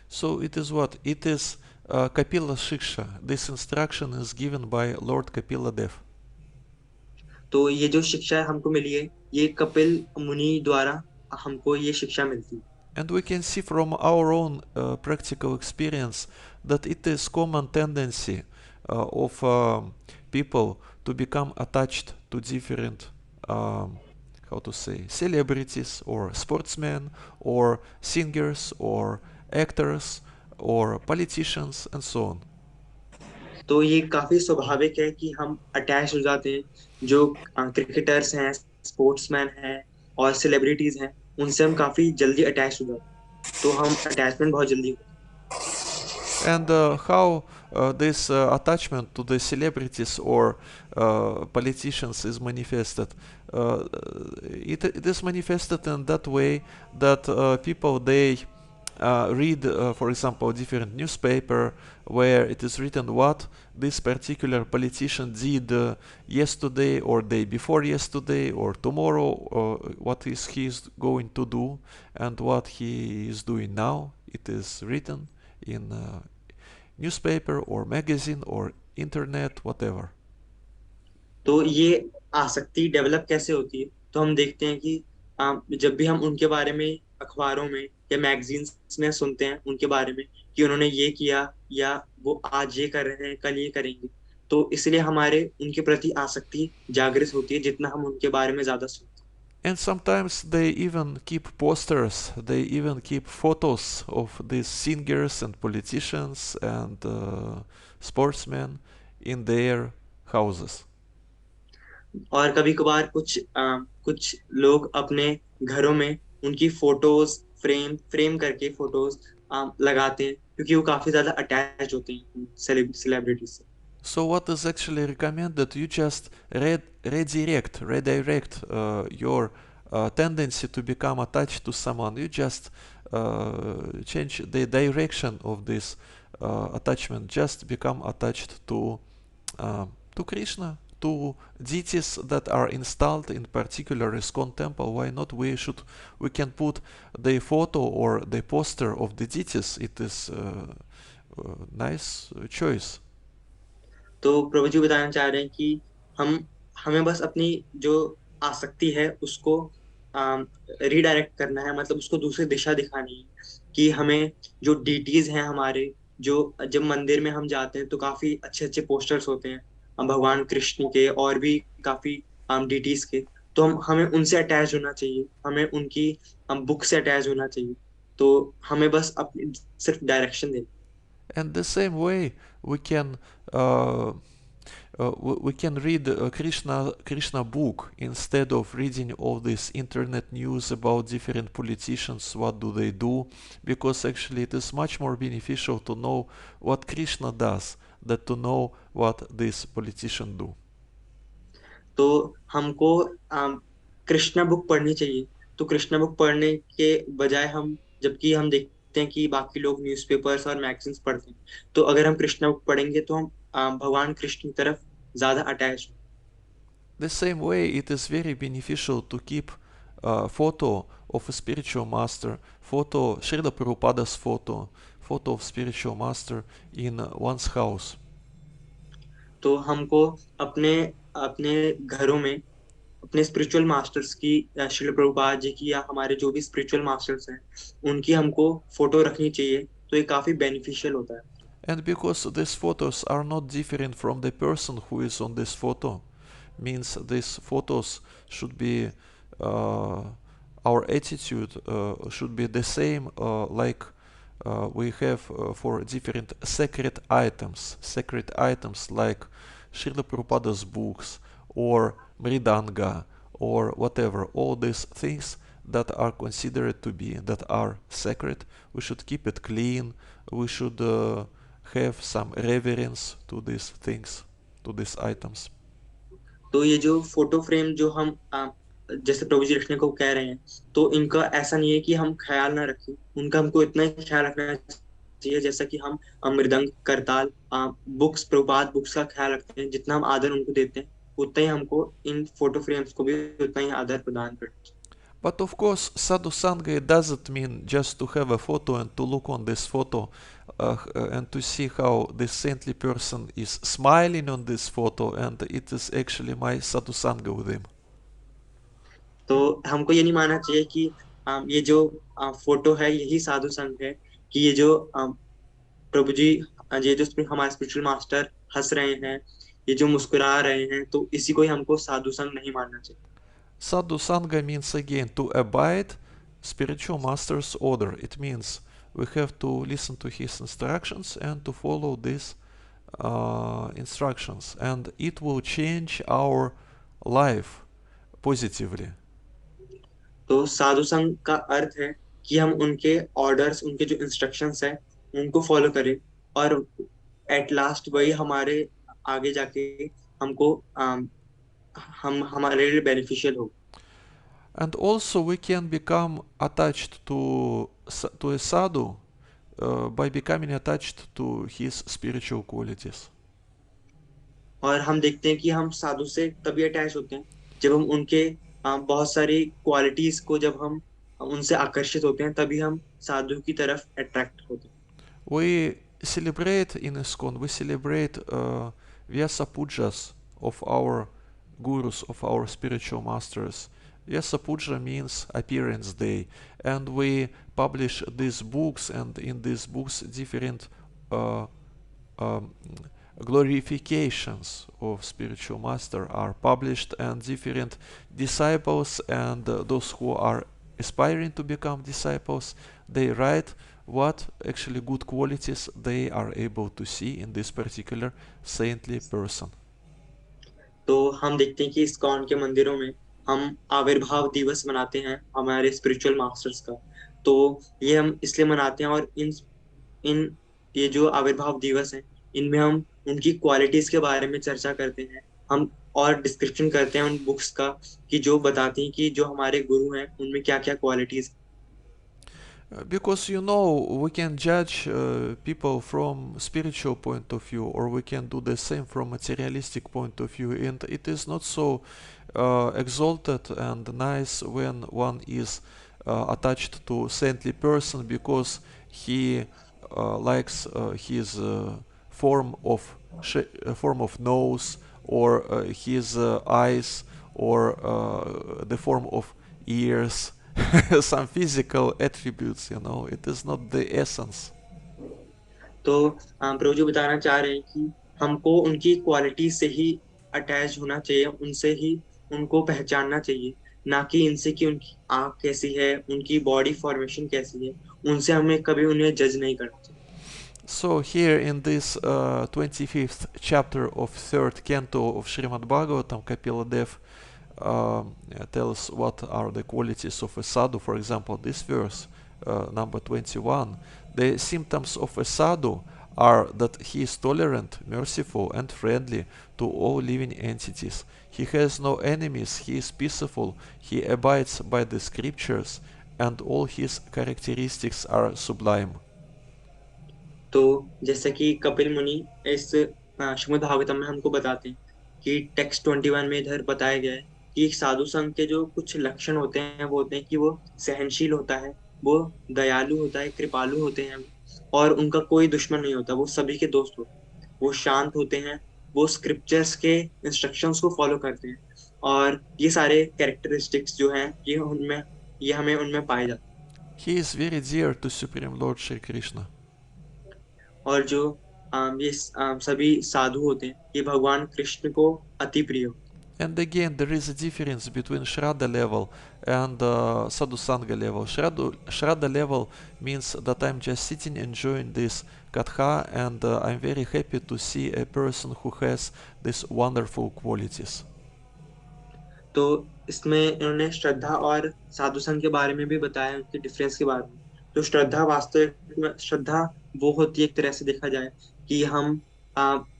So it is what? It is Kapila Shiksha. This instruction is given by Lord Kapila Dev. तो ये जो शिक्षा हमको मिली है, ये कपिल मुनि द्वारा हमको ये शिक्षा मिलती है. And we can see from our own practical experience that it is common tendency of people to become attached to different, how to say, celebrities or sportsmen or singers or actors or politicians and so on. तो ये काफी स्वाभाविक है कि हम attach हो जाते हैं जो क्रिकेटर्स हैं, स्पोर्ट्समैन हैं और सेलिब्रिटीज हैं, उनसे हम काफी जल्दी अटैच हो जाते हैं. तो हम अटैचमेंट बहुत जल्दी होते हैं. And how this attachment to the celebrities or politicians is manifested? It is manifested in that way that people they read, for example, different newspaper where it is written what this particular politician did yesterday or day before yesterday or tomorrow, what is he is going to do and what he is doing now. It is written in newspaper or magazine or internet, whatever. तो ये आसक्ति develop कैसे होती है? तो हम देखते हैं कि जब भी हम उनके बारे में अखबारों में या मैगजीन्स में सुनते हैं उनके बारे में कि उन्होंने ये किया या वो आज ये कर रहे हैं, कल ये करेंगे, तो इसलिए हमारे उनके प्रति आसक्ति जागृत होती है जितना हम उनके बारे में ज्यादा सुनते हैं. And sometimes they even keep posters, they even keep photos of these singers and politicians and sportsmen in their houses. और कभी कभार कुछ लोग अपने घरों में उनकी फोटोज फ्रेम करके फोटोज लगाते हैं क्योंकि वो काफी ज्यादा अटैच होते हैं सेलिब्रिटीज से. So what is actually recommended? You just redirect your tendency to become attached to someone. You just change the direction of this attachment. Just become attached to Krishna, to deities that are installed in particular ISKCON temple. Why not? We can put the photo or the poster of the deities. It is nice choice. तो प्रभु जी बताना चाह रहे हैं कि हमें बस अपनी जो आसक्ति है उसको रीडायरेक्ट करना है, मतलब उसको दूसरी दिशा दिखानी है कि हमें जो डीटीज हैं हमारे, जो जब मंदिर में हम जाते हैं तो काफी अच्छे अच्छे पोस्टर्स होते हैं भगवान कृष्ण के और भी काफी डीटीज के, तो हमें उनसे अटैच होना चाहिए, हमें उनकी बुक से अटैच होना चाहिए. तो हमें बस अपनी सिर्फ डायरेक्शन देनी. And the same way we can read Krishna book instead of reading all this internet news about different politicians, what do they do, because actually it is much more beneficial to know what Krishna does than to know what this politician do. तो हमको Krishna book पढ़नी चाहिए. तो Krishna book पढ़ने के बजाय जबकि हम देखते हैं कि बाकी लोग न्यूज़पेपर्स और मैगजीन्स पढ़ते हैं, तो अगर हम कृष्णा बुक पढ़ेंगे तो हम भगवान कृष्ण की तरफ ज्यादा attach. The same way it is very beneficial to keep a photo of a spiritual master, Srila Prabhupada's photo of spiritual master in one's house. तो हमको अपने अपने घरों में अपने स्पिरिचुअल मास्टर्स की या श्रील प्रभुपाद जी की या हमारे जो भी स्पिरिचुअल मास्टर्स हैं उनकी हमको फोटो रखनी चाहिए, तो ये काफी बेनिफिशियल होता है। And because these photos are not different from the person who is on this photo, means these photos should be uh, our attitude should be the same like we have for different sacred items like Srila Prabhupada's books or Mridanga or whatever, all these things that are considered to be that are sacred, we should keep it clean, we should have some reverence to these things, to these items. तो ये जो photo frame जो हम जैसे प्रभु जी रखने को कह रहे हैं, तो इनका ऐसा नहीं है कि हम ख्याल ना रखें, उनका हमको इतना ही ख्याल रखना चाहिए जैसा कि हम मृदंग करताल बुक्स प्रभुपाद बुक्स का ख्याल रखते हैं, जितना हम आदर उनको देते हैं उतना ही हमको इन फोटो फ्रेम्स को भी उतना ही आदर प्रदान करना चाहिए। But of course, Sadhu-Sanga it doesn't mean just to have a photo and to look on this photo and to see how this saintly person is smiling on this photo and it is actually my Sadhu-Sanga with him. तो हमको ये नहीं मानना चाहिए कि ये जो photo है यही साधु संघ है, कि ये जो प्रभु जी ये जो हमारे स्पिरिचुअल मास्टर हंस रहे हैं, ये जो मुस्कुरा रहे हैं, तो इसी को ही हमको साधु संघ नहीं मानना चाहिए। Sadhu-Sanga means again to abide spiritual master's order. It means we have to listen to his instructions and to follow these instructions, and it will change our life positively. तो साधु संघ का अर्थ है कि हम उनके ऑर्डर्स, उनके जो इंस्ट्रक्शंस है उनको फॉलो करें, और एट लास्ट वही हमारे आगे जाके हमको हम हमारे लिए बेनिफिशियल हो। And also we can become attached to a sadhu by becoming attached to his spiritual qualities. और हम देखते हैं कि हम साधु से तभी अटैच होते हैं जब हम उनके बहुत सारी क्वालिटीज को जब हम उनसे आकर्षित होते हैं, तभी हम साधु की तरफ अट्रैक्ट होते हैं। We celebrate in ISKCON, we celebrate Vyasa Pujas of our gurus, of our spiritual masters. Vyasa Puja means appearance day, and we publish these books, and in these books different um, glorifications of spiritual master are published, and different disciples and those who are aspiring to become disciples, they write what actually good qualities they are able to see in this particular saintly person. तो हम देखते हैं कि ISKCON के मंदिरों में हम आविर्भाव दिवस मनाते हैं हमारे स्पिरिचुअल मास्टर्स का। तो ये हम इसलिए मनाते हैं, और इन इन ये जो आविर्भाव दिवस हैं इनमें हम उनकी क्वालिटीज के बारे में चर्चा करते हैं, हम और डिस्क्रिप्शन करते हैं उन बुक्स का कि जो बताती हैं कि जो हमारे गुरु हैं उनमें क्या क्या qualities. Because we can judge people from spiritual point of view, or we can do the same from materialistic point of view, and it is not so exalted and nice when one is attached to saintly person because he likes his form of nose, or his eyes, or the form of ears. Some physical attributes, it is not the essence. तो प्रभु जी बताना चाह रहे हैं कि हमको उनकी quality से ही attach होना चाहिए, उनसे ही उनको पहचानना चाहिए, ना कि इनसे कि उनकी आँख कैसी है, उनकी बॉडी फॉर्मेशन कैसी है, उनसे हमें कभी उन्हें जज नहीं करना चाहिए। So here in this 25th chapter of 3rd canto of Srimad Bhagavatam, Kapila Dev tells what are the qualities of a sadhu. For example, this verse, number 21, the symptoms of a sadhu are that he is tolerant, merciful, and friendly to all living entities. He has no enemies, he is peaceful, he abides by the scriptures, and all his characteristics are sublime. तो जैसे कि कपिल मुनि इस श्रीमद् भागवतम में हमको बताते हैं कि टेक्स्ट 21 में इधर बताया गया है कि साधु संघ के जो कुछ लक्षण होते हैं वो होते हैं कि वो सहनशील होता है, वो दयालु होता है, कृपालु होते हैं, और उनका कोई दुश्मन नहीं होता, वो सभी के दोस्त होते हैं, वो शांत होते हैं, वो स्क्रिप्चर्स के इंस्ट्रक्शंस को फॉलो करते हैं, और ये सारे कैरेक्टरिस्टिक्स जो हैं ये हमें उनमें पाए जाते He is very dear to Supreme Lord Shri Krishna. हैं। और जो सभी साधु होते हैं, ये भगवान कृष्ण को अति प्रिय होते And again, there is a difference between Shraddha level and Sadhu-Sanga level. Shraddha level means that I'm just sitting enjoying this Katha, and I'm very happy to see a person who has these wonderful qualities. हैं। तो इसमें इन्होंने श्रद्धा और साधु संघ के बारे में भी बताया, उनके डिफरेंस के बारे में। तो श्रद्धा वो होती है, एक तरह से देखा जाए कि हम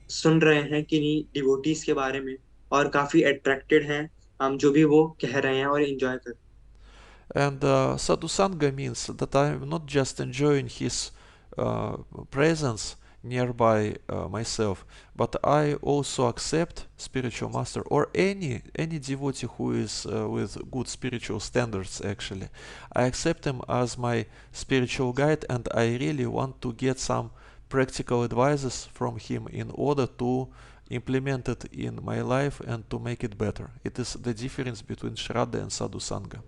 सुन रहे हैं किन्हीं डिवोटीज के बारे में, और काफी अट्रैक्टेड हैं हम जो भी वो कह रहे हैं, और एंजॉय कर रहे हैं। And Sadhu-Sanga means that I'm not just enjoying his uh, presence nearby myself, but I also accept spiritual master or any devotee who is with good spiritual standards. Actually, I accept him as my spiritual guide, and I really want to get some practical advices from him in order to implement it in my life and to make it better. It is the difference between Shraddha and Sadhu-Sanga.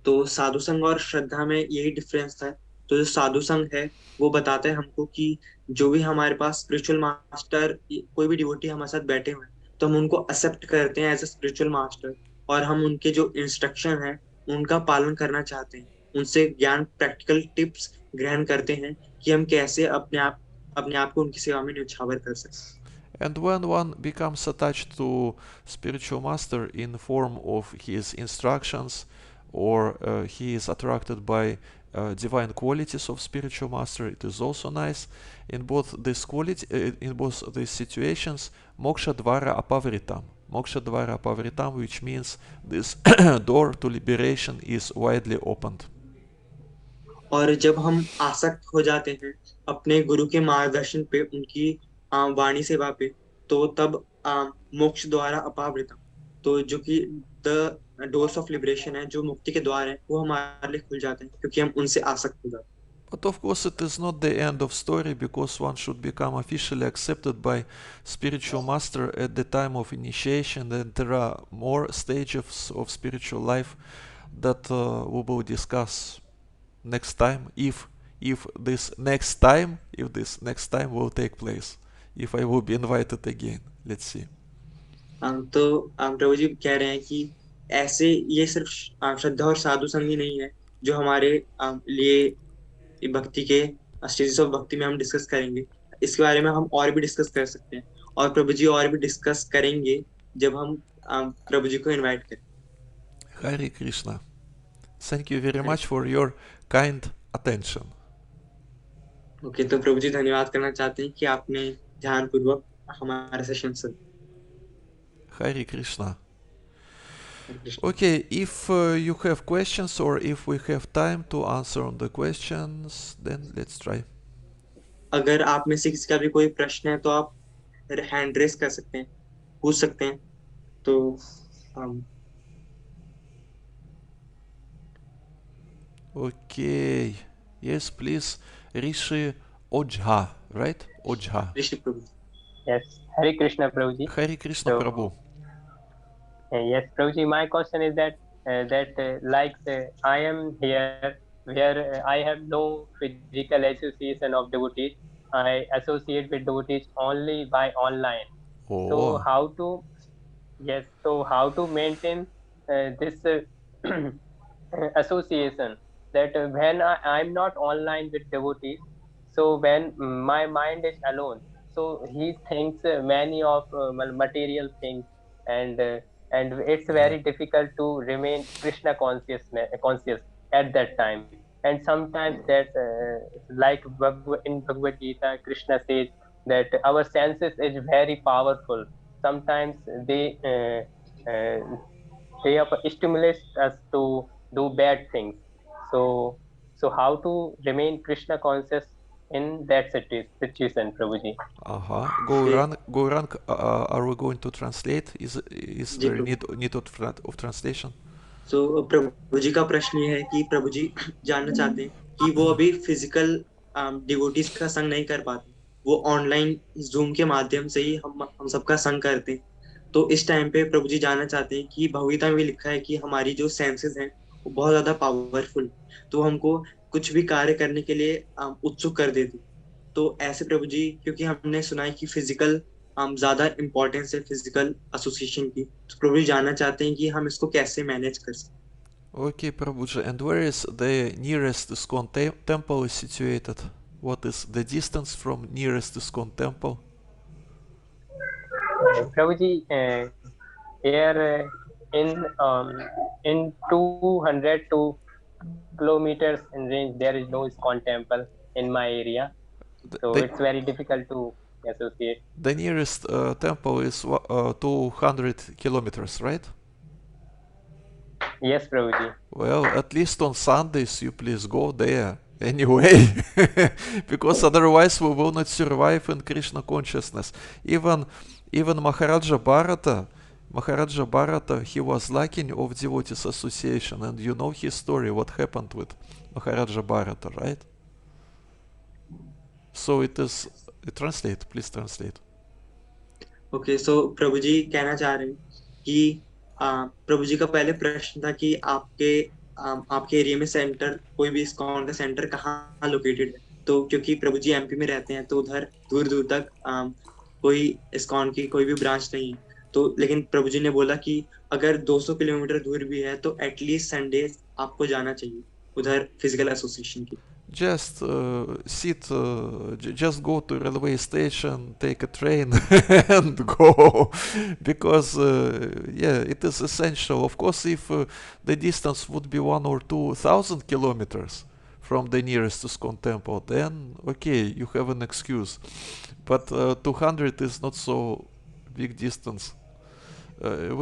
तो साधु संघ और श्रद्धा में यही difference था। तो जो साधु संघ है वो बताता है हमको कि जो भी हमारे पास स्पिरिचुअल मास्टर, कोई भी डिवोटी हमारे साथ बैठे हुए हैं, तो हम उनको एक्सेप्ट करते हैं एज अ स्पिरिचुअल मास्टर, और हम उनके जो इंस्ट्रक्शन है उनका पालन करना चाहते हैं, उनसे ज्ञान प्रैक्टिकल टिप्स ग्रहण करते हैं कि हम कैसे अपने आप को उनकी सेवा में न्यौछावर कर सकते हैं। And when one becomes attached to spiritual master in form of his instructions, or he is attracted by divine qualities of spiritual master, it is also nice. In both these situations, moksha dvara apavritam. Moksha dvara apavritam, which means this door to liberation is widely opened. और जब हम आसक्त हो जाते हैं अपने गुरु के मार्गदर्शन पे, उनकी वाणी सेवा पे, तो तब मोक्ष द्वारा अपावृतम, तो जो कि द डोर्स ऑफ लिबरेशन है, जो मुक्ति के द्वार है, वो हमारे लिए खुल जाते हैं क्योंकि हम उनसे आसक्त हो जाते हैं। But of course, it is not the end of story, because one should become officially accepted by spiritual master at the time of initiation, and there are more stages of spiritual life that we will discuss next time, if this next time will take place, if I will be invited again. Let's see. तो प्रभु जी कह रहे हैं कि ऐसे ये सिर्फ श्रद्धा और साधु संग ही नहीं है जो हमारे लिए भक्ति के स्टेजेस ऑफ भक्ति में हम डिस्कस करेंगे। इसके बारे में हम और भी डिस्कस कर सकते हैं, और प्रभु जी और भी डिस्कस करेंगे जब हम प्रभु जी को इनवाइट करें। Hare Krishna. Thank you very much for your kind attention. Okay, तो प्रभु जी धन्यवाद करना चाहते हैं कि आपने ध्यानपूर्वक हमारा सेशन सुना। Hare Krishna. Hare Krishna. Okay, if you have questions, or if we have time to answer on the questions, then let's try. अगर आप में से किसी का भी कोई प्रश्न है तो आप हैंड रेस कर सकते हैं, पूछ सकते हैं। तो Okay. Yes, please. Rishi Ojha, right? Ojha. Rishi Prabhu. Yes, Hare Krishna, Prabhuji. Hare Krishna So, Prabhu. Yes, Prabhuji, my question is that I am here where I have no physical association of devotees. I associate with devotees only by online. So Oh. how to maintain this association, that when I'm not online with devotees, so when my mind is alone, so he thinks many of material things, and it's very difficult to remain Krishna conscious at that time. And sometimes that in Bhagavad Gita, Krishna says that our senses is very powerful. Sometimes they stimulate us to do bad things. So how to remain Krishna conscious in that situation, Prabhuji? Gaurang, are we going to translate? Is ji there Prabhu. need of translation? तो प्रभु जी का प्रश्न ये है कि प्रभु जी जानना चाहते हैं कि वो अभी फिजिकल डिवोटीज का संग नहीं कर पाते, वो ऑनलाइन जूम के माध्यम से ही हम सबका संग करते हैं। तो इस टाइम पे प्रभु जी जानना चाहते हैं कि भगवगीता में लिखा है कि हमारी जो सेंसेस हैं वो बहुत ज्यादा पावरफुल, तो हमको कुछ भी कार्य करने के लिए उत्सुक कर देती। तो ऐसे प्रभु जी, क्योंकि हमने सुना है कि फिजिकल ज्यादा इंपॉर्टेंस है फिजिकल एसोसिएशन की, तो प्रभु जी जानना चाहते हैं कि हम इसको कैसे मैनेज कर सकते Okay, Prabhuji, and where is the nearest ISKCON temple is situated? What is the distance from nearest ISKCON temple? Prabhuji, here in 200 to kilometers in range, there is no ISKCON temple in my area, The, so the, it's very difficult to associate. the nearest temple is 200 kilometers, right? Yes, Prabhuji. Well, at least on Sundays you please go there anyway, because otherwise we will not survive in Krishna consciousness. Even Maharaja Bharata, he was lacking of devotees association, and you know his story, what happened with Maharaja Bharata, right? So it is. Translate, please translate. Okay, so प्रभु जी कहना चाह रहे हैं कि प्रभु जी का पहले प्रश्न था कि आपके एरिया में सेंटर, कोई भी इस्कॉन का सेंटर कहाँ लोकेटेड है। तो क्योंकि प्रभु जी एमपी में रहते हैं तो उधर दूर दूर तक कोई इस्कॉन की कोई भी ब्रांच नहीं है। तो लेकिन प्रभु जी ने बोला कि अगर 200 किलोमीटर दूर भी है तो एटलीस्ट संडे आपको जाना चाहिए उधर फिजिकल एसोसिएशन की। Just just go to railway station, take a train and go, because yeah, it is essential. Of course, if the distance would be 1 or 2 thousand kilometers from the nearest ISKCON temple, then okay, you have an excuse. But 200 is not so big distance.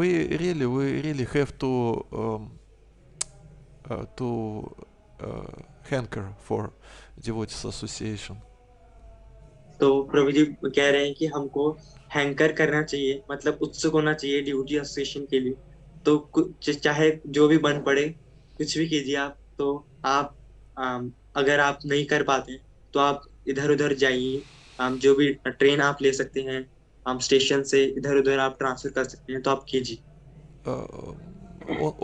We really have to hanker for devotees association. तो प्रभु जी कह रहे हैं कि हमको hanker करना चाहिए, मतलब उत्सुक होना चाहिए ड्यूटी एसोसिएशन के लिए। तो कुछ चाहे जो भी बन पड़े, कुछ भी कीजिए आप। तो आप अगर आप नहीं कर पाते हैं तो आप इधर उधर जाइए। जो भी ट्रेन आप ले सकते हैं, स्टेशन से इधर उधर आप ट्रांसफर कर सकते हैं, तो आप कीजिए।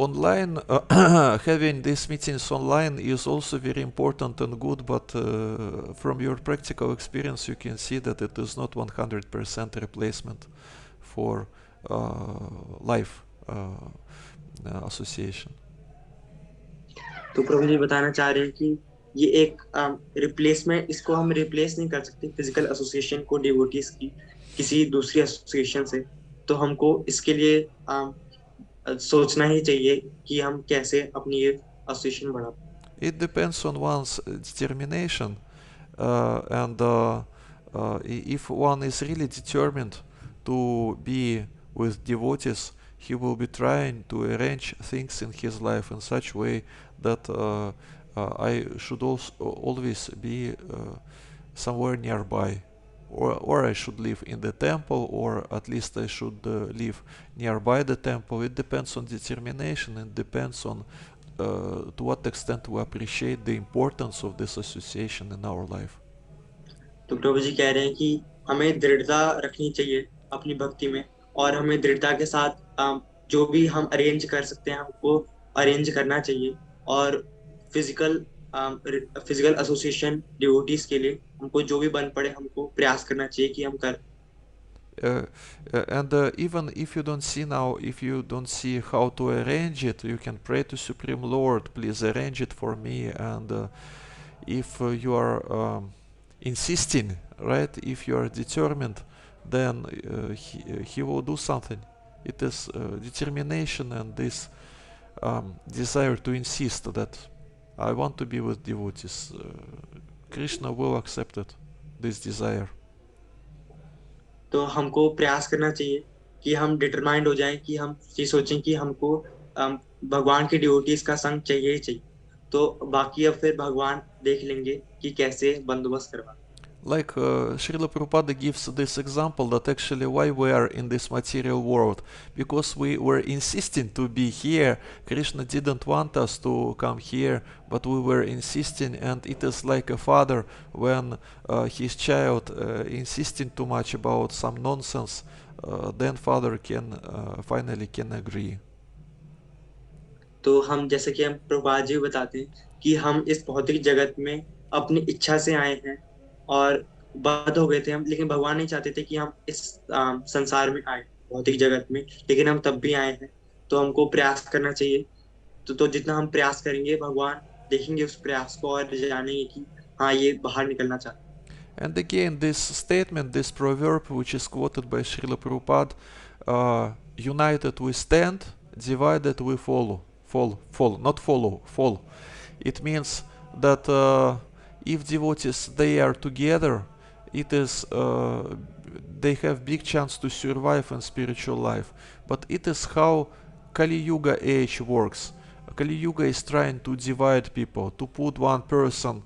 Online, having these meetings online is also very important and good, but from your practical experience, you can see that it is not 100% replacement for live association. तो प्रभु जी बताना चाह रहे हैं कि ये एक रिप्लेसमेंट, इसको हम रिप्लेस नहीं कर सकते फिजिकल एसोसिएशन को डिवोटीज की किसी दूसरी एसोसिएशन से। तो हमको इसके लिए सोचना ही चाहिए कि हम कैसे अपनी ये एसोसिएशन बढ़ा। It depends on one's determination, and if one is really determined to be with devotees, he will be trying to arrange things in his life in such way that I should also always be somewhere nearby, or I should live in the temple, or at least I should live nearby the temple. It depends on determination, and depends on to what extent we appreciate the importance of this association in our life. तो प्रभु जी कह रहे हैं कि हमें दृढ़ता रखनी चाहिए अपनी भक्ति में, और हमें दृढ़ता के साथ जो भी हम अरेंज कर सकते हैं हमको अरेंज करना चाहिए। और फिजिकल फिजिकल एसोसिएशन डिवोटीज के लिए हमको जो भी बन पड़े हमको प्रयास करना चाहिए कि हम कर। And even if you don't see now, if you don't see how to arrange it, you can pray to Supreme Lord, please arrange it for me. And if you are insisting, right, if you are determined, then he will do something. It is determination and this desire to insist that I want to be with devotees. Krishna will accept it, this desire. तो हमको प्रयास करना चाहिए कि हम determined हो जाएं, कि हम ये सोचें कि हमको भगवान के डिवोटीज का संग चाहिए ही चाहिए। तो बाकी अब फिर भगवान देख लेंगे कि कैसे बंदोबस्त करवा। Like Srila Prabhupada gives this example that actually why we are in this material world, because we were insisting to be here. Krishna didn't want us to come here, but we were insisting, and it is like a father when his child insisting too much about some nonsense, then father can finally can agree. तो हम जैसे कि हम प्रभुपाद जी बताते हैं कि हम इस भौतिक जगत में अपनी इच्छा से आए हैं और बद्ध हो गए थे हम, लेकिन भगवान नहीं चाहते थे कि हम इस संसार में आए भौतिक जगत में, लेकिन हम तब भी आए हैं। तो हमको प्रयास करना चाहिए। तो जितना हम प्रयास करेंगे भगवान देखेंगे उस प्रयास को और जानेंगे कि हाँ ये बाहर निकलना चाहता है। And again, this statement, this proverb, which is quoted by Srila Prabhupada, united we stand, divided we follow. Fall, not follow, fall. It means that if devotees they are together, it is they have big chance to survive in spiritual life. But it is how Kali Yuga age works. Kali Yuga is trying to divide people, to put one person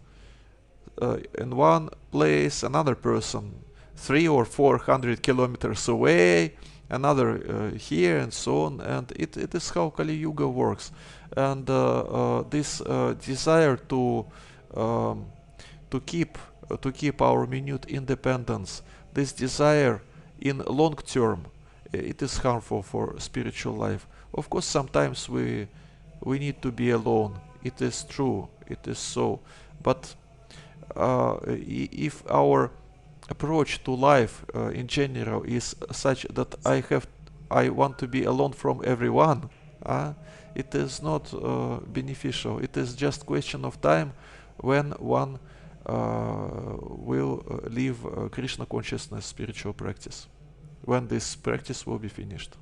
in one place, another person 300 or 400 kilometers away, another here, and so on. And it is how Kali Yuga works. And this desire um, to keep our minute independence, this desire in long term, it is harmful for spiritual life. Of course, sometimes we need to be alone. It is true. It is so. But if our approach to life in general is such that I want to be alone from everyone, it is not beneficial. It is just question of time when one will live Krishna consciousness spiritual practice, when this practice will be finished.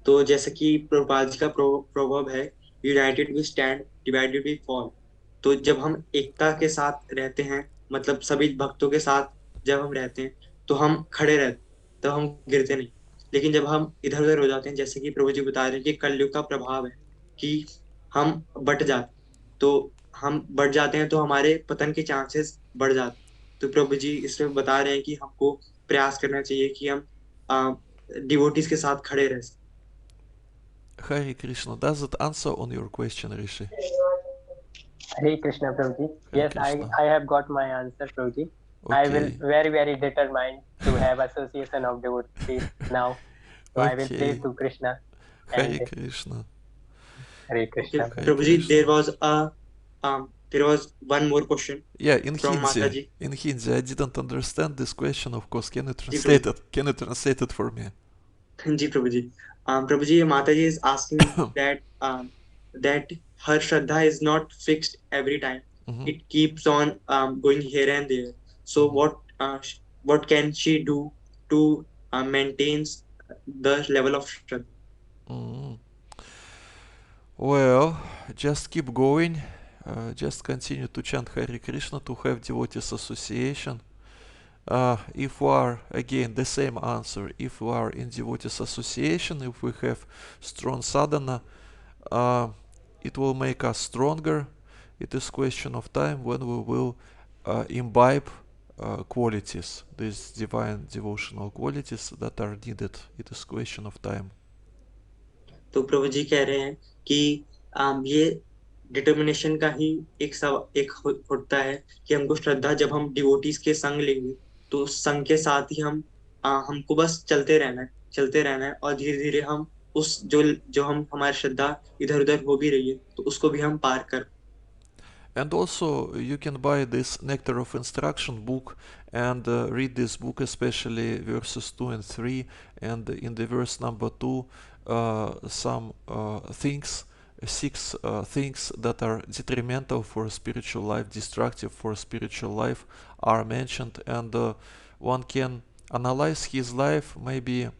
तो जैसे कि प्रभुपाद जी का proverb है, united we stand, divided we fall. तो जब हम एकता के साथ रहते हैं, मतलब सभी भक्तों के साथ जब हम रहते हैं तो हम खड़े रहते, तो हम गिरते नहीं। लेकिन जब हम इधर उधर हो जाते हैं, जैसे कि प्रभु जी बता रहे हैं कि कलयुग का प्रभाव है कि हम बट जाते, तो हम बट जाते हैं तो हमारे पतन के चांसेस बढ़ जाते हैं। तो प्रभु जी इसमें बता रहे हैं कि हमको प्रयास करना चाहिए कि हम डिवोटीज के साथ खड़े रह सकें। Hare Krishna, does that answer on your question, Rishi? Hare Krishna, Prabhuji. Hare Yes, Krishna. I have got my answer, Prabhuji. I will Okay. very determined to have association of devotees now. So I will pray Okay. to Krishna. Hare And Krishna. Hare Krishna. Okay, Hare Prabhuji, Krishna. there was one more question Yeah, in from Hindi. Mataji. In Hindi, I didn't understand this question. Of course, can you Ji, translate Prabhuji. it? Can you translate it for me? Ji, Prabhuji. Prabhuji, Mataji is asking that her Shraddha is not fixed every time. Mhm. It keeps on going here and there. So what can she do to maintain the level of Shraddha? Mm. Well, just keep going. Just continue to chant Hare Krishna to have devotees association. If we are, again, the same answer, if we are in devotees association, if we have strong sadhana, it will make us stronger. It is question of time when we will imbibe qualities, these divine devotional qualities that are needed. It is question of time. तो प्रभु जी कह रहे हैं कि ये determination का ही एक होता है कि हमको श्रद्धा जब हम डिवोटीज के संग लेंगे, तो उस संग के साथ ही हमको बस चलते रहना है और धीरे धीरे हम उस जो हम हमारी श्रद्धा इधर उधर हो भी रही है तो उसको भी हम पार कर। And also, you can buy this Nectar of Instruction book and read this book, especially verses 2 and 3. And in the verse number 2, some things, 6 things that are detrimental for spiritual life, destructive for spiritual life, are mentioned. And one can analyze his life. Maybe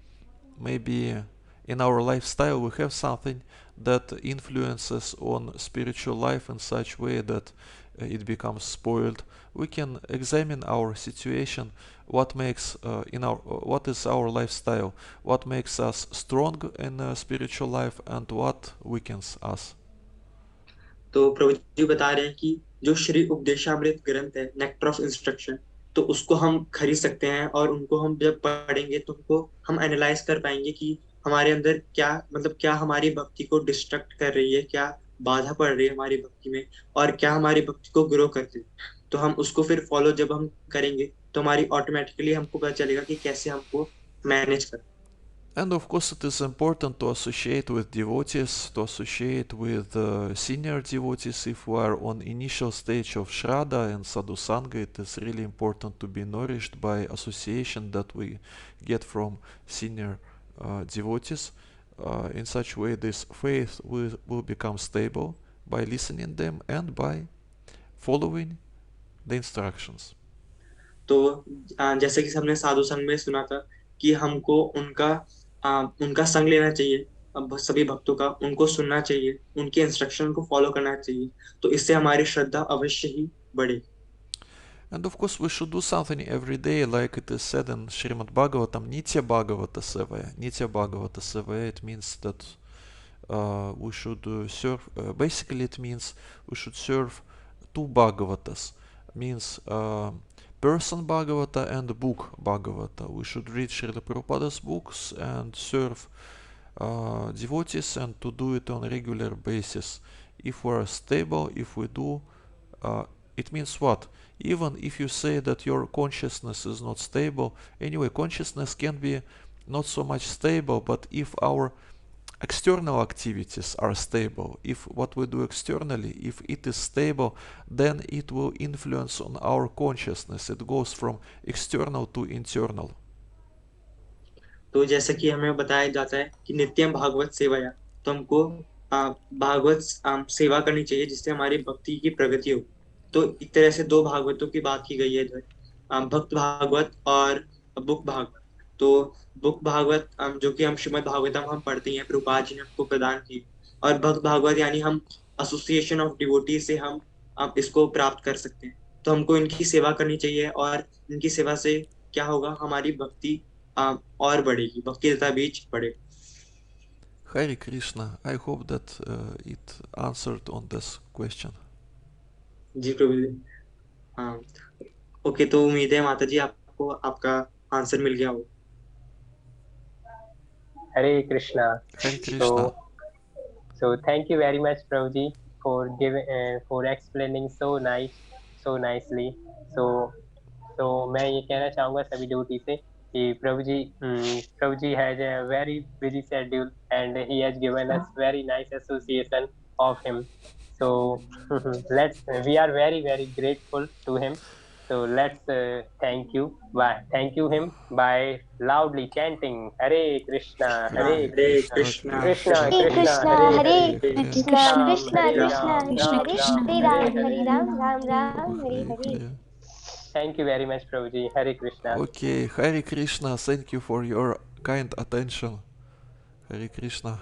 in our lifestyle we have something that influences on spiritual life in such way that it becomes spoiled. We can examine our situation, what makes what is our lifestyle, what makes us strong in spiritual life, and what weakens us. तो प्रभु जी बता रहे हैं कि जो श्री उपदेशामृत ग्रंथ है, nectar of instruction, तो उसको हम खरीद सकते हैं, और उनको हम जब पढ़ेंगे तो उनको हम एनालाइज कर पाएंगे कि हमारे अंदर क्या, मतलब क्या हमारी भक्ति को डिस्ट्रक्ट कर रही है, क्या बाधा पड़ रही है हमारी भक्ति में, और क्या हमारी भक्ति को ग्रो करती है। तो हम उसको फिर फॉलो जब हम करेंगे तो हमारी ऑटोमेटिकली हमको पता चलेगा कि कैसे हमको मैनेज कर। And of course, it is important to associate with devotees, to associate with senior devotees. If we are on initial stage of Shraddha and Sadhu-Sanga, it is really important to be nourished by association that we get from senior devotees. In such way, this faith will become stable by listening them and by following the instructions. तो जैसे कि हमने साधु संघ में सुना था कि हमको उनका संग लेना चाहिए, अब सभी भक्तों का उनको सुनना चाहिए, उनके इंस्ट्रक्शन को फॉलो करना चाहिए, तो इससे हमारी श्रद्धा अवश्य ही बढ़ेगी। And of course, we should do something every day, like it is said in Srimad Bhagavatam, Nitya Bhagavata Sevaya. Nitya Bhagavata Sevaya, it means that we should serve, basically it means we should serve two Bhagavatas. Means person Bhagavata and book Bhagavata. We should read Srila Prabhupada's books and serve devotees, and to do it on a regular basis. If we are stable, if we do, it means what? Even if you say that your consciousness is not stable, anyway, consciousness can be not so much stable, but if our external activities are stable, if what we do externally, if it is stable, then it will influence on our consciousness. It goes from external to internal. तो जैसे कि हमें बताया जाता है कि नित्यम भागवत सेवाया, तो हमको भागवत सेवा करनी चाहिए जिससे हमारी भक्ति की प्रगति हो। तो एक तरह से दो भागवतों की बात की गई है इधर, भक्त भागवत और बुक भागवत। तो बुक भागवत जो कि हम श्रीमद् भागवतम हम पढ़ते हैं, प्रभुपाद जी ने हमको प्रदान की, और भक्त भागवत यानी हम एसोसिएशन ऑफ डिवोटी से हम इसको प्राप्त कर सकते हैं। तो हमको इनकी सेवा करनी चाहिए, और इनकी सेवा से क्या होगा, हमारी भक्ति और बढ़ेगी, भक्ति तथा बीज बढ़ेगा। Hare Krishna, I hope that it answered on this question. जी प्रभु जी। हाँ, ओके, तो उम्मीद है माता जी आपको आपका आंसर मिल गया हो। Hare Krishna. Hare Krishna. So thank you very much, Prabhuji, for giving for explaining so nicely. So मैं ये कहना चाहूँगा सभी डिवोटी से कि प्रभु जी has a very busy schedule and he has given us very nice association of him. So we are very grateful to him. So let's thank you him by loudly chanting Hare Krishna, Hare Hare Krishna, Krishna Krishna Krishna Krishna, Krishna Hare Hare Hare, Hare, Krishna Hare Krishna Ram, Krishna Ram Krishna Ram, Hare Hare Ram Hare. Hare Ram Ram Ram Hare Hare Hare. Hare. Thank you very much, Prabhuji. Hare Krishna. Okay, Hare Krishna, thank you for your kind attention. Hare Krishna.